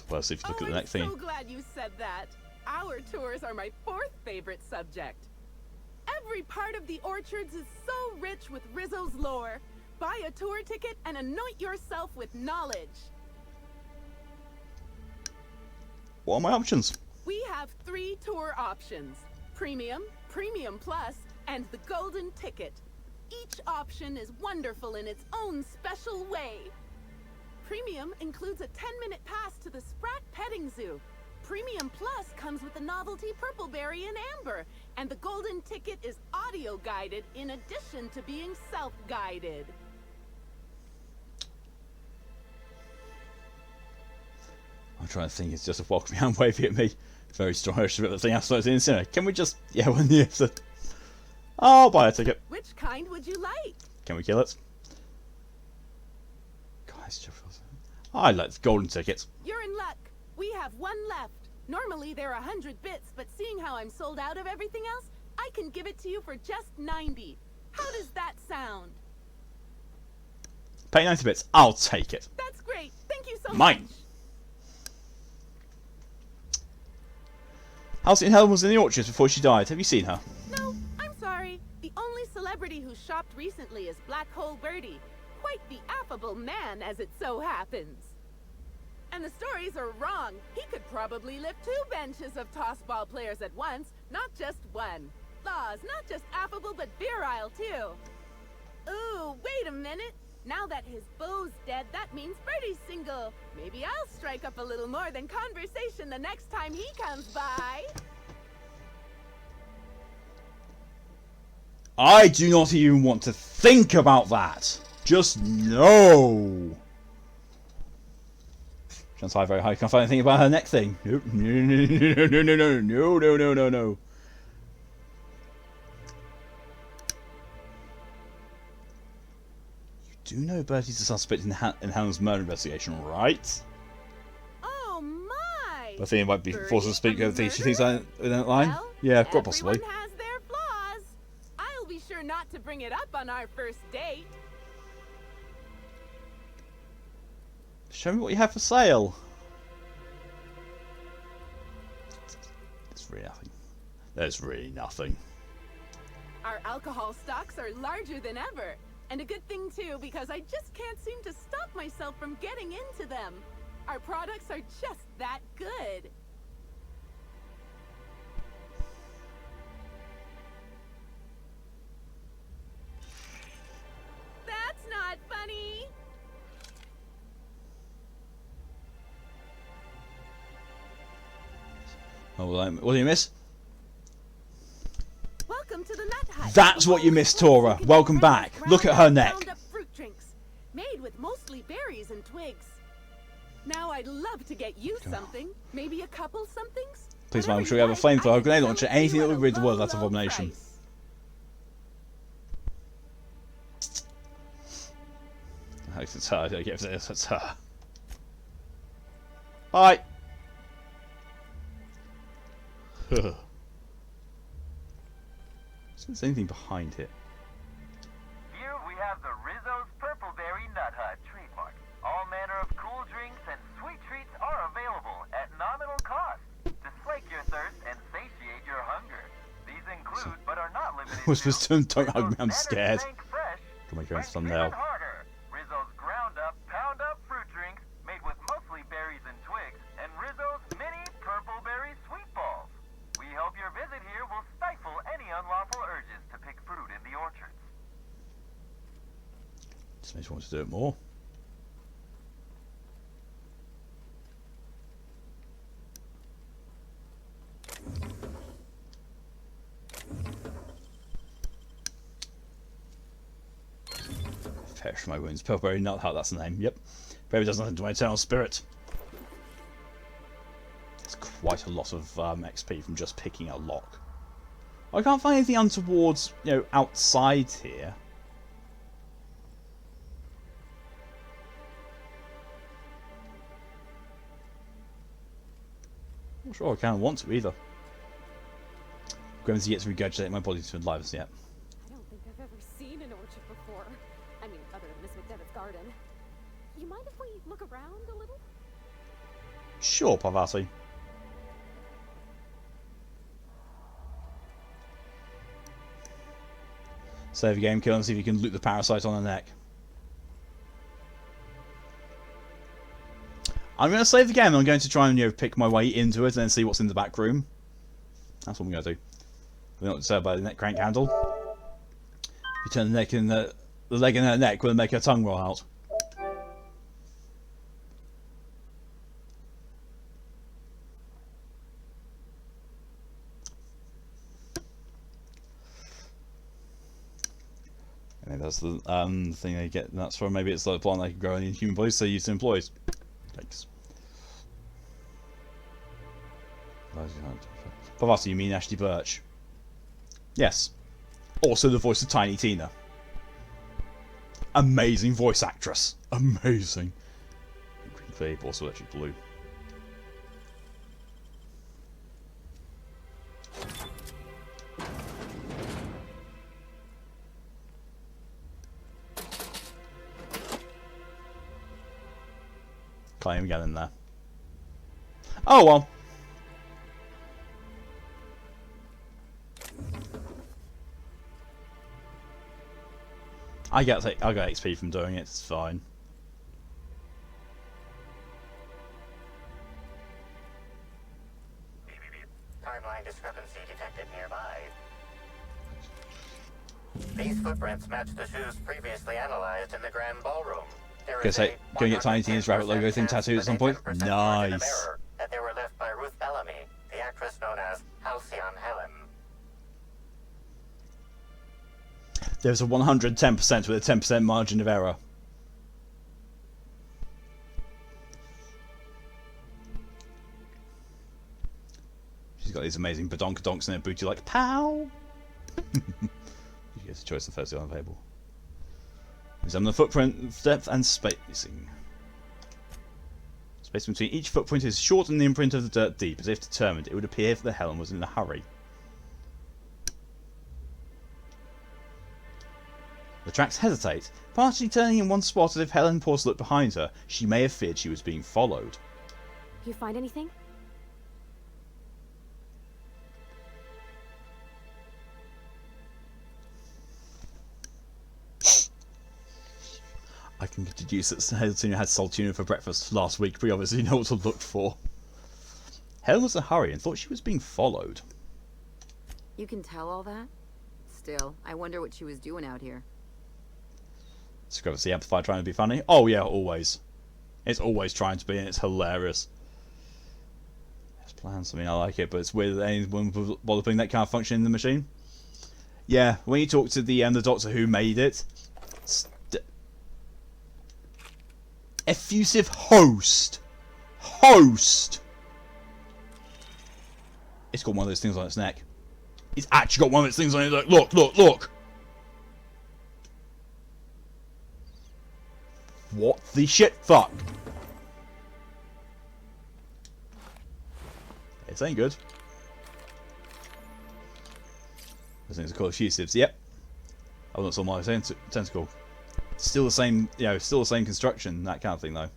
Well, see if you look at the next thing. I'm so glad you said that. Our tours are my fourth favorite subject. Every part of the orchards is so rich with Rizzo's lore. Buy a tour ticket and anoint yourself with knowledge. What are my options? We have 3 tour options: Premium, Premium Plus, and the Golden Ticket. Each option is wonderful in its own special way. Premium includes a 10-minute pass to the Sprat Petting Zoo. Premium Plus comes with the novelty Purple Berry and Amber, and the Golden Ticket is audio-guided in addition to being self-guided. I'm trying to think. It's just a welcoming hand waving at me. Very strong urge the thing outside in cinema. Can we just... Yeah, when the episode... I'll buy a ticket. Which kind would you like? Can we kill it? Guys, I like the golden tickets. You're in luck. We have one left. Normally they're 100 bits, but seeing how I'm sold out of everything else, I can give it to you for just 90. How does that sound? Pay 90 bits. I'll take it. That's great. Thank you so Mine. much. Alison Helen was in the orchards before she died. Have you seen her? No, I'm sorry. The only celebrity who shopped recently is Black Hole Birdie. Quite the affable man, as it so happens. And the stories are wrong. He could probably lift 2 benches of tossball players at once, not just one. Laws, not just affable, but virile, too. Ooh, wait a minute. Now that his beau's dead, that means Birdie's single. Maybe I'll strike up a little more than conversation the next time he comes by. I do not even want to think about that. Just no. Chance high, very high. Can't find anything about her next thing. Nope. No. You do know Bertie's the suspect in Helen's murder investigation, right? Oh my! I think it might be forced to speak over she thinks I in that line. Well, Yeah, quite possibly. Everyone has their flaws. I'll be sure not to bring it up on our first date. Show me what you have for sale. It's really nothing. There's really nothing. Our alcohol stocks are larger than ever. And a good thing too, because I just can't seem to stop myself from getting into them. Our products are just that good. That's not funny. Oh, well, what do you miss? Welcome to the Nut Hut. That's what you missed, Tora. Welcome back. Look at her neck. Fruit drinks, made with mostly berries and twigs. Now I'd love to get you something. Maybe a couple somethings? Please, man, I'm sure you have a flamethrower, grenade launcher, anything that would rid the world out of abomination. It's her. I don't get this. It's her. Bye. Is there anything behind it? Here we have the Rizzo's Purple Berry Nut Hut trademark. All manner of cool drinks and sweet treats are available at nominal cost to slake your thirst and satiate your hunger. These include, but are not limited to, don't hug me, I'm scared. Fresh, Come on, Grant's thumbnail. harder. Rizzo's ground up, pound up fruit drinks made with mostly berries and twigs, and Rizzo's mini Purple Berry Sweet Balls. We hope your visit here will stifle any unlawful urges to pick fruit in the orchards. Just makes me want to do it more. Perish from my wounds. Purple Nut Hut, that's the name. Yep. Baby does nothing to my eternal spirit. It's quite a lot of XP from just picking a lock. I can't find anything untowards, outside here. I'm not sure I kind of want to either. Grimsy yet to regurgitate my body to aliveness yet. I don't think I've ever seen an orchard before. I mean, other than Miss McDevitt's garden. You mind if we look around a little? Sure, Parvati. Save a game, kill and see if you can loot the parasite on the neck. I'm going to save the game and I'm going to try and pick my way into it and then see what's in the back room. That's what I'm going to do. We're not disturbed by the neck crank handle. If you turn the neck in the leg in her neck, we'll make her tongue roll out. I think that's the thing they get. That's from maybe it's like a plant they can grow in human bodies, so use to employees. Thanks. Bavasi, you mean Ashley Birch? Yes. Also the voice of Tiny Tina. Amazing voice actress. Amazing. Green Vape, also electric blue. Can't even get in there. Oh well. I get XP from doing it. It's fine. Timeline discrepancy detected nearby. These footprints match the shoes previously analyzed in the grand ballroom. Gonna get Tiny Tina's rabbit logo thing tattooed at some point. Nice. That they were left by Ruth Bellamy, the actress known as Halcyon Helen. There's a 110% with a 10% margin of error. She's got these amazing badonkadonks in her booty like pow. She gets a choice of first unavailable. Examine the footprint depth and spacing. Space between each footprint is short and the imprint of the dirt deep, as if determined it would appear if the Helen was in a hurry. The tracks hesitate, partially turning in one spot as if Helen paused to look behind her. She may have feared she was being followed. You find anything? I can deduce that Helen had saltuna for breakfast last week, but we obviously know what to look for. Helen was in a hurry and thought she was being followed. You can tell all that? Still, I wonder what she was doing out here. Discrepancy amplified trying to be funny? Oh yeah, always. It's always trying to be, and it's hilarious. It's plans. I mean, I like it, but it's weird that anyone would bother putting that kind of function in the machine. Yeah, when you talk to the doctor who made it, effusive host. It's got one of those things on its neck. It's actually got one of its things on it. Like, look. What the shit? Fuck. It ain't good. Those things are called effusives. Yep. I wasn't saw my tentacle. Still the same, still the same construction, that kind of thing though.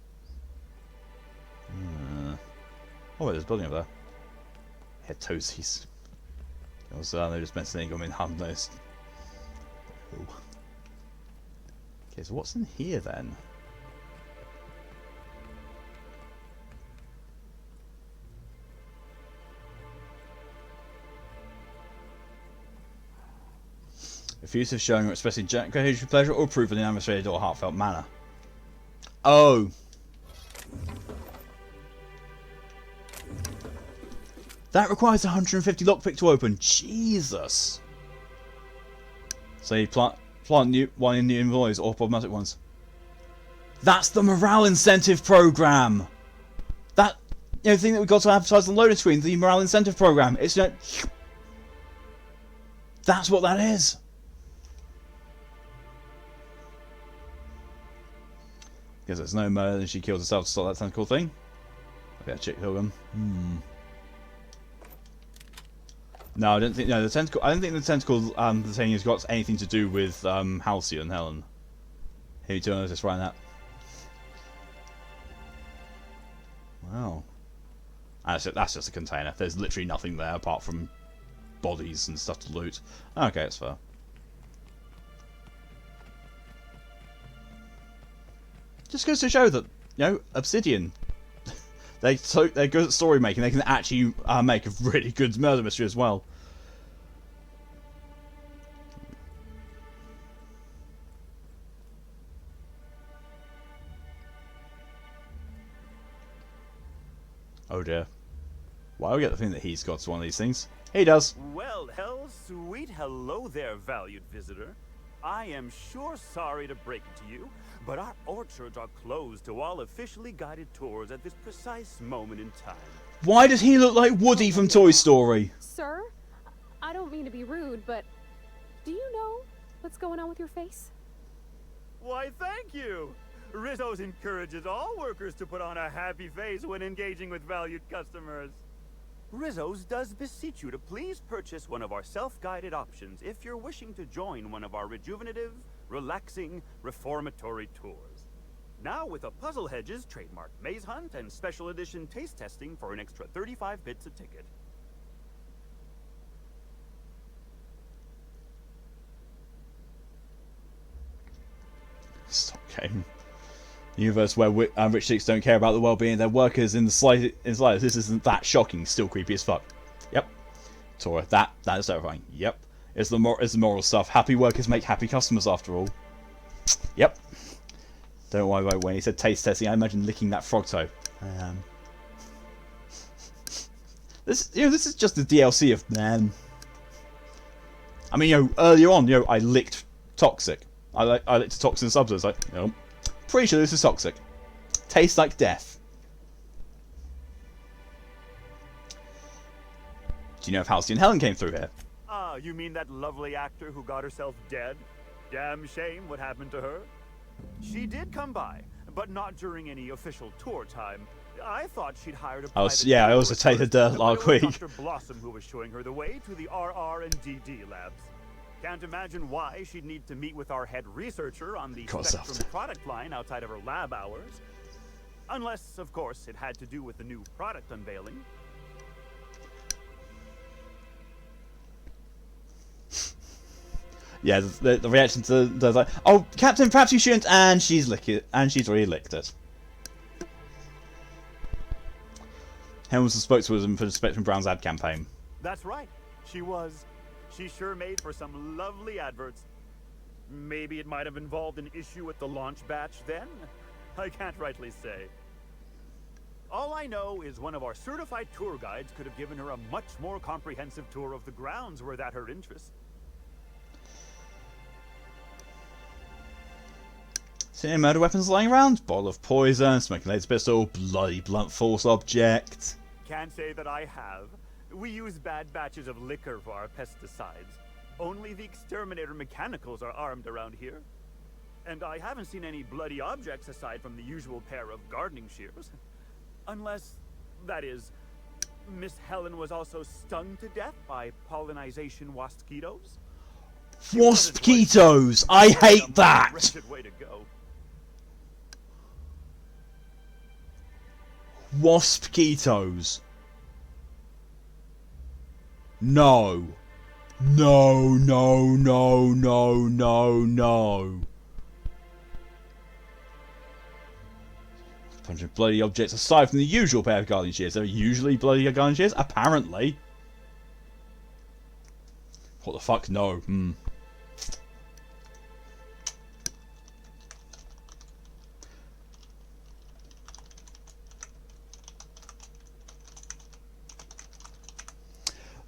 Oh wait, there's a building over there. Head toesies. Also, they just meant to think I'm in harmless. Okay, so what's in here then? Effusive showing or expressing genuine pleasure or proof in an animated or heartfelt manner. Oh. That requires 150 lockpick to open. Jesus. Say plant new one in new employees or problematic ones. That's the morale incentive program. That thing that we got to advertise on the loading screen, the morale incentive program. It's that's what that is. Because there's no murder and she kills herself to stop that tentacle thing. Okay, chick Hilgum. No, I don't think. No, the tentacle. I don't think the tentacle. The thing has got anything to do with Halcyon and Helen. Here, two just writing that. Wow. That's just a container. There's literally nothing there apart from bodies and stuff to loot. Okay, that's fair. Just goes to show that, Obsidian, they're good at story making. They can actually make a really good murder mystery as well. Oh dear. Why do we get the thing that he's got to one of these things? He does. Well, sweet hello there, valued visitor. I am sure sorry to break it to you, but our orchards are closed to all officially guided tours at this precise moment in time. Why does he look like Woody from Toy Story? Sir, I don't mean to be rude, but do you know what's going on with your face? Why, thank you! Rizzo's encourages all workers to put on a happy face when engaging with valued customers. Rizzo's does beseech you to please purchase one of our self-guided options if you're wishing to join one of our rejuvenative, relaxing, reformatory tours. Now with a Puzzle Hedges trademark maze hunt and special edition taste testing for an extra 35 bits a ticket. Stop game. Universe where rich chicks don't care about the well-being of their workers in the slightest. This isn't that shocking. Still creepy as fuck. Yep. Tora, that is terrifying. Yep. It's the moral stuff. Happy workers make happy customers, after all. Yep. Don't worry about when he said taste testing. I imagine licking that frog toe. This is just the DLC of man. I mean, earlier on, I licked Toxic. I licked a Toxin sub. It's like, pretty sure this is Toxic. Tastes like death. Do you know if Halcyon and Helen came through here? Ah, you mean that lovely actor who got herself dead? Damn shame what happened to her. She did come by, but not during any official tour time. I thought she'd hired a private I also tasted dirt last week. Dr. Blossom who was showing her the way to the RR and DD labs. Can't imagine why she'd need to meet with our head researcher on the Spectrum product line outside of her lab hours. Unless, of course, it had to do with the new product unveiling. Yeah, the reaction to the like, oh, Captain, perhaps you shouldn't, and she's licked it, and she's already licked it. Helen was the spokesperson for the Spectrum Brown's ad campaign. That's right, she was. She sure made for some lovely adverts. Maybe it might have involved an issue with the launch batch then? I can't rightly say. All I know is one of our certified tour guides could have given her a much more comprehensive tour of the grounds were that her interest. See any murder weapons lying around? Bottle of poison, smoking laser pistol, bloody blunt force object. Can't say that I have. We use bad batches of liquor for our pesticides. Only the exterminator mechanicals are armed around here. And I haven't seen any bloody objects aside from the usual pair of gardening shears. Unless, that is, Miss Helen was also stung to death by pollinization waspquitoes. Waspquitoes! I hate that! Wretched way to go. Waspquitoes. No. No, no, no, no, no, no. Bunch of bloody objects aside from the usual pair of guardian shears. There are usually bloody guardian shears? Apparently. What the fuck? No.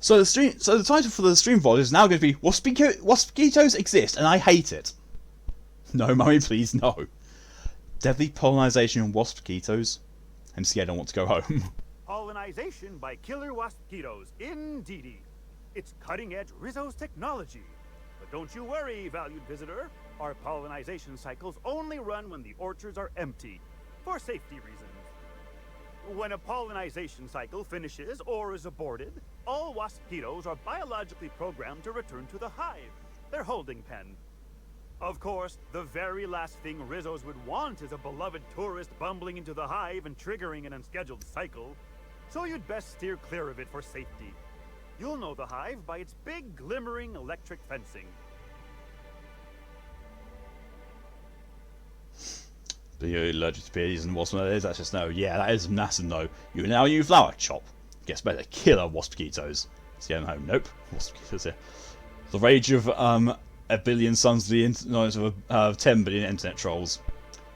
So the title for the stream VOD is now going to be Waspquitoes Exist and I Hate It. No, mummy, please, no. Deadly pollinization and waspquitoes. I'm scared I want to go home. Pollinization by killer waspquitoes, indeedy. It's cutting-edge Rizzo's technology. But don't you worry, valued visitor. Our pollinization cycles only run when the orchards are empty, for safety reasons. When a pollinization cycle finishes or is aborted, all waspquitoes are biologically programmed to return to the hive, their holding pen. Of course, the very last thing Rizzo's would want is a beloved tourist bumbling into the hive and triggering an unscheduled cycle, so you'd best steer clear of it for safety. You'll know the hive by its big, glimmering electric fencing. But you're allergic to bees and wasp murders, that's just no. Yeah, that is massive no. You now you flower chop. Guess better, killer waspquitoes. Let's home. Nope. Waspquitoes here. The rage of a billion sons of the internet of 10 billion internet trolls.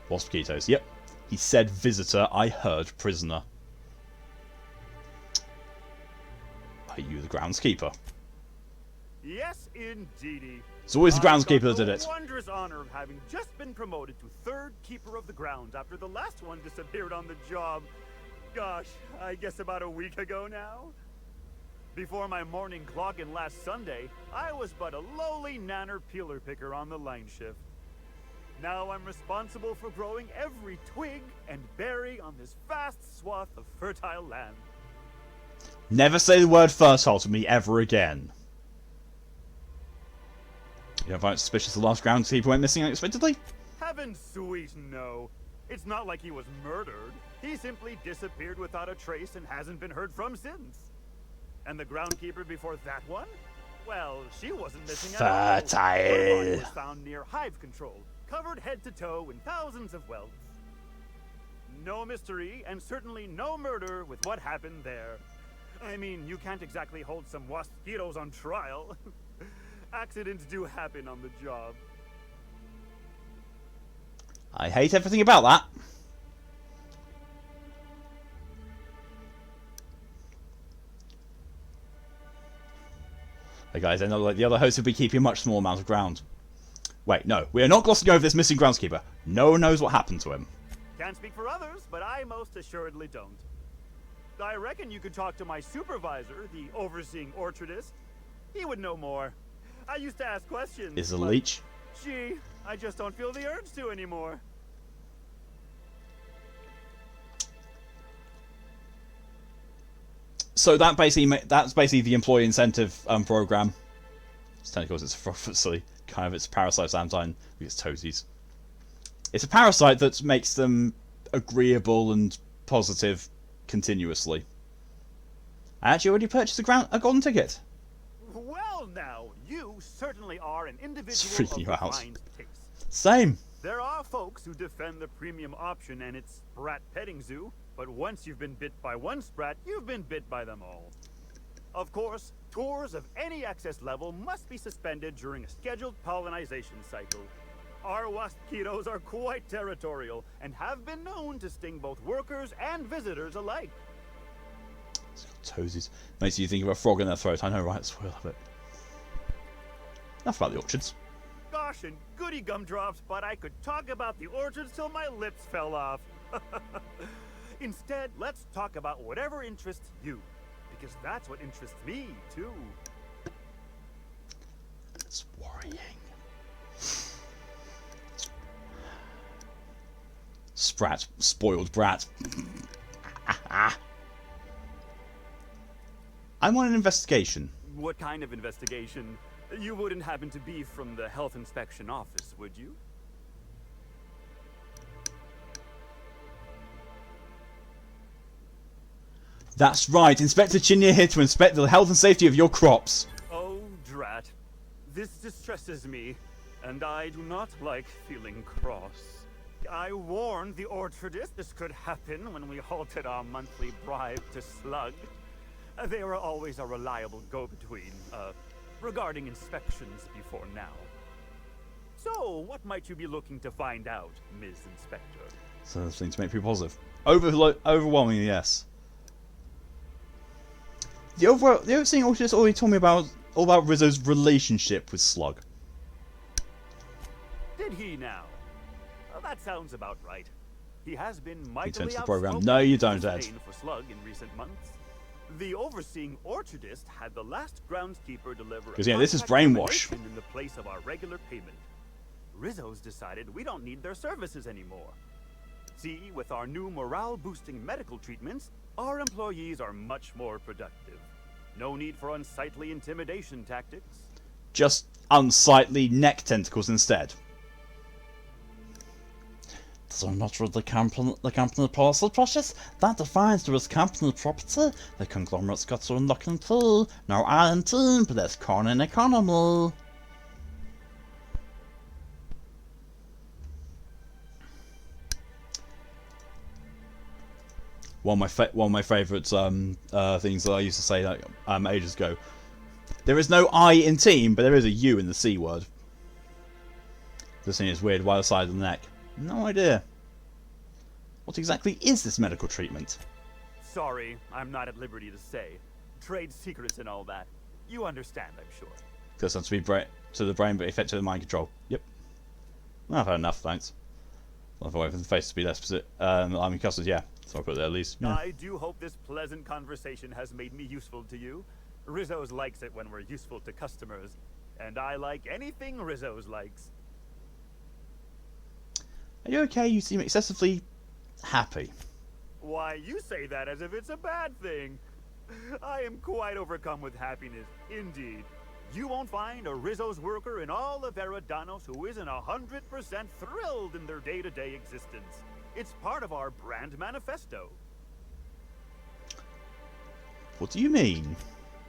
Waspquitoes. Yep. He said visitor, I heard prisoner. Are you the groundskeeper? Yes, indeedy. It's always the groundskeeper that did it. The wondrous honor of having just been promoted to third keeper of the grounds after the last one disappeared on the job. Gosh, I guess about a week ago now. Before my morning clock-in last Sunday, I was but a lowly nanner peeler picker on the line shift. Now I'm responsible for growing every twig and berry on this vast swath of fertile land. Never say the word fertile to me ever again. You don't find it suspicious the last groundskeeper went missing unexpectedly? Heaven sweet, no. It's not like he was murdered. He simply disappeared without a trace and hasn't been heard from since. And the groundkeeper before that one? Well, she wasn't missing at all. Her body was found near hive control, covered head to toe in thousands of welts. No mystery, and certainly no murder with what happened there. I mean, you can't exactly hold some Waspquitoes on trial. Accidents do happen on the job. I hate everything about that. Hey guys, I know like the other hosts will be keeping a much smaller amount of ground. Wait, no, we are not glossing over this missing groundskeeper. No one knows what happened to him. Can't speak for others, but I most assuredly don't. I reckon you could talk to my supervisor, the overseeing orchardist. He would know more. I used to ask questions. Is a leech? Gee, I just don't feel the urge to anymore. So that's basically the employee incentive program. It's technically it's obviously kind of it's a parasite sometime because it's toadies. It's a parasite that makes them agreeable and positive continuously. I actually already purchased a golden ticket. Well now, you certainly are an individual It's freaking of you out. refined taste. Same. There are folks who defend the premium option and its sprat petting zoo, but once you've been bit by one sprat, you've been bit by them all. Of course, tours of any excess level must be suspended during a scheduled pollinization cycle. Our Waspquitoes are quite territorial and have been known to sting both workers and visitors alike. Toesies. Makes you think of a frog in their throat. I know, right? That's why I love it. Enough about the orchards. Gosh, and goody gumdrops, but I could talk about the orchards till my lips fell off. Instead, let's talk about whatever interests you, because that's what interests me, too. It's worrying. Sprat. Spoiled brat. I'm on an investigation. What kind of investigation? You wouldn't happen to be from the health inspection office, would you? That's right, Inspector Chinya here to inspect the health and safety of your crops. Oh, drat. This distresses me, and I do not like feeling cross. I warned the orchardist this could happen when we halted our monthly bribe to Slug. They were always a reliable go-between, regarding inspections before now. So, what might you be looking to find out, Ms. Inspector? Something to make people positive. Overwhelmingly, yes. The overseeing orchardist already told me all about Rizzo's relationship with Slug. Did he now? Well, that sounds about right. He has been You turn mightily to the program. outspoken No, you in don't, his Ed. disdain for Slug in recent months. The overseeing orchardist had the last groundskeeper deliver a 'Cause, yeah, this is contract brainwash. termination in the place of our regular payment. Rizzo's decided we don't need their services anymore. See, with our new morale-boosting medical treatments, our employees are much more productive. No need for unsightly intimidation tactics. Just unsightly neck tentacles instead. These are not really the company policy process that defines the risk company property. The conglomerate's got to unlock and key. No iron team, but there's corn in economy. One of my favourite things that I used to say like, ages ago. There is no I in team, but there is a U in the C word. This thing is weird. Why the side of the neck? No idea. What exactly is this medical treatment? Sorry, I'm not at liberty to say. Trade secrets and all that. You understand, I'm sure. Does have to be to the brain, but effect to the mind control. Yep. I've had enough, thanks. I've waited for the face to be less specific. I'm customers, yeah. So I put there at least. Yeah. I do hope this pleasant conversation has made me useful to you. Rizzo's likes it when we're useful to customers. And I like anything Rizzo's likes. Are you okay? You seem excessively happy. Why, you say that as if it's a bad thing. I am quite overcome with happiness, indeed. You won't find a Rizzo's worker in all of Eridanos who isn't 100% thrilled in their day-to-day existence. It's part of our brand manifesto. What do you mean?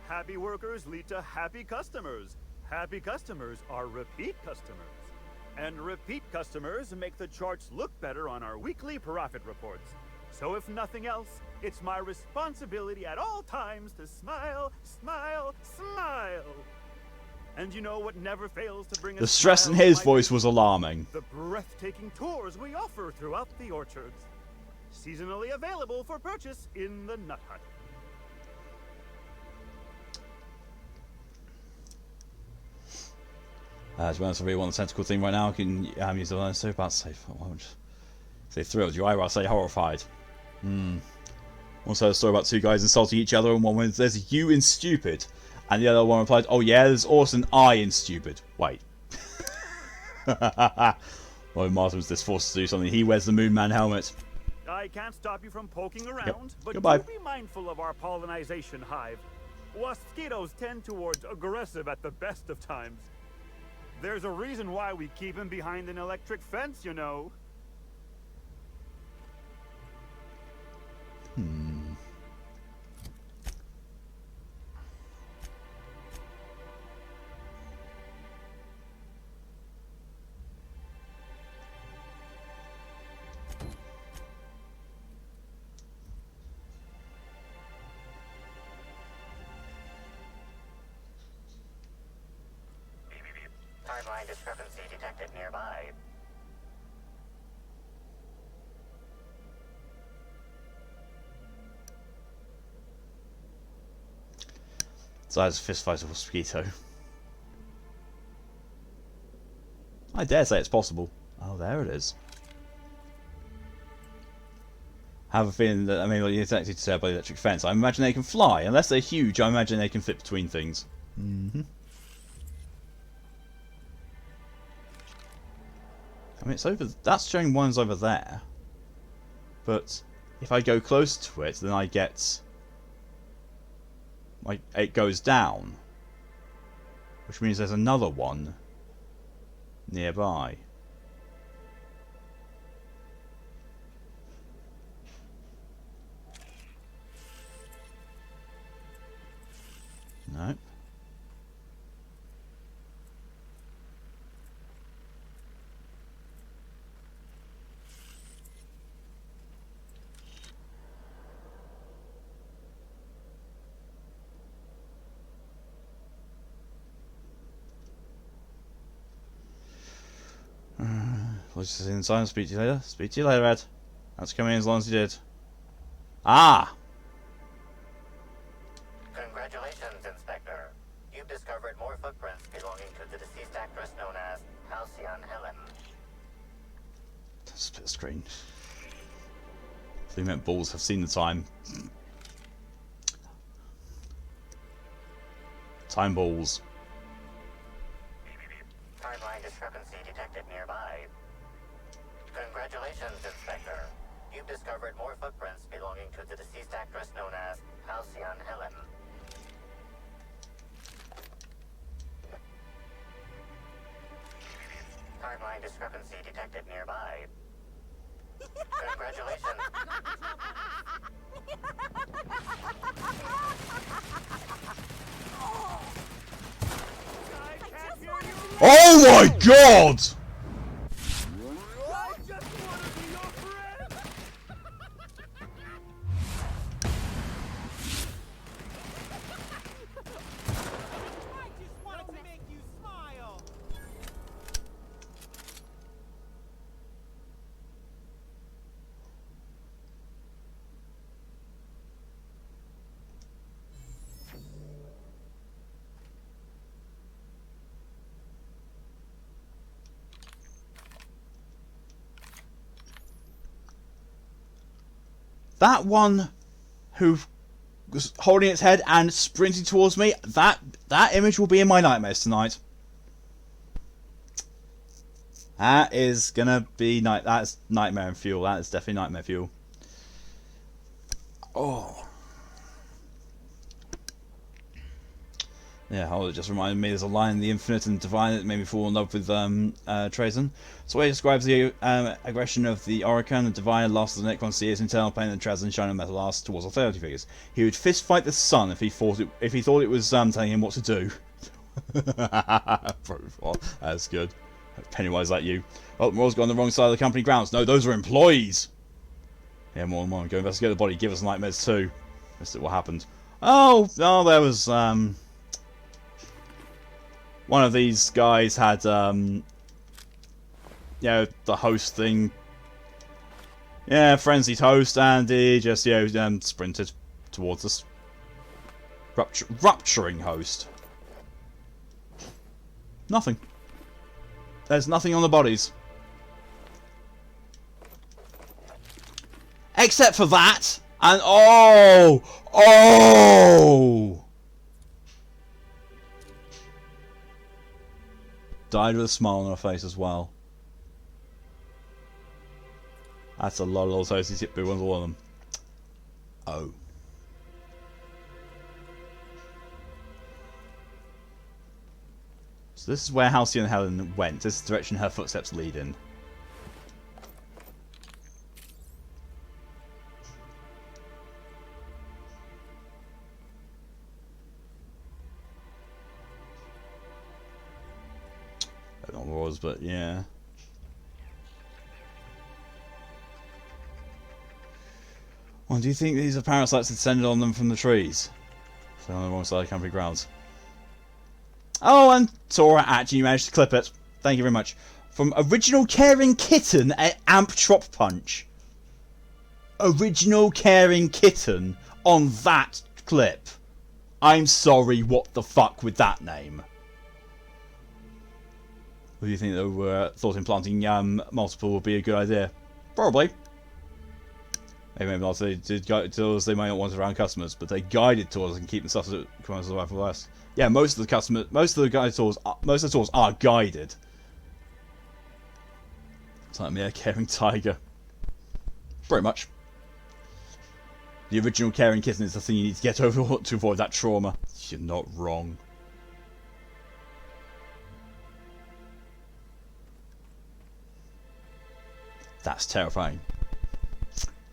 Happy workers lead to happy customers. Happy customers are repeat customers. And repeat customers make the charts look better on our weekly profit reports. So if nothing else, it's my responsibility at all times to smile, smile, smile. And you know what never fails to bring the stress in his voice was alarming. The breathtaking tours we offer throughout the orchards. Seasonally available for purchase in the Nut Hut. To be honest, I really want the tentacle thing right now. I can use the line so about safe. I won't say thrilled. Your eyebrows say horrified. Also, a story about two guys insulting each other, and one went, "There's you in stupid," and the other one replied, "Oh yeah, there's also an I in stupid." Wait. Well, Martin was just forced to do something. He wears the Moon Man helmet. I can't stop you from poking around, but Goodbye. do be mindful of our pollinization hive. Waspquitoes tend towards aggressive at the best of times. There's a reason why we keep him behind an electric fence, you know. Timeline discrepancy detected nearby. Size fist fight with a mosquito. I dare say it's possible. Oh, there it is. I have a feeling that, I mean, you're actually disturbed by the electric fence. I imagine they can fly. Unless they're huge, I imagine they can fit between things. I mean, it's over. That's showing one's over there. But if I go close to it, then I get, like, it goes down, which means there's another one nearby. Nope. Let's just inside. Speak to you later. Speak to you later, Ed. That's coming in as long as you did. Ah! Congratulations, Inspector. You've discovered more footprints belonging to the deceased actress known as Halcyon Helen. Split screen. They meant balls. Have seen the time. Time balls. Timeline discrepancy detected nearby. Congratulations, Inspector. You've discovered more footprints belonging to the deceased actress known as Halcyon Helen. Timeline discrepancy detected nearby. Congratulations. Oh my god! That one who was holding its head and sprinting towards me, that image will be in my nightmares tonight. That is gonna be that's nightmare fuel. That is definitely nightmare fuel. Oh. Yeah, it just reminded me there's a line in The Infinite and Divine that made me fall in love with Trazyn. So he describes the aggression of the Orokin. The Divine lost the Necron see its internal pain and Trazyn shining metal ass towards authority figures. He would fist fight the sun if he thought it was telling him what to do. That's good. Pennywise like you. Oh, Mor's gone on the wrong side of the company grounds. No, those are employees. Yeah, more and more. Go investigate the body. Give us nightmares too. That's what happened. Oh, there was one of these guys had you know, the host thing. Yeah, frenzied host, and he just sprinted towards us. Rupturing host. Nothing. There's nothing on the bodies. Except for that. And oh! Died with a smile on her face as well. That's a lot of little toasty tip boo ones, all of them. Oh. So this is where Halcyon Helen went. This is the direction her footsteps lead in. I don't know what it was, but yeah. Well, do you think these are parasites that descended on them from the trees? So on the wrong side of company grounds. Oh, and Tora actually managed to clip it. Thank you very much. From Original Caring Kitten at Amp Trop Punch. Original Caring Kitten on that clip. I'm sorry, what the fuck with that name? Or do you think they thought implanting multiple would be a good idea? Probably. Maybe not. They did guide tours. They might not want it around customers, but they guided tours and keep the stuff that comes away from us. Yeah, most of the guided tours, most of the tours are guided. It's like me, a caring tiger. Pretty much. The original caring kitten is the thing you need to get over to avoid that trauma. You're not wrong. That's terrifying.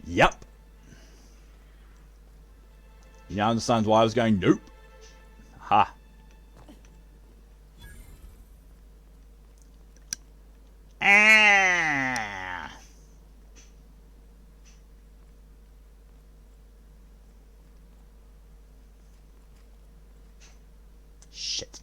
Yep. You now understand why I was going nope. Ha. Ah. Shit.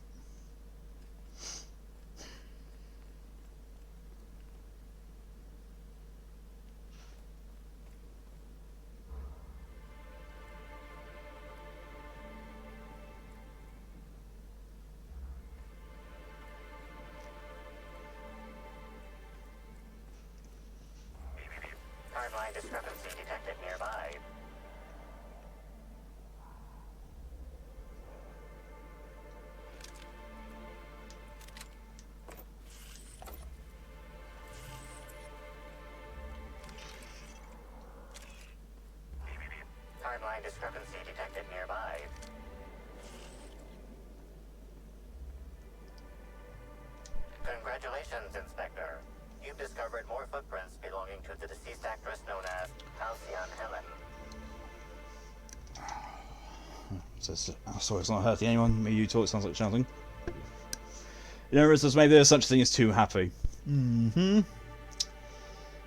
Timeline discrepancy detected nearby. Timeline discrepancy detected nearby. Congratulations, Inspector. You've discovered more footprints belonging to the deceased actress known as Halcyon Helen. Sorry, it's not hurting anyone. Me, you talk, it sounds like shouting. You know, maybe there's such a thing as too happy. Mm-hmm.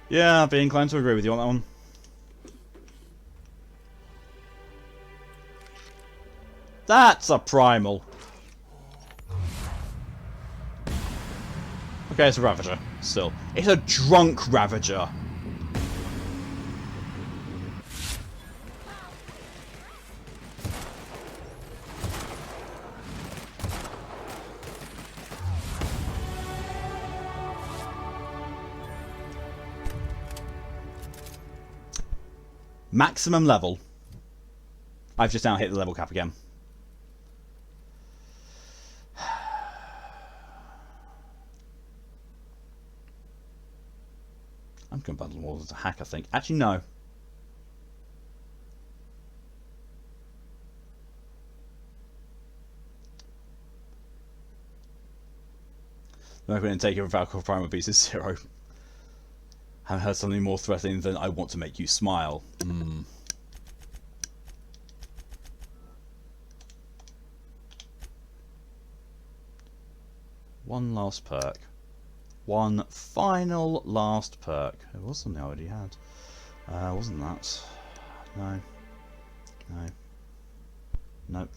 Yeah, I'd be inclined to agree with you on that one. That's a primal. Okay, it's a Ravager. Still. It's a drunk Ravager. Maximum level. I've just now hit the level cap again. I'm going to bundle them all as a hack, I think. Actually, no. I'm going to take it without Primal Beast is 0. Haven't heard something more threatening than I want to make you smile. One last perk. One final last perk. It was something I already had. Wasn't that? No. No. Nope.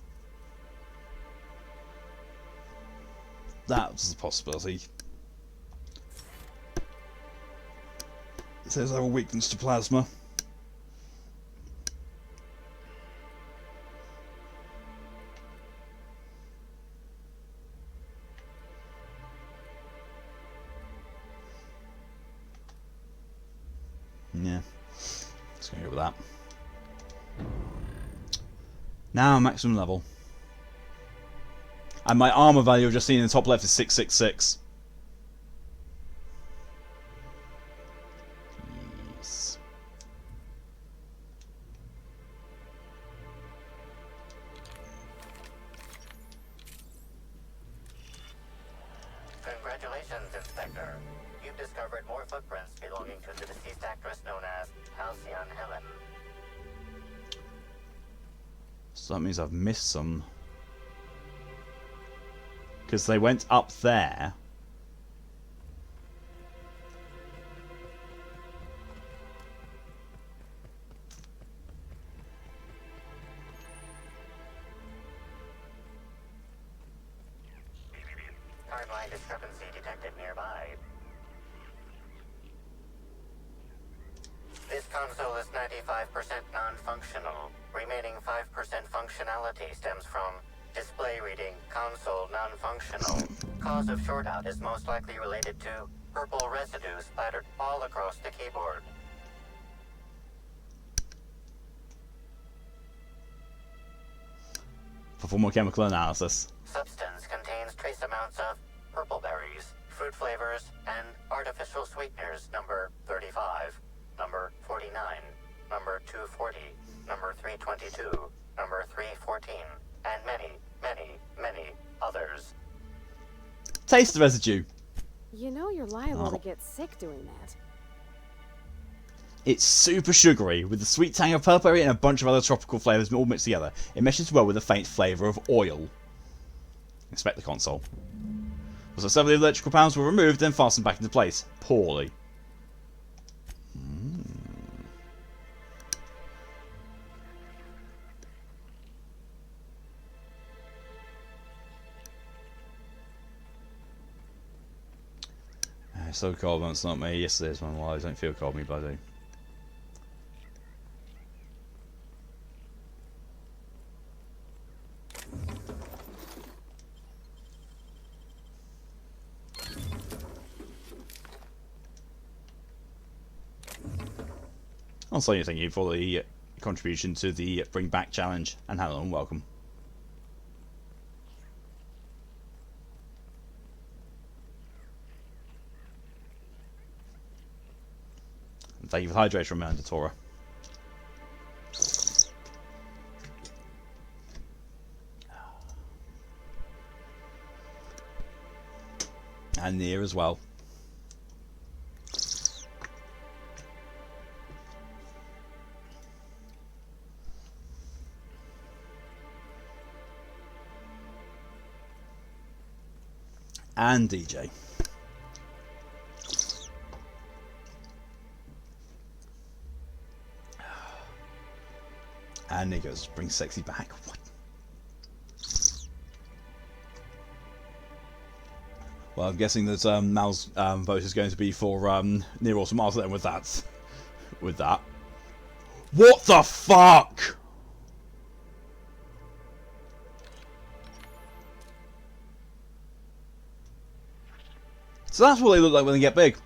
That was a possibility. It says I have a weakness to plasma. Yeah, let's go with that. Now maximum level. And my armor value I've just seen in the top left is 666. Yes. Congratulations, Inspector. You've discovered more footprints belonging to the deceased actress known as Halcyon Helen. So that means I've missed some. Because they went up there. Timeline discrepancy detected nearby. This console is 95% non-functional. Remaining 5% functionality stems from display reading, console non-functional. Cause of shortout is most likely related to purple residue splattered all across the keyboard. Perform more chemical analysis. Substance contains trace amounts of purple berries, fruit flavors, and artificial sweeteners number 35, number 49, number 240, number 322, number 314, and many, many, many others. Taste the residue. You know you're liable to get sick doing that. It's super sugary, with the sweet tang of purple berry and a bunch of other tropical flavours all mixed together. It meshes well with a faint flavour of oil. Inspect the console. So some of the electrical panels were removed, then fastened back into place. Poorly. So cold when it's not me. Yes, it is. Well, I don't feel cold, me, but I do. Also, thank you for the contribution to the Bring Back Challenge, and hello and welcome. And thank you for the hydration reminder, Tora. And Nia as well. And DJ. And he goes, bring sexy back. What? Well, I'm guessing that Mal's vote is going to be for Near Automata then with that. With that. What the fuck? So that's what they look like when they get big.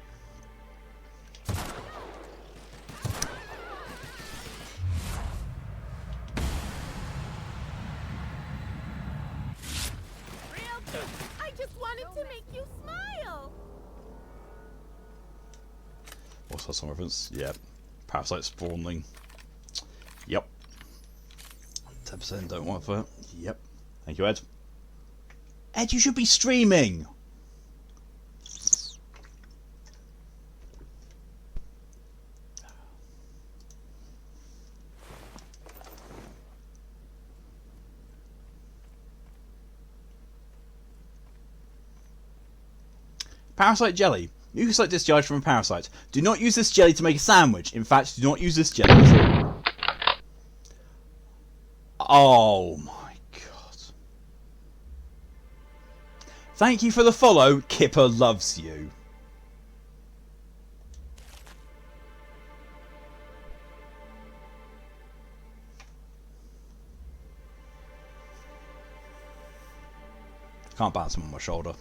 Also some reference. Yep. Parasite spawning. Yep. 10% don't want for it. Yep. Thank you, Ed. Ed, you should be streaming! Parasite jelly. Mucus-like discharge from a parasite. Do not use this jelly to make a sandwich. In fact, do not use this jelly. Oh my god. Thank you for the follow. Kipper loves you. Can't balance him on my shoulder.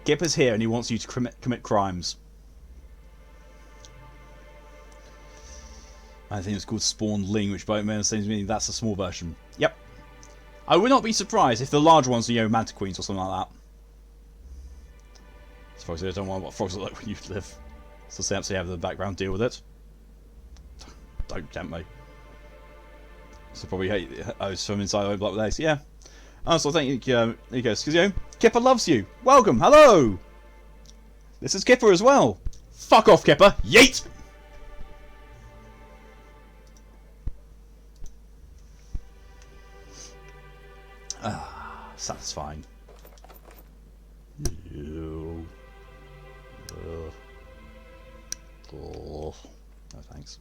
Kipper's here and he wants you to commit crimes. I think it's called Spawn Ling, which by seems to me that's a small version. Yep. I would not be surprised if the larger ones are, you know, mantiqueens or something like that. As far as I don't know what frogs look like when you live. So they actually have the background deal with it. Don't tempt me. So probably hate from inside the block with ace. Yeah. Also, thank you, there you go, Skizio. Kipper loves you. Welcome. Hello. This is Kipper as well. Fuck off, Kipper. Yeet. Ah, satisfying. Oh. No thanks.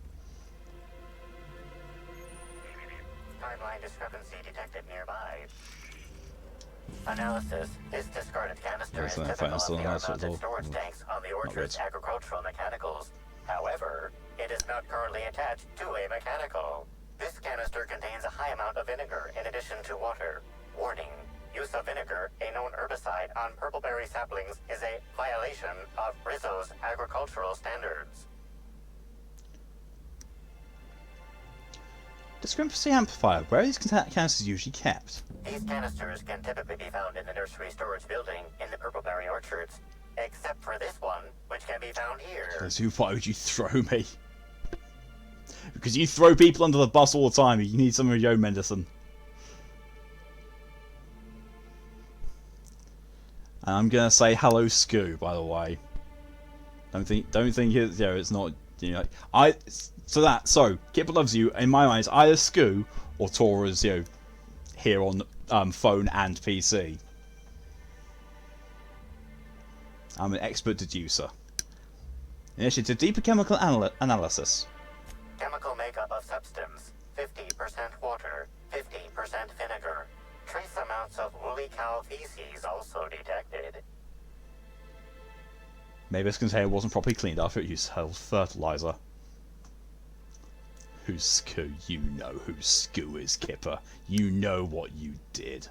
Timeline discrepancy detected nearby. Analysis. This discarded canister is typical of the unmounted storage tanks on the orchard's agricultural mechanicals. However, it is not currently attached to a mechanical. This canister contains a high amount of vinegar in addition to water. Warning. Use of vinegar, a known herbicide on purpleberry saplings, is a violation of Rizzo's agricultural standards. Discrepancy amplifier. Where are these canisters usually kept? These canisters can typically be found in the nursery storage building in the purpleberry orchards, except for this one, which can be found here. So why would you throw me? Because you throw people under the bus all the time. You need some of your own medicine. And I'm gonna say hello, Scoo. By the way, don't think it's, you know, it's not, you know, so Kipper loves you. In my mind, it's either Scoo or Tora's, you know, here on phone and PC. I'm an expert deducer. Initiative deeper chemical analysis. Chemical makeup of substance: 50% water, 50% vinegar. Trace amounts of woolly cow feces also detected. Maybe this container wasn't properly cleaned after it used fertilizer. Who's Scoo? You know who Scoo is, Kipper. You know what you did.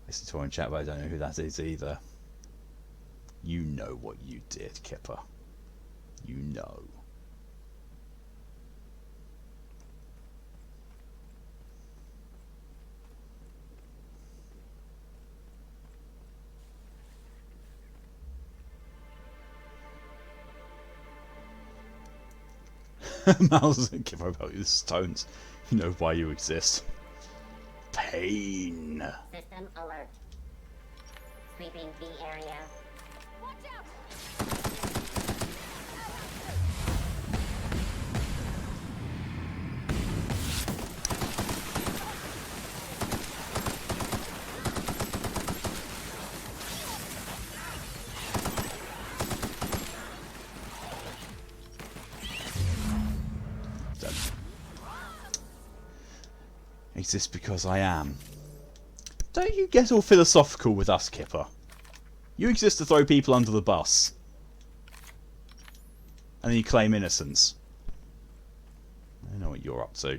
Listen to her in chat, but I don't know who that is either. You know what you did, Kipper. You know. Miles doesn't give about your stones. You know why you exist. Pain. System alert. Sweeping the area. Watch out! Exist because I am. Don't you get all philosophical with us, Kipper. You exist to throw people under the bus. And then you claim innocence. I know what you're up to.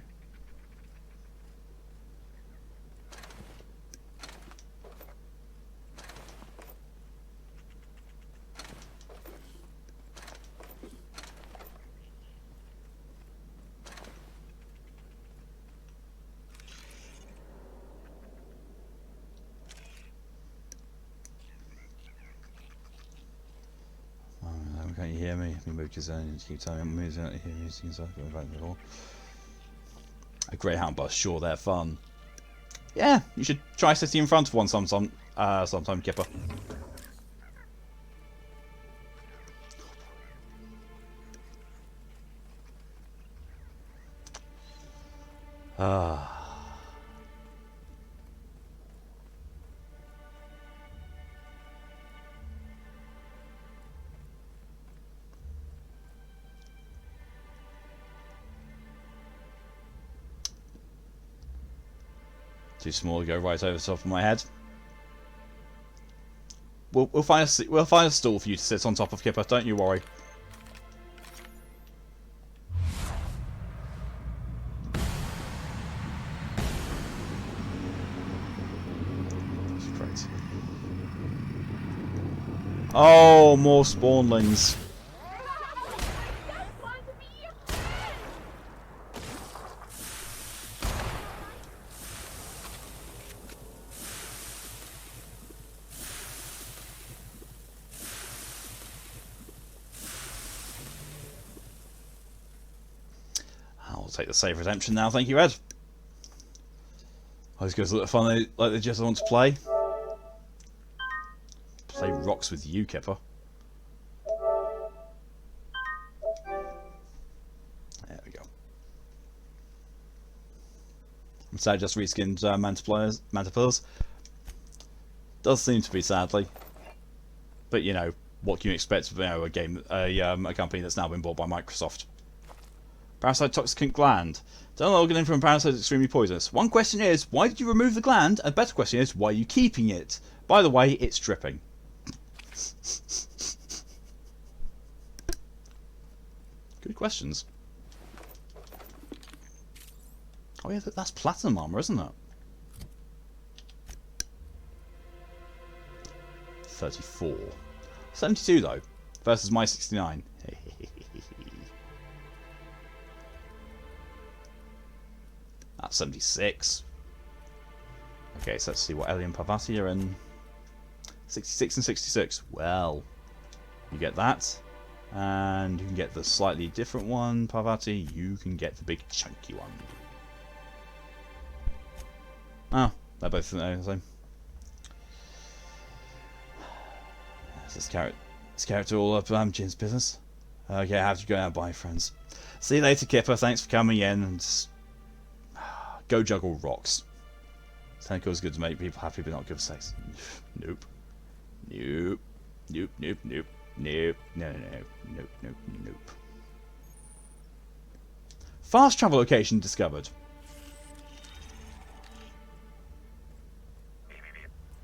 me move because I keep telling me I'm a Greyhound bus, sure, they're fun. Yeah, you should try sitting in front of one sometime, Kipper. Too small to go right over the top of my head. We'll find a stool for you to sit on top of, Kipper. Don't you worry. That's great. Oh, more spawnlings. I'll take the save redemption now, thank you, Ed. I was going to look fun like they just want to play. Play rocks with you, Kipper. There we go. I'm sad I just reskinned Manta Pillars. Does seem to be, sadly. But you know, what can you expect of a company that's now been bought by Microsoft? Parasite toxicant gland. Don't organ from parasite is extremely poisonous. One question is, why did you remove the gland? A better question is, why are you keeping it? By the way, it's dripping. Good questions. Oh yeah, that's platinum armor, isn't it? 34. 72 though, versus my 69. That's 76. Okay, so let's see what Ellie and Parvati are in. 66 and 66. Well, you get that. And you can get the slightly different one, Parvati. You can get the big chunky one. Oh, they're both the same. This character all up Jin's business. Okay, I have to go now. Bye, friends. See you later, Kipper. Thanks for coming in. And go juggle rocks. Tentacle is good to make people happy, but not good for sex. Nope. Nope. Nope. Nope. Nope. Nope. No. Nope. Nope. Nope. Fast travel location discovered.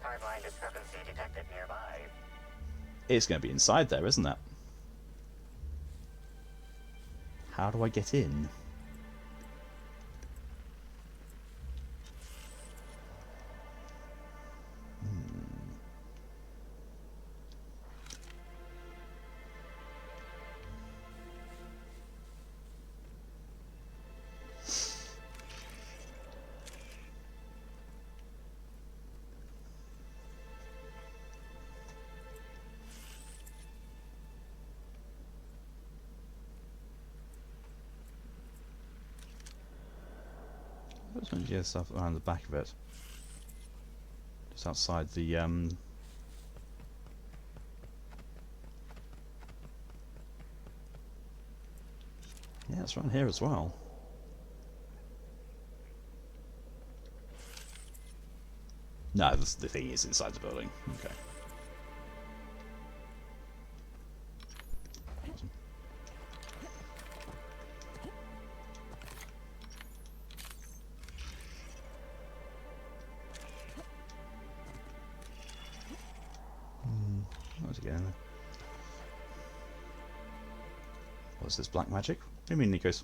Timeline discrepancy detected nearby. It's going to be inside there, isn't it? How do I get in? Yeah, stuff around the back of it. Just outside the Yeah, it's around here as well. No, the thing is inside the building. Okay. Again. What's this black magic? What do you mean, Nikos?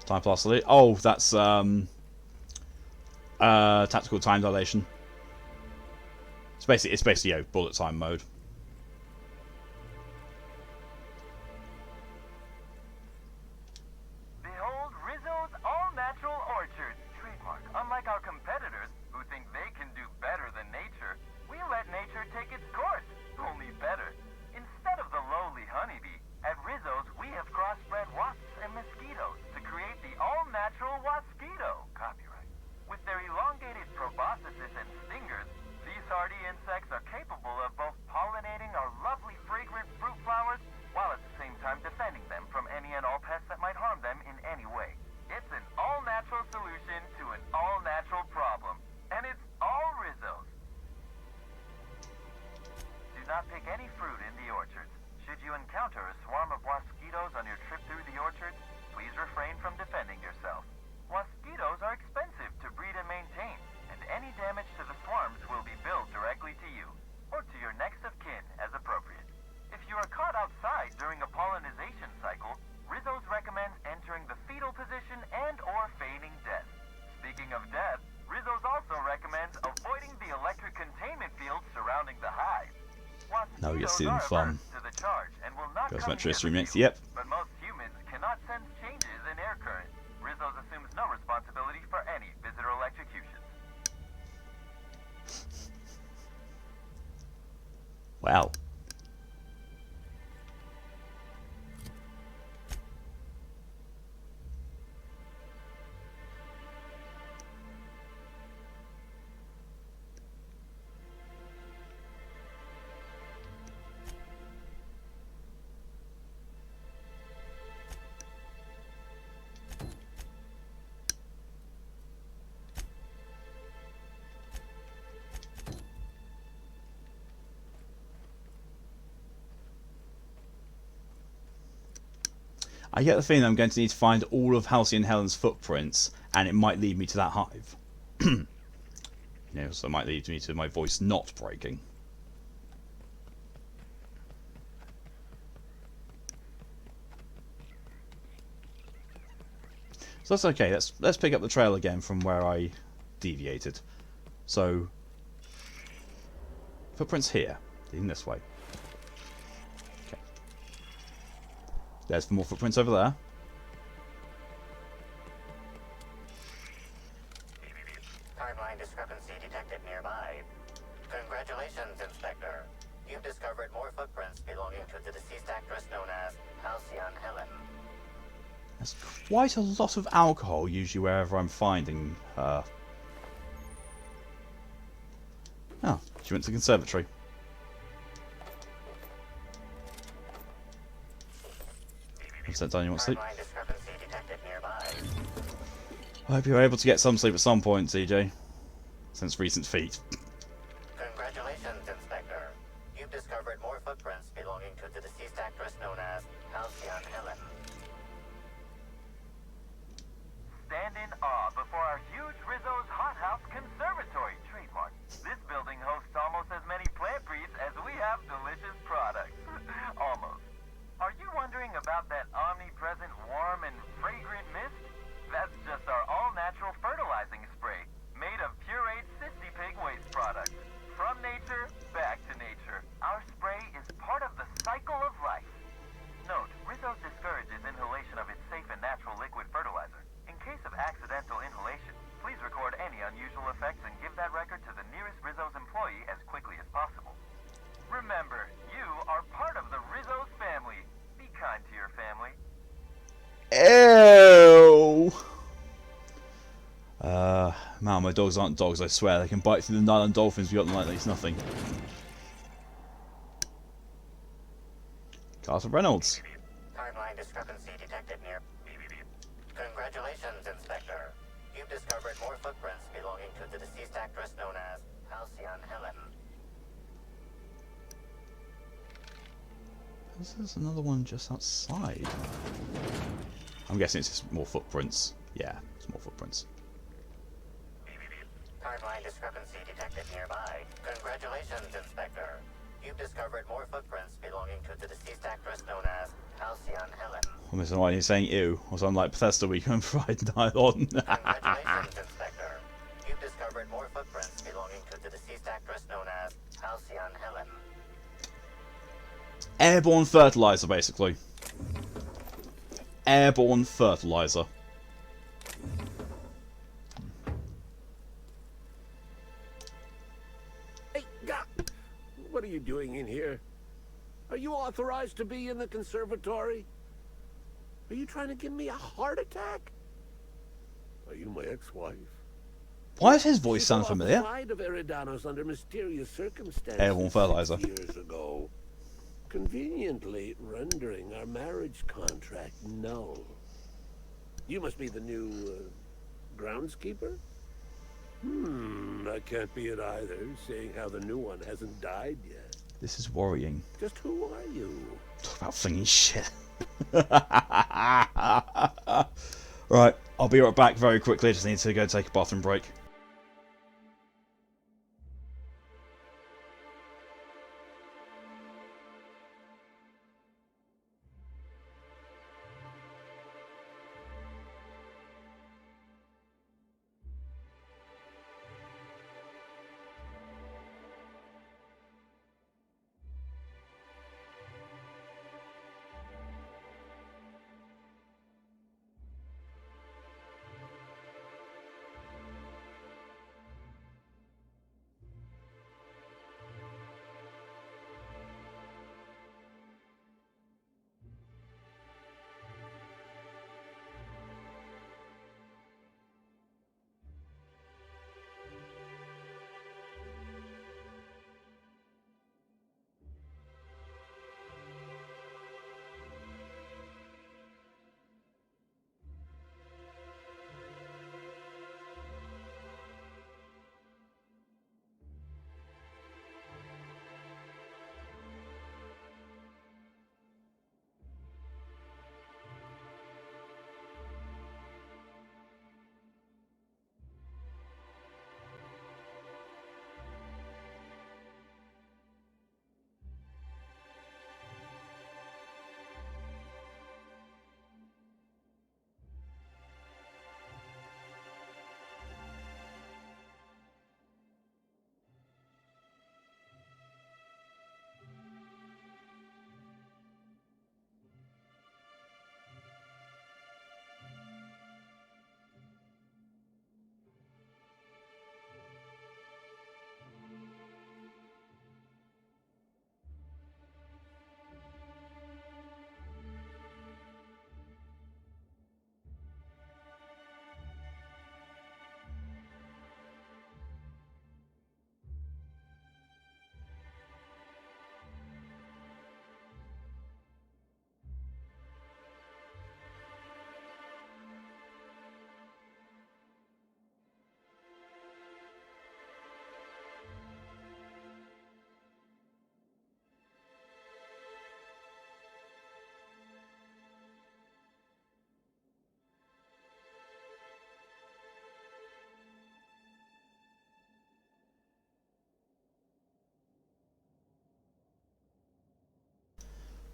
Time velocity. Oh, that's tactical time dilation. It's basically bullet time mode. fruit in the orchards. Should you encounter a swarm of Waspquitoes on your trip through the orchards, please refrain from defending yourself. Waspquitoes are expensive to breed and maintain, and any damage to the swarms will be billed directly to you, or to your next of kin as appropriate. If you are caught outside during a pollinization cycle, Rizzo's recommends entering the fetal position and or feigning death. Speaking of death, Rizzo's also recommends avoiding the electric containment field surrounding the hive. Now we get stealing fun. Goes back to history mix, yep. But most humans cannot sense changes in air current. Rizzo's assumes no responsibility for any visitor electrocutions. Wow. I get the feeling I'm going to need to find all of Halcyon Helen's footprints, and it might lead me to that hive. You know, so it might lead me to my voice not breaking. So that's okay. Let's pick up the trail again from where I deviated. So footprints here, leading this way. There's more footprints over there. Timeline discrepancy detected nearby. Congratulations, Inspector. You've discovered more footprints belonging to the deceased actress known as Halcyon Helen. There's quite a lot of alcohol usually wherever I'm finding her. Oh, she went to the conservatory. Set down, you want sleep? I hope you're able to get some sleep at some point, CJ. Since recent feat. Congratulations, Inspector. You've discovered more footprints belonging to the deceased actress known as Halcyon Helen. Stand in awe before our huge Rizzo's Hothouse Conservatory trademark. This building hosts almost as many plant breeds as we have delicious products. Almost. Are you wondering about that omnipresent warm and fragrant mist? That's just our all-natural fertilizing spray, made of pureed sissy pig waste products. From nature, back to nature. Our spray is part of the cycle of life. Note, Rizzo's discourages inhalation of its safe and natural liquid fertilizer. In case of accidental inhalation, please record any unusual effects and give that record to the nearest Rizzo's employee as quickly as possible. Remember, you are part of the Rizzo's family. Be kind to your family. Ew! Man, my dogs aren't dogs, I swear. They can bite through the nylon dolphins, we got them like it's nothing. Castle Reynolds. Timeline discrepancy detected near. Congratulations, Inspector. You've discovered more footprints belonging to the deceased actress known as Halcyon Helen. This is another one just outside. I'm guessing it's just more footprints. Yeah, it's more footprints. Timeline discrepancy detected nearby. Congratulations, Inspector. You've discovered more footprints belonging to the deceased actress known as Halcyon Helen. I'm missing why he's saying ew. Also, I'm like Bethesda, we can provide nylon. Congratulations, Inspector. You've discovered more footprints belonging to the deceased actress known as Halcyon Helen. Airborne fertilizer, basically. Airborne fertilizer. Hey, what are you doing in here? Are you authorized to be in the conservatory? Are you trying to give me a heart attack? Are you my ex-wife? Why does his voice sound familiar? Outside of Eridanos under mysterious circumstances Airborne fertilizer. 6 years ago, conveniently rendering our marriage contract null. You must be the new groundskeeper? That can't be it either, seeing how the new one hasn't died yet. This is worrying. Just who are you? Talk about thingy shit. Right, I'll be right back very quickly. I just need to go take a bathroom break.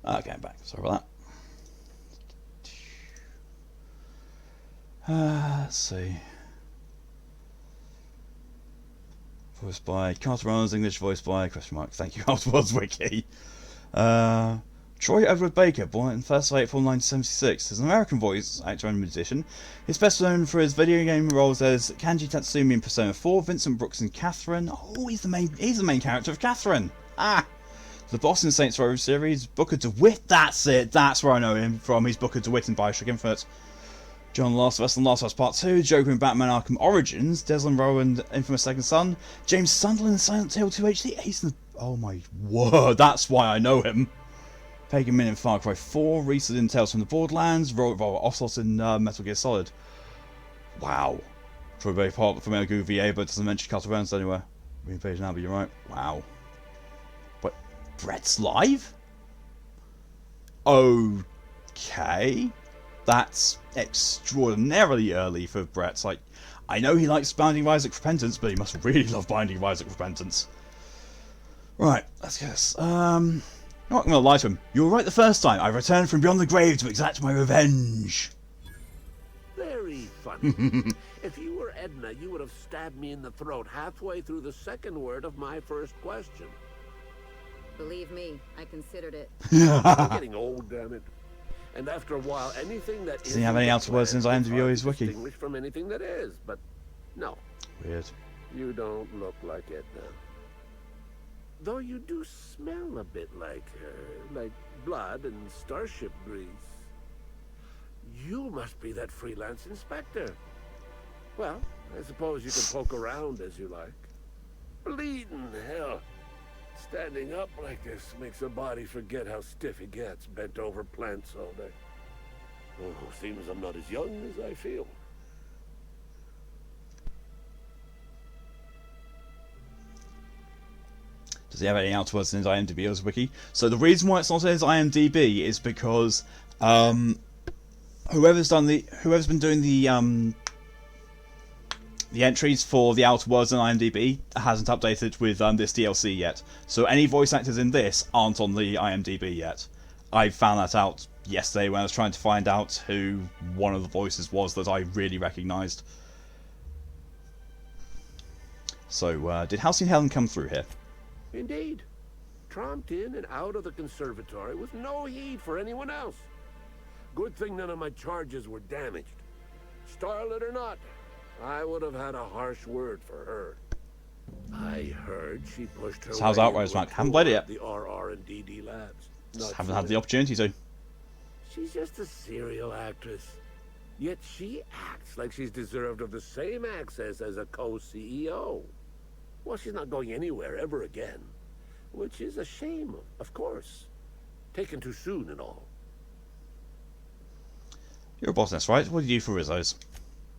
Okay, I'm back. Sorry about that. Let's see. Voiced by Carter Reynolds, English voiced by question mark. Thank you, Outworld's Wiki. Troy Edward Baker, born on 1st of April 1976, is an American voice actor and musician. He's best known for his video game roles as Kanji Tatsumi in Persona 4, Vincent Brooks in Catherine. Oh, he's the main character of Catherine. Ah, the boss in Saints Row series, Booker DeWitt. That's it. That's where I know him from. He's Booker DeWitt in Bioshock Infinite. John Last of Us and Last of Us Part 2, Joker in Batman Arkham Origins, Desmond Rowe and Infamous Second Son, James Sunderland in Silent Hill 2 HD. Oh my word, that's why I know him. Pagan Min in Far Cry 4, Reese in Tales from the Borderlands, Robert Oslos in Metal Gear Solid. Wow. For a very part from Metal Gear VA, but doesn't mention Castle Burns anywhere. Page now, but you're right. Wow. But Brett's live? Okay. That's extraordinarily early for Brett. Like, I know he likes Binding of Isaac Repentance, but he must really love Binding of Isaac Repentance. Right, let's guess. I'm not going to lie to him. You were right the first time. I returned from beyond the grave to exact my revenge. Very funny. If you were Edna, you would have stabbed me in the throat halfway through the second word of my first question. Believe me, I considered it. I'm getting old, damn it. And after a while, anything that does he have any outer words since I interview his wiki? Distinguished from anything that is, but no. Weird. You don't look like Edna. Though you do smell a bit like her, like blood and starship grease. You must be that freelance inspector. Well, I suppose you can poke around as you like. Bleeding hell. Standing up like this makes a body forget how stiff he gets, bent over plants all day. Oh, seems I'm not as young as I feel. Does he have any Outer Worlds in his IMDb or his wiki? So the reason why it's not in his IMDb is because whoever's been doing the entries for the Outer Worlds on IMDb hasn't updated with this DLC yet. So any voice actors in this aren't on the IMDb yet. I found that out yesterday when I was trying to find out who one of the voices was that I really recognised. So, did Halcyon Helen come through here? Indeed. Tromped in and out of the conservatory with no heed for anyone else. Good thing none of my charges were damaged. Starlet or not, I would have had a harsh word for her. I heard she pushed her. So how's Outriders, Mac? Haven't played it yet. The RR and DD labs. Just haven't had the opportunity to. She's just a serial actress. Yet she acts like she's deserved of the same access as a co-CEO. Well, she's not going anywhere ever again. Which is a shame, of course. Taken too soon and all. You're a botanist, right? What do you do for Rizzo's?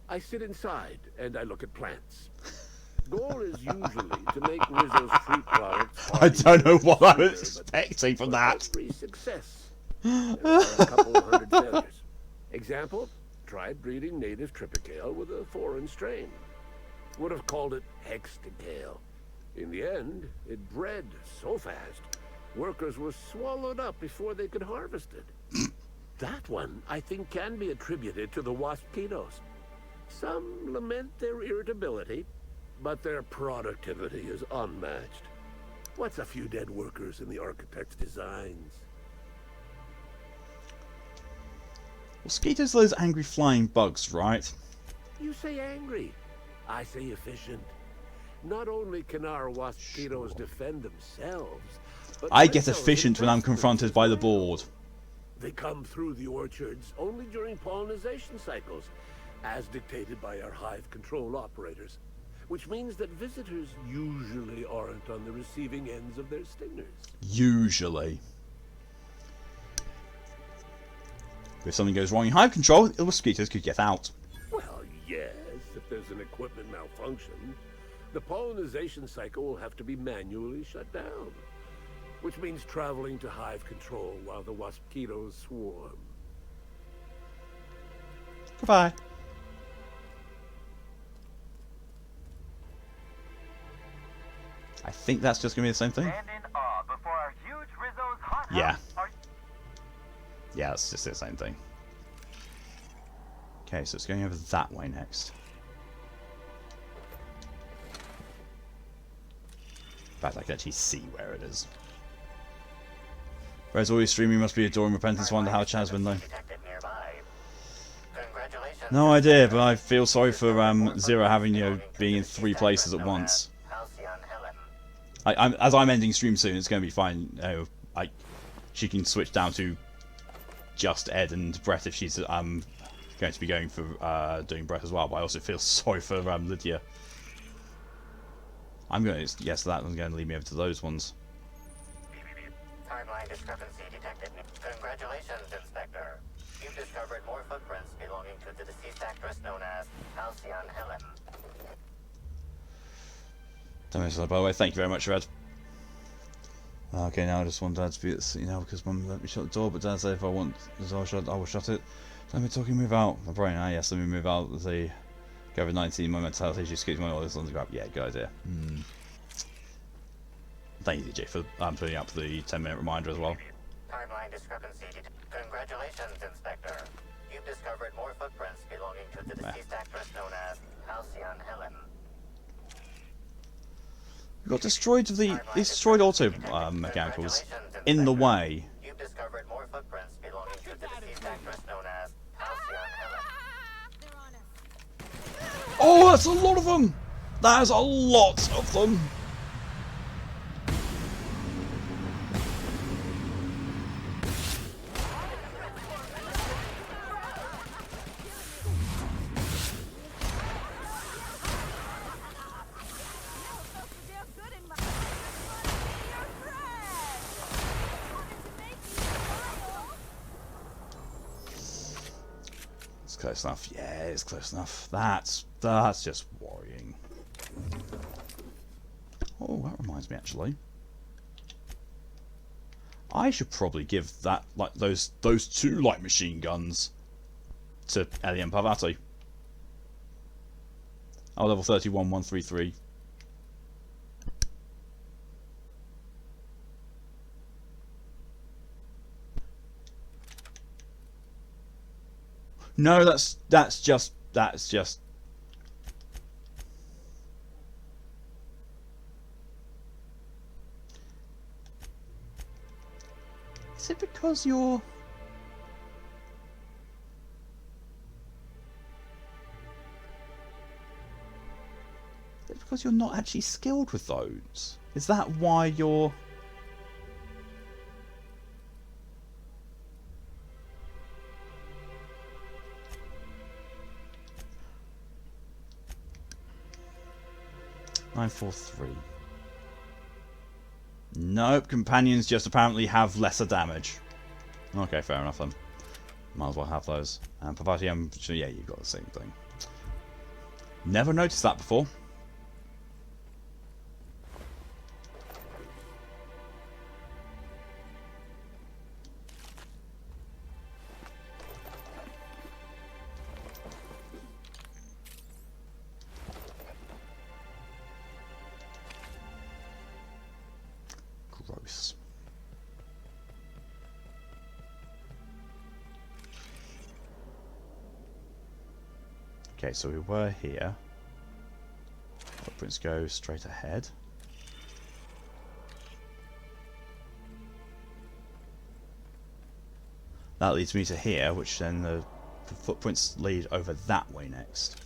I sit inside and I look at plants. Goal is usually to make Rizzo's fruit products. I don't know what I was expecting from that. Every success. There are a couple of hundred failures. Example, tried breeding native Tripicale with a foreign strain. Would have called it Hexticale. In the end, it bred so fast, workers were swallowed up before they could harvest it. That one, I think, can be attributed to the Waspquitoes. Some lament their irritability, but their productivity is unmatched. What's a few dead workers in the architect's designs? Mosquitoes are those angry flying bugs, right? You say angry. I say efficient. Not only can our Waspquitoes defend themselves, but I get efficient when I'm confronted by the board. They come through the orchards only during pollination cycles, as dictated by our hive control operators, which means that visitors usually aren't on the receiving ends of their stingers. Usually. If something goes wrong in hive control, the mosquitoes could get out. Well, yes, if there's an equipment malfunction. The pollination cycle will have to be manually shut down, which means traveling to hive control while the Waspquitoes swarm. Goodbye. I think that's just going to be the same thing. Stand in awe before our huge Rizzo's hot house. Yeah. Yeah, it's just the same thing. Okay, so it's going over that way next. In fact, I can actually see where it is. Whereas always streaming must be adoring repentance. Wonder how Chasman though. No idea, but I feel sorry for Zero having being in 3 places at once. As I'm ending stream soon, it's going to be fine. She can switch down to just Ed and Brett if she's going to be going for doing Brett as well. But I also feel sorry for Lydia. I'm going to guess that one's going to lead me over to those ones. Timeline discrepancy detected. Congratulations, Inspector. You've discovered more footprints belonging to the deceased actress known as Halcyon Helen. By the way, thank you very much, Red. Okay, now I just want Dad to be at the scene now because Mum let me shut the door, but Dad said if I want, I will shut it. Let me talking move out. My brain, yes, let me move out. The COVID-19, my mental health issues, keeps my all this on the grab. Yeah, good idea. Thank you, DJ, for putting up the 10-minute reminder as well. Timeline discrepancy. Congratulations, Inspector. You've discovered more footprints belonging to the deceased actress known as Halcyon Helen. We got destroyed destroyed auto mechanicals in the way. You've discovered more footprints belonging to the deceased actress known as Halcyon Helen. Oh, that's a lot of them! That is a lot of them! Close enough. Yeah, it's close enough. That's just worrying. Oh, that reminds me actually. I should probably give that, like, those 2 light machine guns to Ellie and Parvati. Oh, level 31, 133. No, that's just. Is it because you're... Is it because you're not actually skilled with those? Is that why you're... .943. Nope, companions just apparently have lesser damage. Okay, fair enough then. Might as well have those. And Parvati, yeah, you've got the same thing. Never noticed that before. Gross. Okay, so we were here. Footprints go straight ahead. That leads me to here, which then the footprints lead over that way next.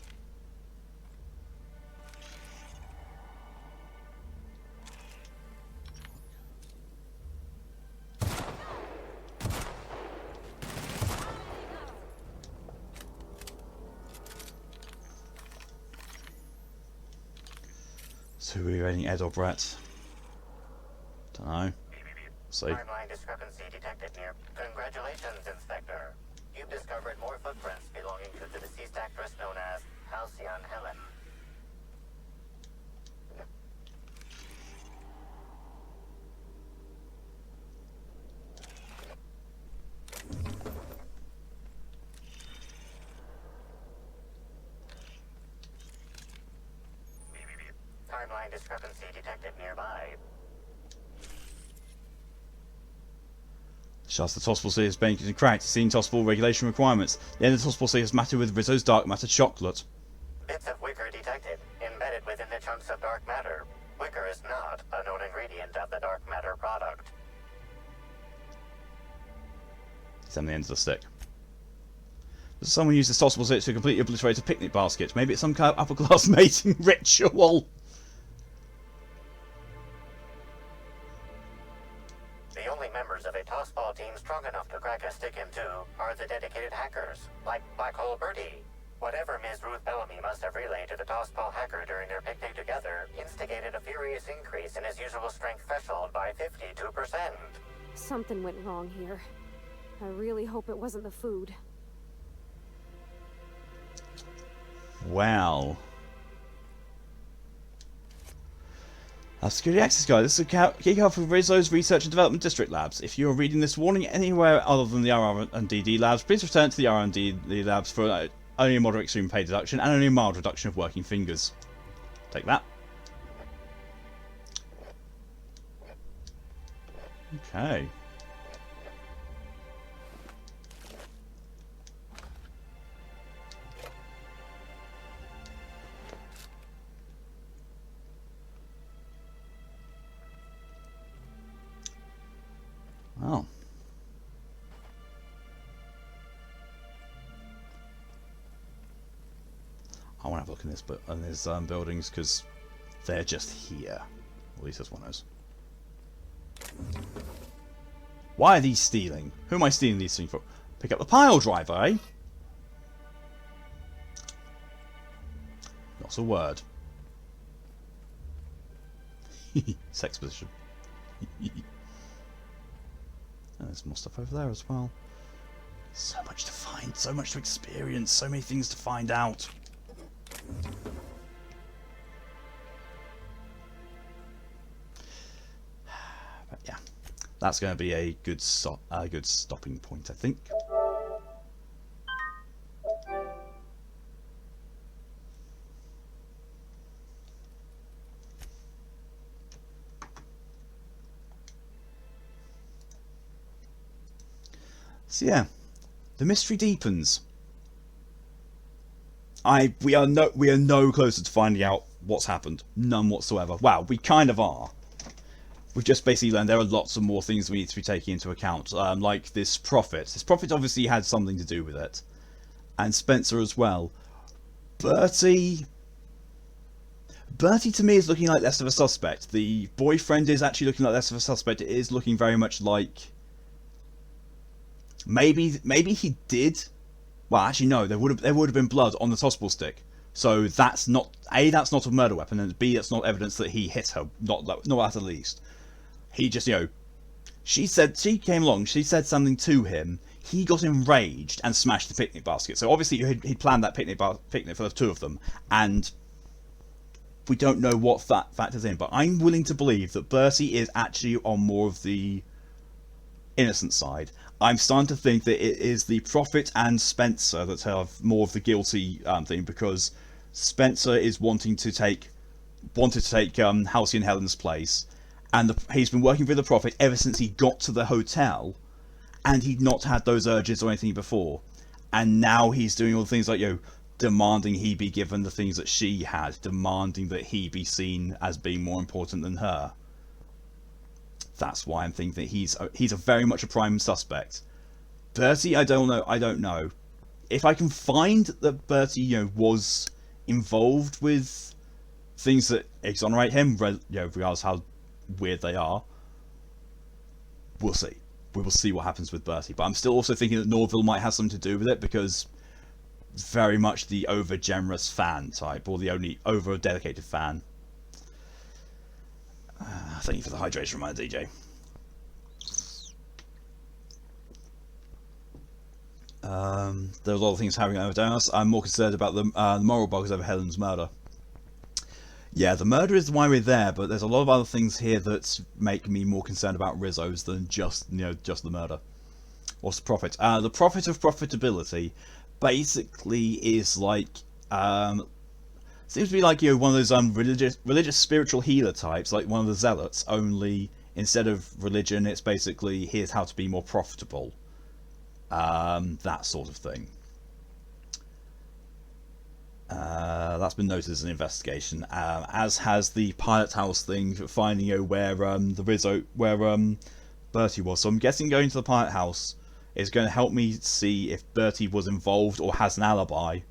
So are we raiding Ed or Brett? Don't know. See. Timeline discrepancy detected near. Congratulations, Inspector. You've discovered more footprints belonging to the deceased actress known as Halcyon Helen. Timeline discrepancy detected nearby. Shots the Tossable Sea has been cracked, seeing Tossable regulation requirements. The end of the Tossable Sea is matted with Rizzo's dark matter chocolate. Bits of wicker detected, embedded within the chunks of dark matter. Wicker is not a known ingredient of the dark matter product. Send the end of the stick. Does someone use this Tossable Sea to completely obliterate a picnic basket? Maybe it's some kind of upper class mating ritual. The only members of a tossball team strong enough to crack a stick in two are the dedicated hackers, like Black Hole Birdie. Whatever Ms. Ruth Bellamy must have relayed to the tossball hacker during their picnic together instigated a furious increase in his usual strength threshold by 52%. Something went wrong here. I really hope it wasn't the food. Wow. Security Access Guide. This is a key card for Rizzo's Research and Development District Labs. If you are reading this warning anywhere other than the R&D Labs, please return to the R&D Labs for only a moderate extreme pay deduction and only a mild reduction of working fingers. Take that. Okay. Oh. I want to have a look in this, but in these buildings because they're just here. At least this one is. Why are these stealing? Who am I stealing these things for? Pick up the pile driver, eh? Not a word. Sex position. And there's more stuff over there as well. So much to find, so much to experience, so many things to find out. But yeah, That's going to be a good stopping point, I think. So yeah, the mystery deepens. We are no closer to finding out what's happened. None whatsoever. Wow, we kind of are. We've just basically learned there are lots of more things we need to be taking into account, like this prophet. This prophet obviously had something to do with it, and Spencer as well. Bertie to me is looking like less of a suspect. The boyfriend is actually looking like less of a suspect. It is looking very much like maybe he did. Well, actually no. There would have been blood on the tossball stick. So that's not that's not a murder weapon, and B, that's not evidence that he hit her. Not at the least. He just, she came along. She said something to him. He got enraged and smashed the picnic basket. So obviously he'd planned that picnic for the two of them, and we don't know what that factors in. But I'm willing to believe that Bertie is actually on more of the innocent side. I'm starting to think that it is the prophet and Spencer that have more of the guilty thing, because Spencer is wanted to take Halcyon Helen's place, and he's been working for the prophet ever since he got to the hotel, and he'd not had those urges or anything before, and now he's doing all the things like demanding he be given the things that she had, demanding that he be seen as being more important than her. That's why I'm thinking that he's a very much a prime suspect. Bertie, I don't know. If I can find that Bertie, was involved with things that exonerate him, regardless how weird they are, we'll see. We will see what happens with Bertie. But I'm still also thinking that Norville might have something to do with it, because very much the over-generous fan type, or the only over-dedicated fan. Thank you for the hydration reminder, DJ. There's a lot of things happening over us. I'm more concerned about the moral bugs over Helen's murder. Yeah, the murder is why we're there, but there's a lot of other things here that make me more concerned about Rizzo's than just the murder. What's the prophet? The prophet of profitability basically is like seems to be like one of those religious spiritual healer types, like one of the zealots, only instead of religion it's basically here's how to be more profitable, that sort of thing. That's been noted as an investigation, as has the pilot house thing, finding where Bertie was. So I'm guessing going to the pilot house is going to help me see if Bertie was involved or has an alibi.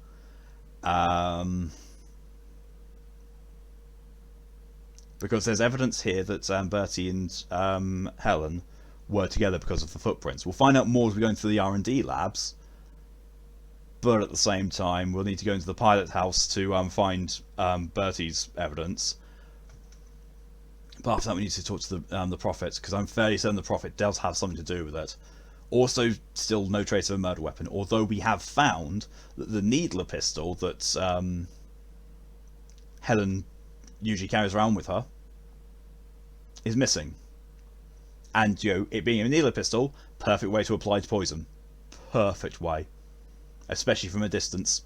Because there's evidence here that Bertie and Helen were together because of the footprints. We'll find out more as we go into the R&D labs, but at the same time we'll need to go into the pilot house to find Bertie's evidence. But after that we need to talk to the prophet, because I'm fairly certain the prophet does have something to do with it. Also, still no trace of a murder weapon, although we have found that the needler pistol that Helen usually carries around with her is missing. And it being a needler pistol, perfect way to apply poison. Perfect way. Especially from a distance.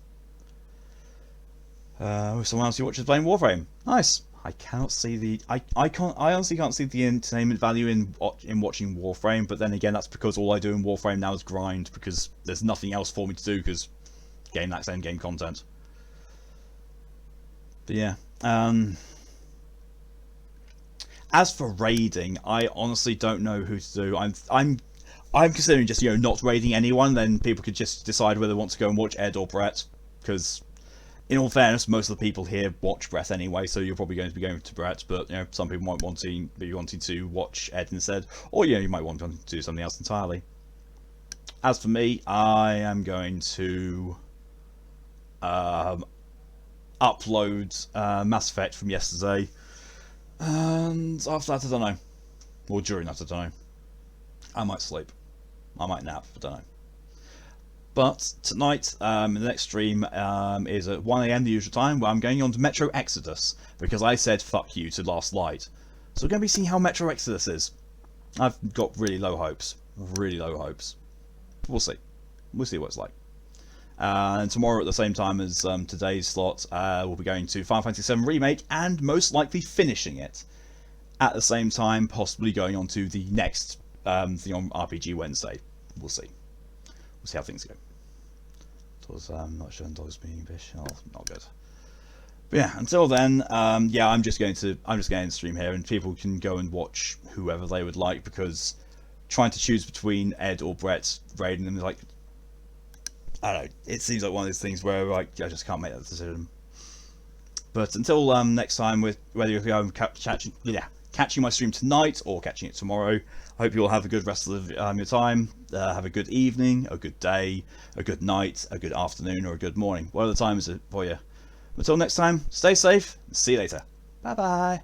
Someone else who watches playing Warframe. Nice. I cannot see the I honestly can't see the entertainment value in watching Warframe, but then again that's because all I do in Warframe now is grind, because there's nothing else for me to do, because game lacks end game content. But yeah. As for raiding, I honestly don't know who to do. I'm considering just not raiding anyone. Then people could just decide whether they want to go and watch Ed or Brett. Because, in all fairness, most of the people here watch Brett anyway, so you're probably going to be going to Brett. But some people might want to be wanting to watch Ed instead, or you might want to do something else entirely. As for me, I am going to upload Mass Effect from yesterday. And after that, I don't know. Or during that, I don't know. I might sleep. I might nap, I don't know. But tonight, in the next stream, is at 1 AM the usual time, where I'm going on to Metro Exodus, because I said fuck you to Last Light. So we're going to be seeing how Metro Exodus is. I've got really low hopes. Really low hopes. We'll see. We'll see what it's like. And tomorrow at the same time as today's slot, we'll be going to Final Fantasy VII Remake and most likely finishing it. At the same time, possibly going on to the next thing on RPG Wednesday. We'll see. We'll see how things go. Was not showing dogs being fish. Oh, not good. But yeah, until then, yeah, I'm just going to stream here, and people can go and watch whoever they would like, because trying to choose between Ed or Brett raiding them is like, I don't know. It seems like one of those things where like I just can't make that decision. But until next time, with whether you're going catching my stream tonight or catching it tomorrow, I hope you all have a good rest of your time. Have a good evening, a good day, a good night, a good afternoon, or a good morning. Whatever the time is for you. Until next time, stay safe. See you later. Bye bye.